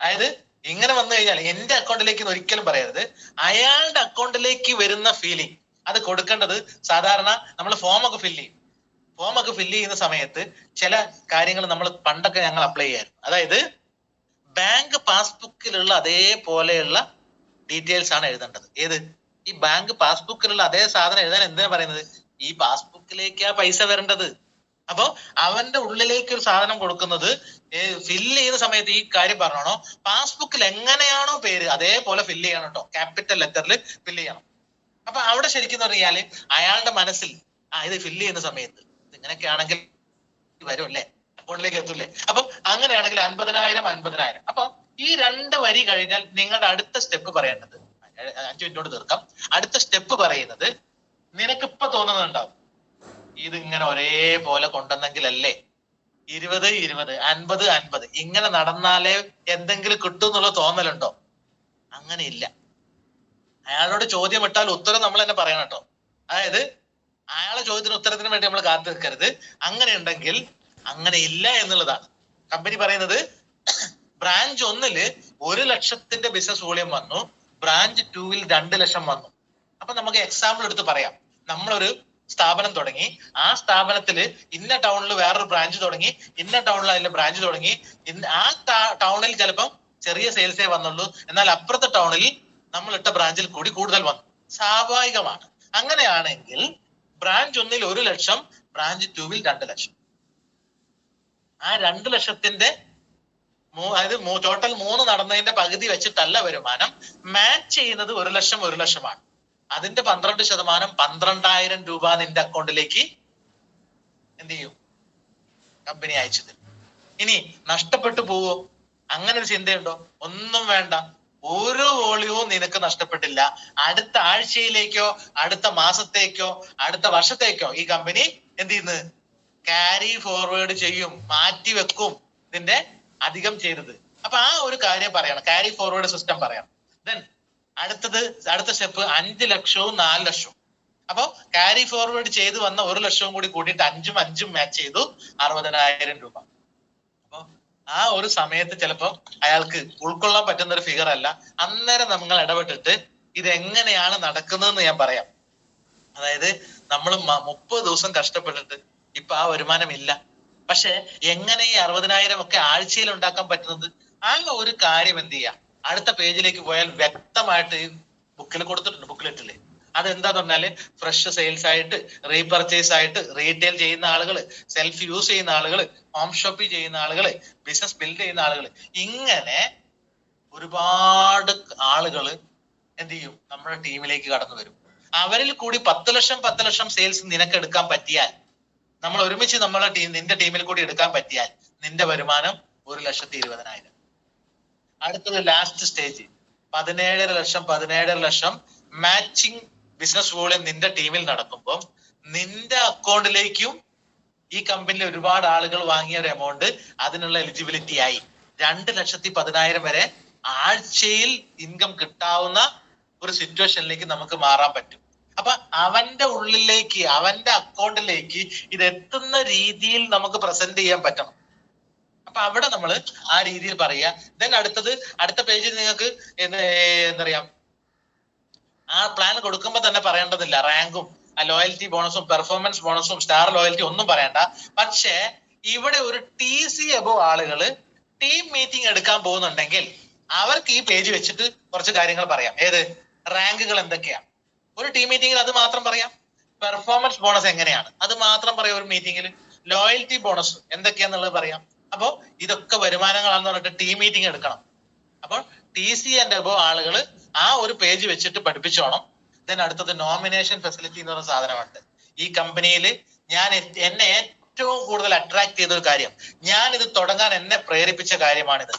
അതായത് ഇങ്ങനെ വന്നു കഴിഞ്ഞാൽ എന്റെ അക്കൗണ്ടിലേക്ക് ഒരിക്കലും പറയരുത്. അയാളുടെ അക്കൗണ്ടിലേക്ക് വരുന്ന ഫീലിംഗ് അത് കൊടുക്കേണ്ടത്. സാധാരണ നമ്മൾ ഫോമൊക്കെ ഫില്ല് ചെയ്യുന്ന സമയത്ത് ചില കാര്യങ്ങൾ നമ്മൾ പണ്ടൊക്കെ ഞങ്ങൾ അപ്ലൈ ചെയ്യായിരുന്നു. അതായത് ബാങ്ക് പാസ്ബുക്കിലുള്ള അതേപോലെയുള്ള ഡീറ്റെയിൽസ് ആണ് എഴുതേണ്ടത്. ഈ ബാങ്ക് പാസ്ബുക്കിലുള്ള അതേ സാധനം എഴുതാൻ എന്തിനാ പറയുന്നത്? ഈ പാസ്ബുക്കിലേക്കാ പൈസ വരേണ്ടത്. അപ്പൊ അവന്റെ ഉള്ളിലേക്ക് ഒരു സാധനം കൊടുക്കുന്നത് ഫില്ല് ചെയ്യുന്ന സമയത്ത് ഈ കാര്യം പറഞ്ഞോ, പാസ്ബുക്കിൽ എങ്ങനെയാണോ പേര് അതേപോലെ ഫില്ല് ചെയ്യണം കേട്ടോ, ക്യാപിറ്റൽ ലെറ്ററിൽ ഫില്ല് ചെയ്യണം. അപ്പൊ അവിടെ ശരിക്കും പറഞ്ഞാല് അയാളുടെ മനസ്സിൽ ഇത് ഫില്ല് ചെയ്യുന്ന സമയത്ത് ഇങ്ങനെയൊക്കെ ആണെങ്കിൽ വരും അല്ലേ, അക്കൗണ്ടിലേക്ക് എത്തൂല്ലേ. അപ്പൊ അങ്ങനെയാണെങ്കിൽ 50,000. അപ്പൊ ഈ 2 വരി കഴിഞ്ഞാൽ നിങ്ങളുടെ അടുത്ത സ്റ്റെപ്പ് പറയേണ്ടത്, 5 മിനിറ്റോട് തീർക്കാം. അടുത്ത സ്റ്റെപ്പ് പറയുന്നത്, നിനക്കിപ്പൊ തോന്നുന്നുണ്ടാവും ഇത് ഇങ്ങനെ ഒരേപോലെ കൊണ്ടുവന്നെങ്കിലല്ലേ 20, 50 ഇങ്ങനെ നടന്നാലേ എന്തെങ്കിലും കിട്ടും എന്നുള്ള തോന്നലുണ്ടോ? അങ്ങനെയില്ല. അയാളോട് ചോദ്യം ഇട്ടാൽ ഉത്തരം നമ്മൾ തന്നെ പറയണം കേട്ടോ. അതായത് അയാളെ ചോദ്യത്തിന് ഉത്തരത്തിന് വേണ്ടി നമ്മൾ കാത്തു നിൽക്കരുത്. അങ്ങനെ ഉണ്ടെങ്കിൽ അങ്ങനെ ഇല്ല എന്നുള്ളതാണ്. കമ്പനി പറയുന്നത് ബ്രാഞ്ച് 1 1 ലക്ഷത്തിന്റെ ബിസിനസ് വോളിയം വന്നു, ബ്രാഞ്ച് 2 2 ലക്ഷം വന്നു. അപ്പൊ നമുക്ക് എക്സാമ്പിൾ എടുത്ത് പറയാം. നമ്മളൊരു സ്ഥാപനം തുടങ്ങി, ആ സ്ഥാപനത്തിൽ ഇന്ന ടൗണിൽ വേറൊരു ബ്രാഞ്ച് തുടങ്ങി, ഇന്ന ടൗണിൽ അതിന്റെ ബ്രാഞ്ച് തുടങ്ങി. ആ ടൗണിൽ ചിലപ്പം ചെറിയ സെയിൽസേ വന്നുള്ളൂ, എന്നാൽ അപ്പുറത്തെ ടൗണിൽ നമ്മൾ ഇട്ട ബ്രാഞ്ചിൽ കൂടി കൂടുതൽ വന്നു. സ്വാഭാവികമാണ്. അങ്ങനെയാണെങ്കിൽ ബ്രാഞ്ച് 1 1 ലക്ഷം, ബ്രാഞ്ച് 2 2 ലക്ഷം. ആ 2 ലക്ഷത്തിന്റെ അതായത് ടോട്ടൽ 3 നടന്നതിന്റെ പകുതി വെച്ചിട്ടല്ല വരുമാനം. മാച്ച് ചെയ്യുന്നത് 1 ലക്ഷമാണ്. അതിന്റെ 12% 12,000 രൂപ നിന്റെ അക്കൗണ്ടിലേക്ക് എന്ത് ചെയ്യും? കമ്പനി അയച്ചു തരും. ഇനി നഷ്ടപ്പെട്ടു പോവോ? അങ്ങനെ ഒരു ചിന്തയുണ്ടോ? ഒന്നും വേണ്ട. ഒരു വോളിയവും നിനക്ക് നഷ്ടപ്പെട്ടില്ല. അടുത്ത ആഴ്ചയിലേക്കോ അടുത്ത മാസത്തേക്കോ അടുത്ത വർഷത്തേക്കോ ഈ കമ്പനി എന്ത് ചെയ്യുന്നത്? ക്യാരി ഫോർവേഡ് ചെയ്യും, മാറ്റി വെക്കും ഇതിന്റെ അധികം ചെയ്തത്. അപ്പൊ ആ ഒരു കാര്യം പറയണം, ക്യാരി ഫോർവേഡ് സിസ്റ്റം പറയണം. ദെൻ അടുത്ത സ്റ്റെപ്പ് 5 ലക്ഷവും 4 ലക്ഷവും. അപ്പൊ ക്യാരി ഫോർവേഡ് ചെയ്ത് വന്ന 1 ലക്ഷവും കൂടി കൂട്ടിയിട്ട് 5 മാച്ച് ചെയ്തു 60,000 രൂപ. അപ്പൊ ആ ഒരു സമയത്ത് ചിലപ്പോ അയാൾക്ക് ഉൾക്കൊള്ളാൻ പറ്റുന്ന ഒരു ഫിഗർ അല്ല. അന്നേരം നമ്മൾ ഇടപെട്ടിട്ട് ഇത് എങ്ങനെയാണ് നടക്കുന്നതെന്ന് ഞാൻ പറയാം. അതായത് നമ്മൾ 30 ദിവസം കഷ്ടപ്പെട്ടിട്ട് ഇപ്പൊ ആ വരുമാനം ഇല്ല. പക്ഷെ എങ്ങനെ ഈ 60,000 ഒക്കെ ആഴ്ചയിൽ ഉണ്ടാക്കാൻ പറ്റുന്നത്? ആ ഒരു കാര്യം എന്ത് ചെയ്യാം, അടുത്ത പേജിലേക്ക് പോയാൽ വ്യക്തമായിട്ട് ബുക്കിൽ കൊടുത്തിട്ടുണ്ട്, ബുക്ക്ലെറ്റില് അതെന്താന്ന് പറഞ്ഞാല് ഫ്രഷ് സെയിൽസ് ആയിട്ട്, റീപർച്ചേസ് ആയിട്ട്, റീറ്റെയിൽ ചെയ്യുന്ന ആളുകൾ, സെൽഫ് യൂസ് ചെയ്യുന്ന ആളുകൾ, ഹോം ഷോപ്പിംഗ് ചെയ്യുന്ന ആളുകൾ, ബിസിനസ് ബിൽഡ് ചെയ്യുന്ന ആളുകൾ, ഇങ്ങനെ ഒരുപാട് ആളുകൾ എന്ത് ചെയ്യും, നമ്മുടെ ടീമിലേക്ക് കടന്നു വരും. അവരിൽ കൂടി 10 ലക്ഷം സെയിൽസ് നിനക്ക് എടുക്കാൻ പറ്റിയാൽ, നമ്മൾ ഒരുമിച്ച് നമ്മളെ നിന്റെ ടീമിൽ കൂടി എടുക്കാൻ പറ്റിയാൽ നിന്റെ വരുമാനം 1,20,000. അടുത്തത് ലാസ്റ്റ് സ്റ്റേജ് 17 ലക്ഷം മാച്ചിങ് ബിസിനസ് വോളിയം നിന്റെ ടീമിൽ നടക്കുമ്പോൾ നിന്റെ അക്കൗണ്ടിലേക്കും ഈ കമ്പനിയിൽ ഒരുപാട് ആളുകൾ വാങ്ങിയ ഒരു എമൗണ്ട് അതിനുള്ള എലിജിബിലിറ്റി ആയി. 2,10,000 വരെ ആഴ്ചയിൽ ഇൻകം കിട്ടാവുന്ന ഒരു സിറ്റുവേഷനിലേക്ക് നമുക്ക് മാറാൻ പറ്റും. അപ്പൊ അവന്റെ ഉള്ളിലേക്ക്, അവന്റെ അക്കൗണ്ടിലേക്ക് ഇത് എത്തുന്ന രീതിയിൽ നമുക്ക് പ്രസന്റ് ചെയ്യാൻ പറ്റണം. അപ്പൊ അവിടെ നമ്മൾ ആ രീതിയിൽ പറയുക. ദെൻ അടുത്ത പേജിൽ നിങ്ങൾക്ക് എന്താ പറയാ, ആ പ്ലാൻ കൊടുക്കുമ്പോൾ തന്നെ പറയേണ്ടതില്ല റാങ്കും ലോയൽറ്റി ബോണസും പെർഫോമൻസ് ബോണസും സ്റ്റാർ ലോയൽറ്റി ഒന്നും പറയണ്ട. പക്ഷേ ഇവിടെ ഒരു TC എബോ ആളുകള് ടീം മീറ്റിംഗ് എടുക്കാൻ പോകുന്നുണ്ടെങ്കിൽ അവർക്ക് ഈ പേജ് വെച്ചിട്ട് കുറച്ച് കാര്യങ്ങൾ പറയാം. ഏത് റാങ്കുകൾ എന്തൊക്കെയാണ് ഒരു ടീം മീറ്റിംഗിൽ, അത് മാത്രം പറയാം. പെർഫോമൻസ് ബോണസ് എങ്ങനെയാണ് അത് മാത്രം പറയാം ഒരു മീറ്റിംഗിൽ. ലോയൽറ്റി ബോണസ് എന്തൊക്കെയാന്നുള്ളത് പറയാം. അപ്പോ ഇതൊക്കെ വരുമാനങ്ങളാണെന്ന് പറഞ്ഞിട്ട് ടീം മീറ്റിംഗ് എടുക്കണം. അപ്പോൾ TC ആൻഡ് എബോ ആളുകൾ ആ ഒരു പേജ് വെച്ചിട്ട് പഠിപ്പിച്ചോണം. ദെൻ അടുത്തത് നോമിനേഷൻ ഫെസിലിറ്റി എന്ന് പറയുന്ന സാധനമുണ്ട്. ഈ കമ്പനിയിൽ എന്നെ ഏറ്റവും കൂടുതൽ അട്രാക്ട് ചെയ്ത ഒരു കാര്യം, ഞാൻ ഇത് തുടങ്ങാൻ എന്നെ പ്രേരിപ്പിച്ച കാര്യമാണിത്.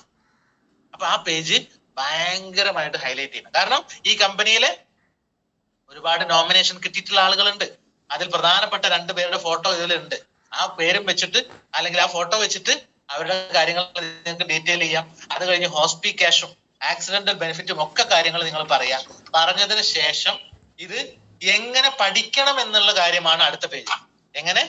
അപ്പൊ ആ പേജ് ഭയങ്കരമായിട്ട് ഹൈലൈറ്റ് ചെയ്യണം. കാരണം ഈ കമ്പനിയിലെ ഒരുപാട് നോമിനേഷൻ കിട്ടിയിട്ടുള്ള ആളുകളുണ്ട്. അതിൽ പ്രധാനപ്പെട്ട 2 പേരുടെ ഫോട്ടോ ഇതിലുണ്ട്. ആ പേരും വെച്ചിട്ട് അല്ലെങ്കിൽ ആ ഫോട്ടോ വെച്ചിട്ട് അവരുടെ കാര്യങ്ങൾ നിങ്ങൾക്ക് ഡീറ്റെയിൽ ചെയ്യാം. അത് കഴിഞ്ഞ് ഹോസ്പി ക്യാഷും ആക്സിഡന്റൽ ബെനിഫിറ്റും ഒക്കെ കാര്യങ്ങൾ നിങ്ങൾ പറയാം. പറഞ്ഞതിന് ശേഷം ഇത് എങ്ങനെ പഠിക്കണം എന്നുള്ള കാര്യമാണ് അടുത്ത പേജ്. എങ്ങനെ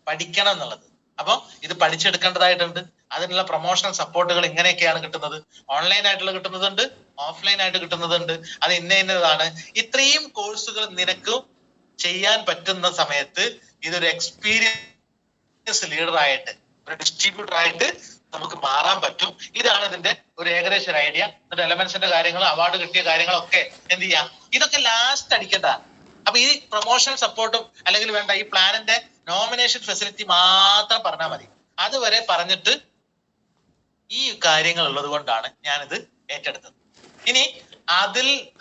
പഠിക്കണം എന്നുള്ളത്. അപ്പൊ ഇത് പഠിച്ചെടുക്കേണ്ടതായിട്ടുണ്ട്. അതിനുള്ള പ്രൊമോഷണൽ സപ്പോർട്ടുകൾ ഇങ്ങനെയൊക്കെയാണ് കിട്ടുന്നത്. ഓൺലൈൻ ആയിട്ടുള്ള കിട്ടുന്നതുണ്ട്, ഓഫ്ലൈൻ ആയിട്ട് കിട്ടുന്നതുണ്ട്. അത് ഇന്നതാണ്. ഇത്രയും കോഴ്സുകൾ നിനക്ക് ചെയ്യാൻ പറ്റുന്ന സമയത്ത് ഇതൊരു എക്സ്പീരിയൻസ് ലീഡർ ആയിട്ട്, ഒരു ഡിസ്ട്രിബ്യൂട്ടർ ആയിട്ട് നമുക്ക് മാറാൻ പറ്റും. ഇതാണ് ഇതിന്റെ ഒരു ഏകദേശ ഒരു ഐഡിയ. എന്നിട്ട് എലമെന്റ്സിന്റെ കാര്യങ്ങൾ, അവാർഡ് കിട്ടിയ കാര്യങ്ങളൊക്കെ എന്ത് ചെയ്യാം, ഇതൊക്കെ ലാസ്റ്റ് അടിക്കേണ്ടതാണ്. അപ്പൊ ഈ പ്രൊമോഷൻ സപ്പോർട്ടും അല്ലെങ്കിൽ വേണ്ട ഈ പ്ലാനിന്റെ നോമിനേഷൻ ഫെസിലിറ്റി മാത്രം പറഞ്ഞാൽ മതി. അതുവരെ പറഞ്ഞിട്ട് ഈ കാര്യങ്ങൾ ഉള്ളത് കൊണ്ടാണ് ഞാനിത് ഏറ്റെടുത്തത്. ഇനി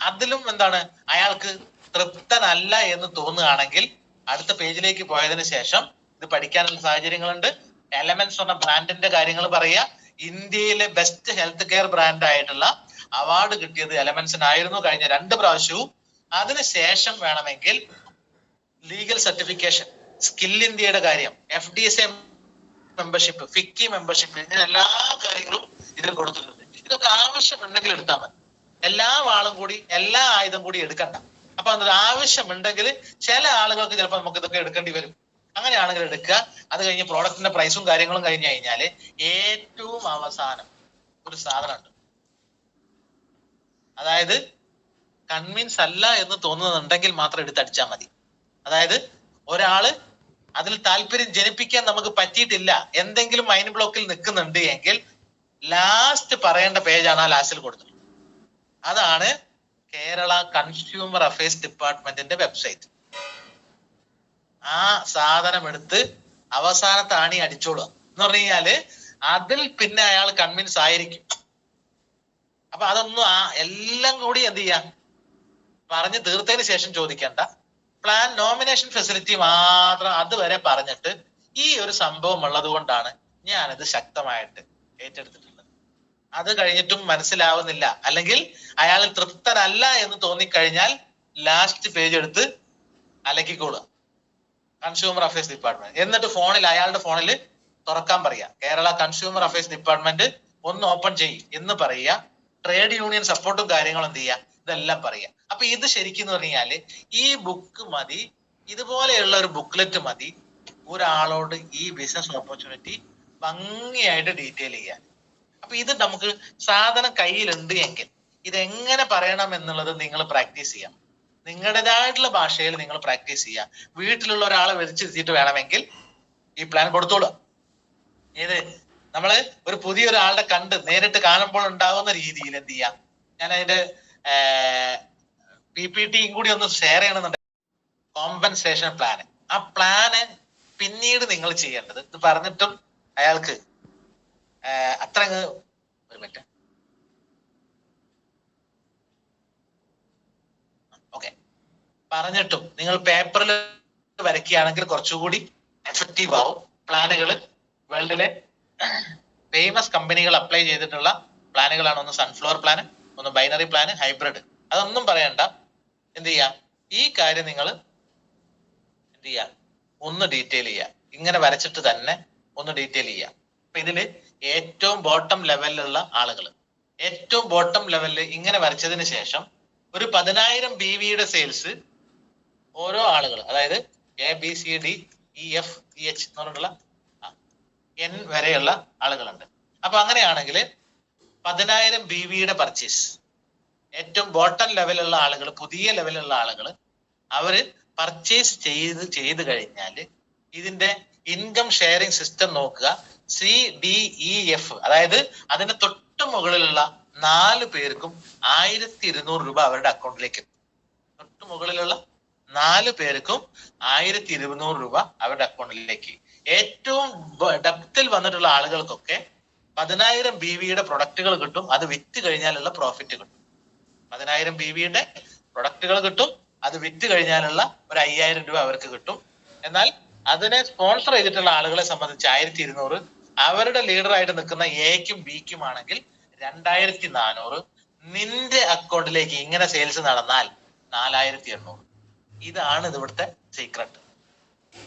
അതിലും എന്താണ്, അയാൾക്ക് തൃപ്തനല്ല എന്ന് തോന്നുകയാണെങ്കിൽ അടുത്ത പേജിലേക്ക് പോയതിനു ശേഷം ഇത് പഠിക്കാനുള്ള സാഹചര്യങ്ങളുണ്ട്. എലമെന്റ്സ് എന്ന ബ്രാൻഡിന്റെ കാര്യങ്ങൾ പറയുക. ഇന്ത്യയിലെ ബെസ്റ്റ് ഹെൽത്ത് കെയർ ബ്രാൻഡ് ആയിട്ടുള്ള അവാർഡ് കിട്ടിയത് എലമെന്റ്സിനായിരുന്നു കഴിഞ്ഞ 2 പ്രാവശ്യവും. അതിനുശേഷം വേണമെങ്കിൽ ലീഗൽ സർട്ടിഫിക്കേഷൻ, സ്കിൽ ഇന്ത്യയുടെ കാര്യം, FDSA മെമ്പർഷിപ്പ്, ഫിക്കി മെമ്പർഷിപ്പ്, ഇങ്ങനെ എല്ലാ കാര്യങ്ങളും ഇതിൽ കൊടുത്തിട്ടുണ്ട്. ഇതൊക്കെ ആവശ്യമുണ്ടെങ്കിൽ എടുത്താൽ മതി. എല്ലാ ആയുധം കൂടി എടുക്കണ്ട. അപ്പൊ അത് ആവശ്യമുണ്ടെങ്കിൽ ചില ആളുകൾക്ക് ചിലപ്പോൾ നമുക്ക് ഇതൊക്കെ എടുക്കേണ്ടി വരും. അങ്ങനെയാണെങ്കിൽ എടുക്കുക. അത് കഴിഞ്ഞ് പ്രോഡക്റ്റിന്റെ പ്രൈസും കാര്യങ്ങളും കഴിഞ്ഞു കഴിഞ്ഞാല് ഏറ്റവും അവസാനം ഒരു സാധനമുണ്ട്. അതായത് കൺവിൻസ് അല്ല എന്ന് തോന്നുന്നുണ്ടെങ്കിൽ മാത്രം എടുത്തടിച്ചാൽ മതി. അതായത് ഒരാള് അതിൽ താല്പര്യം ജനിപ്പിക്കാൻ നമുക്ക് പറ്റിയിട്ടില്ല, എന്തെങ്കിലും മൈൻഡ് ബ്ലോക്കിൽ നിൽക്കുന്നുണ്ട് എങ്കിൽ ലാസ്റ്റ് പറയേണ്ട പേജാണ് ആ ലാസ്റ്റിൽ കൊടുത്തിട്ടുള്ളത്. അതാണ് കേരള കൺസ്യൂമർ അഫയേഴ്സ് ഡിപ്പാർട്ട്മെന്റിന്റെ വെബ്സൈറ്റ്. ആ സാധനം എടുത്ത് അവസാനത്തെ ആണി അടിച്ചോളുക എന്ന് പറഞ്ഞു കഴിഞ്ഞാല് അതിൽ പിന്നെ അയാൾ കൺവിൻസ് ആയിരിക്കും. അപ്പൊ അതൊന്നും എല്ലാം കൂടി എന്ത് ചെയ്യാം, പറഞ്ഞു തീർത്തതിന് ശേഷം ചോദിക്കേണ്ട. പ്ലാൻ നോമിനേഷൻ ഫെസിലിറ്റി മാത്രം അതുവരെ പറഞ്ഞിട്ട് ഈ ഒരു സംഭവം ഉള്ളത് കൊണ്ടാണ് ഞാനിത് ശക്തമായിട്ട് ഏറ്റെടുത്തിട്ടുള്ളത്. അത് കഴിഞ്ഞിട്ടും മനസ്സിലാവുന്നില്ല അല്ലെങ്കിൽ അയാൾ തൃപ്തനല്ല എന്ന് തോന്നിക്കഴിഞ്ഞാൽ ലാസ്റ്റ് പേജ് എടുത്ത് അലക്കിക്കോളുക കൺസ്യൂമർ അഫയേഴ്സ് ഡിപ്പാർട്ട്മെന്റ്. എന്നിട്ട് അയാളുടെ ഫോണിൽ തുറക്കാൻ പറയുക, കേരള കൺസ്യൂമർ അഫയേഴ്സ് ഡിപ്പാർട്ട്മെന്റ് ഒന്ന് ഓപ്പൺ ചെയ്യും എന്ന് പറയുക. ട്രേഡ് യൂണിയൻ സപ്പോർട്ടും കാര്യങ്ങളും എന്ത് ചെയ്യുക, ഇതെല്ലാം പറയുക. അപ്പൊ ഇത് ശരിക്കും പറഞ്ഞാല് ഈ ബുക്ക് മതി, ഇതുപോലെയുള്ള ഒരു ബുക്ക്ലെറ്റ് മതി ഒരാളോട് ഈ ബിസിനസ് ഓപ്പർച്യൂണിറ്റി ഭംഗിയായിട്ട് ഡീറ്റെയിൽ ചെയ്യാൻ. അപ്പൊ ഇത് നമുക്ക് സാധനം കയ്യിലുണ്ട് എങ്കിൽ ഇതെങ്ങനെ പറയണം എന്നുള്ളത് നിങ്ങൾ പ്രാക്ടീസ് ചെയ്യാം. നിങ്ങളുടേതായിട്ടുള്ള ഭാഷയിൽ നിങ്ങൾ പ്രാക്ടീസ് ചെയ്യുക. വീട്ടിലുള്ള ഒരാളെ വിളിച്ചിരുത്തിയിട്ട് വേണമെങ്കിൽ ഈ പ്ലാൻ കൊടുത്തോളുക. ഏത് നമ്മള് ഒരു പുതിയൊരാളുടെ നേരിട്ട് കാണുമ്പോൾ ഉണ്ടാകുന്ന രീതിയിൽ എന്ത് ചെയ്യാം. ഞാൻ അതിന്റെ PPT കൂടി ഒന്ന് ഷെയർ ചെയ്യണമെന്നുണ്ടെങ്കിൽ കോമ്പൻസേഷൻ പ്ലാന്. ആ പ്ലാന് പിന്നീട് നിങ്ങൾ ചെയ്യേണ്ടത്, ഇത് പറഞ്ഞിട്ടും അയാൾക്ക് അത്ര ഒരു മിനിറ്റ് ഓക്കെ, പറഞ്ഞിട്ടും നിങ്ങൾ പേപ്പറിൽ വരയ്ക്കുകയാണെങ്കിൽ കുറച്ചുകൂടി എഫക്റ്റീവ് ആവും. പ്ലാനുകൾ വേൾഡിലെ ഫേമസ് കമ്പനികൾ അപ്ലൈ ചെയ്തിട്ടുള്ള പ്ലാനുകളാണ്. ഒന്ന് സൺഫ്ലവർ പ്ലാന്, ഒന്ന് ബൈനറി പ്ലാന്, ഹൈബ്രിഡ്. അതൊന്നും പറയണ്ട. എന്ത് ചെയ്യാ, ഈ കാര്യം നിങ്ങൾ എന്ത് ചെയ്യാ, ഒന്ന് ഡീറ്റെയിൽ ചെയ്യുക. ഇങ്ങനെ വരച്ചിട്ട് തന്നെ ഒന്ന് ഡീറ്റെയിൽ ചെയ്യുക. അപ്പൊ ഇതില് ഏറ്റവും ബോട്ടം ലെവലിലുള്ള ആളുകൾ, ഏറ്റവും ബോട്ടം ലെവലിൽ ഇങ്ങനെ വരച്ചതിന് ശേഷം ഒരു 10,000 BVയുടെ സെയിൽസ് ഓരോ ആളുകൾ, അതായത് ABCDEFEH എന്ന് പറഞ്ഞിട്ടുള്ള N വരെയുള്ള ആളുകളുണ്ട്. അപ്പൊ അങ്ങനെയാണെങ്കിൽ 10,000 BVയുടെ പർച്ചേസ് ഏറ്റവും ബോട്ടം ലെവലുള്ള ആളുകൾ, പുതിയ ലെവലുള്ള ആളുകൾ, അവര് പർച്ചേസ് ചെയ്ത് കഴിഞ്ഞാൽ ഇതിന്റെ ഇൻകം ഷെയറിംഗ് സിസ്റ്റം നോക്കുക. CDEF, അതായത് അതിന്റെ തൊട്ട് മുകളിലുള്ള 4 പേർക്കും 1,200 രൂപ അവരുടെ അക്കൗണ്ടിലേക്ക് എത്തും. തൊട്ട് മുകളിലുള്ള 4 പേർക്കും 1,200 രൂപ അവരുടെ അക്കൗണ്ടിലേക്ക്. ഏറ്റവും ഡെപ്തിൽ വന്നിട്ടുള്ള ആളുകൾക്കൊക്കെ 10,000 BVയുടെ പ്രൊഡക്റ്റുകൾ കിട്ടും. അത് വിറ്റ് കഴിഞ്ഞാലുള്ള പ്രോഫിറ്റ് കിട്ടും. 10,000 BVയുടെ പ്രൊഡക്റ്റുകൾ കിട്ടും. അത് വിറ്റ് കഴിഞ്ഞാലുള്ള ഒരു 5,000 രൂപ അവർക്ക് കിട്ടും. എന്നാൽ അതിനെ സ്പോൺസർ ചെയ്തിട്ടുള്ള ആളുകളെ സംബന്ധിച്ച് 1,200, അവരുടെ ലീഡറായിട്ട് നിൽക്കുന്ന എക്കും ബിക്കും ആണെങ്കിൽ 2,400. നിന്റെ അക്കൗണ്ടിലേക്ക് ഇങ്ങനെ സെയിൽസ് നടന്നാൽ 4,800. ഇതാണ് ഇവിടുത്തെ സീക്രട്ട്.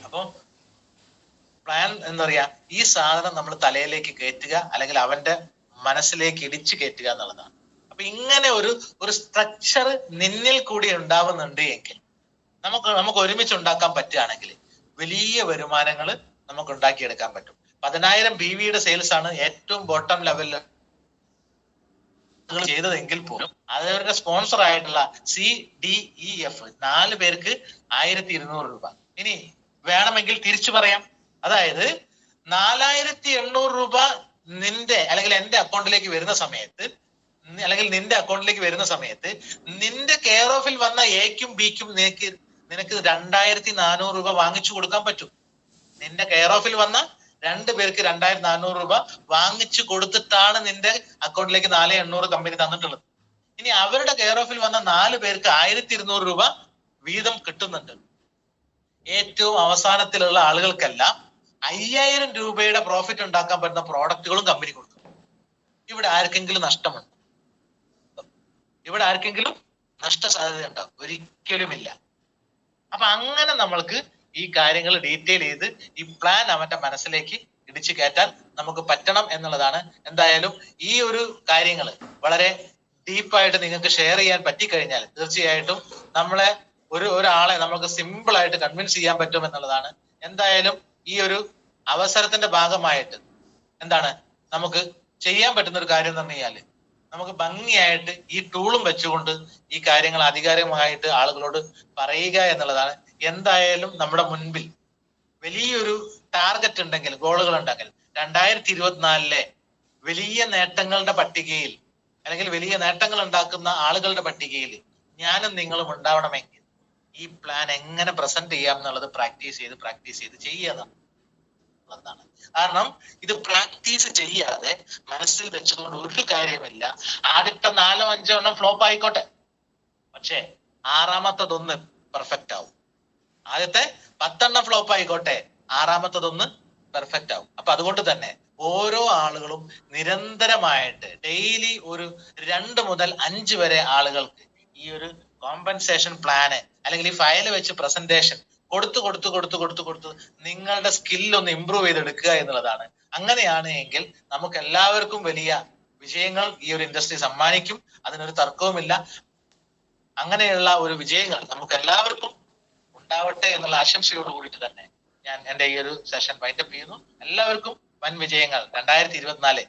അപ്പൊ പ്ലാൻ എന്താ പറയാ, ഈ സാധനം നമ്മൾ തലയിലേക്ക് കയറ്റുക, അല്ലെങ്കിൽ അവന്റെ മനസ്സിലേക്ക് ഇടിച്ചു കയറ്റുക എന്നുള്ളതാണ്. അപ്പൊ ഇങ്ങനെ ഒരു സ്ട്രക്ചർ നിന്നിൽ കൂടി ഉണ്ടാവുന്നുണ്ട് എങ്കിൽ നമുക്ക് ഒരുമിച്ച് ഉണ്ടാക്കാൻ പറ്റുകയാണെങ്കിൽ വലിയ വരുമാനങ്ങൾ നമുക്ക് ഉണ്ടാക്കിയെടുക്കാൻ പറ്റും. 10,000 BVയുടെ സെയിൽസ് ആണ് ഏറ്റവും ബോട്ടം ലെവലിൽ ചെയ്തതെങ്കിൽ പോലും അവരുടെ സ്പോൺസർ ആയിട്ടുള്ള CDEF 4 പേർക്ക് 1,200 രൂപ. ഇനി വേണമെങ്കിൽ തിരിച്ചു പറയാം. അതായത് 4,800 രൂപ നിന്റെ അല്ലെങ്കിൽ എന്റെ അക്കൗണ്ടിലേക്ക് വരുന്ന സമയത്ത്, അല്ലെങ്കിൽ നിന്റെ അക്കൗണ്ടിലേക്ക് വരുന്ന സമയത്ത് നിന്റെ കെയർ ഓഫിൽ വന്ന എക്കും ബിക്കും നിനക്ക് 2,400 രൂപ വാങ്ങിച്ചു കൊടുക്കാൻ പറ്റും. നിന്റെ കെയർ ഓഫിൽ വന്ന 2 പേർക്ക് 2,400 രൂപ വാങ്ങിച്ചു കൊടുത്തിട്ടാണ് നിന്റെ അക്കൗണ്ടിലേക്ക് 4,800 കമ്പനി തന്നിട്ടുള്ളത്. ഇനി അവരുടെ കെയർ ഓഫിൽ വന്ന 4 പേർക്ക് 1,200 രൂപ വീതം കിട്ടുന്നുണ്ട്. ഏറ്റവും അവസാനത്തിലുള്ള ആളുകൾക്കെല്ലാം 5,000 രൂപയുടെ പ്രോഫിറ്റ് ഉണ്ടാക്കാൻ പറ്റുന്ന പ്രോഡക്റ്റുകളും കമ്പനി കൊടുക്കും. ഇവിടെ ആർക്കെങ്കിലും നഷ്ടമുണ്ട്? ഇവിടെ ആർക്കെങ്കിലും നഷ്ട സാധ്യത ഉണ്ടോ? ഒരിക്കലുമില്ല. അപ്പൊ അങ്ങനെ നമ്മൾക്ക് ഈ കാര്യങ്ങൾ ഡീറ്റെയിൽ ചെയ്ത് ഈ പ്ലാൻ അവന്റെ മനസ്സിലേക്ക് ഇടിച്ചു കയറ്റാൻ നമുക്ക് പറ്റണം എന്നുള്ളതാണ്. എന്തായാലും ഈ ഒരു കാര്യങ്ങൾ വളരെ ഡീപ്പായിട്ട് നിങ്ങൾക്ക് ഷെയർ ചെയ്യാൻ പറ്റിക്കഴിഞ്ഞാൽ തീർച്ചയായിട്ടും നമ്മളെ ഒരാളെ നമുക്ക് സിമ്പിൾ ആയിട്ട് കൺവിൻസ് ചെയ്യാൻ പറ്റും എന്നുള്ളതാണ്. എന്തായാലും ഈ ഒരു അവസരത്തിന്റെ ഭാഗമായിട്ട് എന്താണ് നമുക്ക് ചെയ്യാൻ പറ്റുന്ന ഒരു കാര്യം എന്ന് പറഞ്ഞു കഴിഞ്ഞാൽ, നമുക്ക് ഭംഗിയായിട്ട് ഈ ടൂളും വെച്ചുകൊണ്ട് ഈ കാര്യങ്ങൾ ആധികാരികമായിട്ട് ആളുകളോട് പറയുക എന്നുള്ളതാണ്. എന്തായാലും നമ്മുടെ മുൻപിൽ വലിയൊരു ടാർഗറ്റ് ഉണ്ടെങ്കിൽ, ഗോളുകൾ ഉണ്ടെങ്കിൽ 2024 വലിയ നേട്ടങ്ങളുടെ പട്ടികയിൽ, അല്ലെങ്കിൽ വലിയ നേട്ടങ്ങൾ ഉണ്ടാക്കുന്ന ആളുകളുടെ പട്ടികയിൽ ഞാനും നിങ്ങളും ഉണ്ടാവണമെങ്കിൽ ഈ പ്ലാൻ എങ്ങനെ പ്രസന്റ് ചെയ്യാം എന്നുള്ളത് പ്രാക്ടീസ് ചെയ്ത് ചെയ്യുക. കാരണം ഇത് പ്രാക്ടീസ് ചെയ്യാതെ മനസ്സിൽ വെച്ചതുകൊണ്ട് ഒരു കാര്യമില്ല. ആദ്യത്തെ 4-5 എണ്ണം ഫ്ലോപ്പ് ആയിക്കോട്ടെ, പക്ഷെ 6ാമത്തതൊന്ന് പെർഫെക്റ്റ് ആവും. ആദ്യത്തെ 10 എണ്ണം ഫ്ലോപ്പ് ആയിക്കോട്ടെ, 6ാമത്തതൊന്ന് പെർഫെക്റ്റ് ആവും. അപ്പൊ അതുകൊണ്ട് തന്നെ ഓരോ ആളുകളും നിരന്തരമായിട്ട് ഡെയിലി ഒരു 2 മുതൽ 5 വരെ ആളുകൾക്ക് ഈ ഒരു കോമ്പൻസേഷൻ പ്ലാന് അല്ലെങ്കിൽ ഈ ഫയൽ വെച്ച് പ്രസന്റേഷൻ കൊടുത്ത് നിങ്ങളുടെ സ്കില്ലൊന്ന് ഇമ്പ്രൂവ് ചെയ്തെടുക്കുക എന്നുള്ളതാണ്. അങ്ങനെയാണ് എങ്കിൽ നമുക്ക് എല്ലാവർക്കും വലിയ വിജയങ്ങൾ ഈ ഒരു ഇൻഡസ്ട്രി സമ്മാനിക്കും. അതിനൊരു തർക്കവുമില്ല. അങ്ങനെയുള്ള ഒരു വിജയങ്ങൾ നമുക്ക് എല്ലാവർക്കും ഉണ്ടാവട്ടെ എന്നുള്ള ആശംസയോട് കൂടിയിട്ട് തന്നെ ഞാൻ എന്റെ ഈ ഒരു സെഷൻ വൈൻഡപ്പ് ചെയ്യുന്നു. എല്ലാവർക്കും വൻ വിജയങ്ങൾ 2024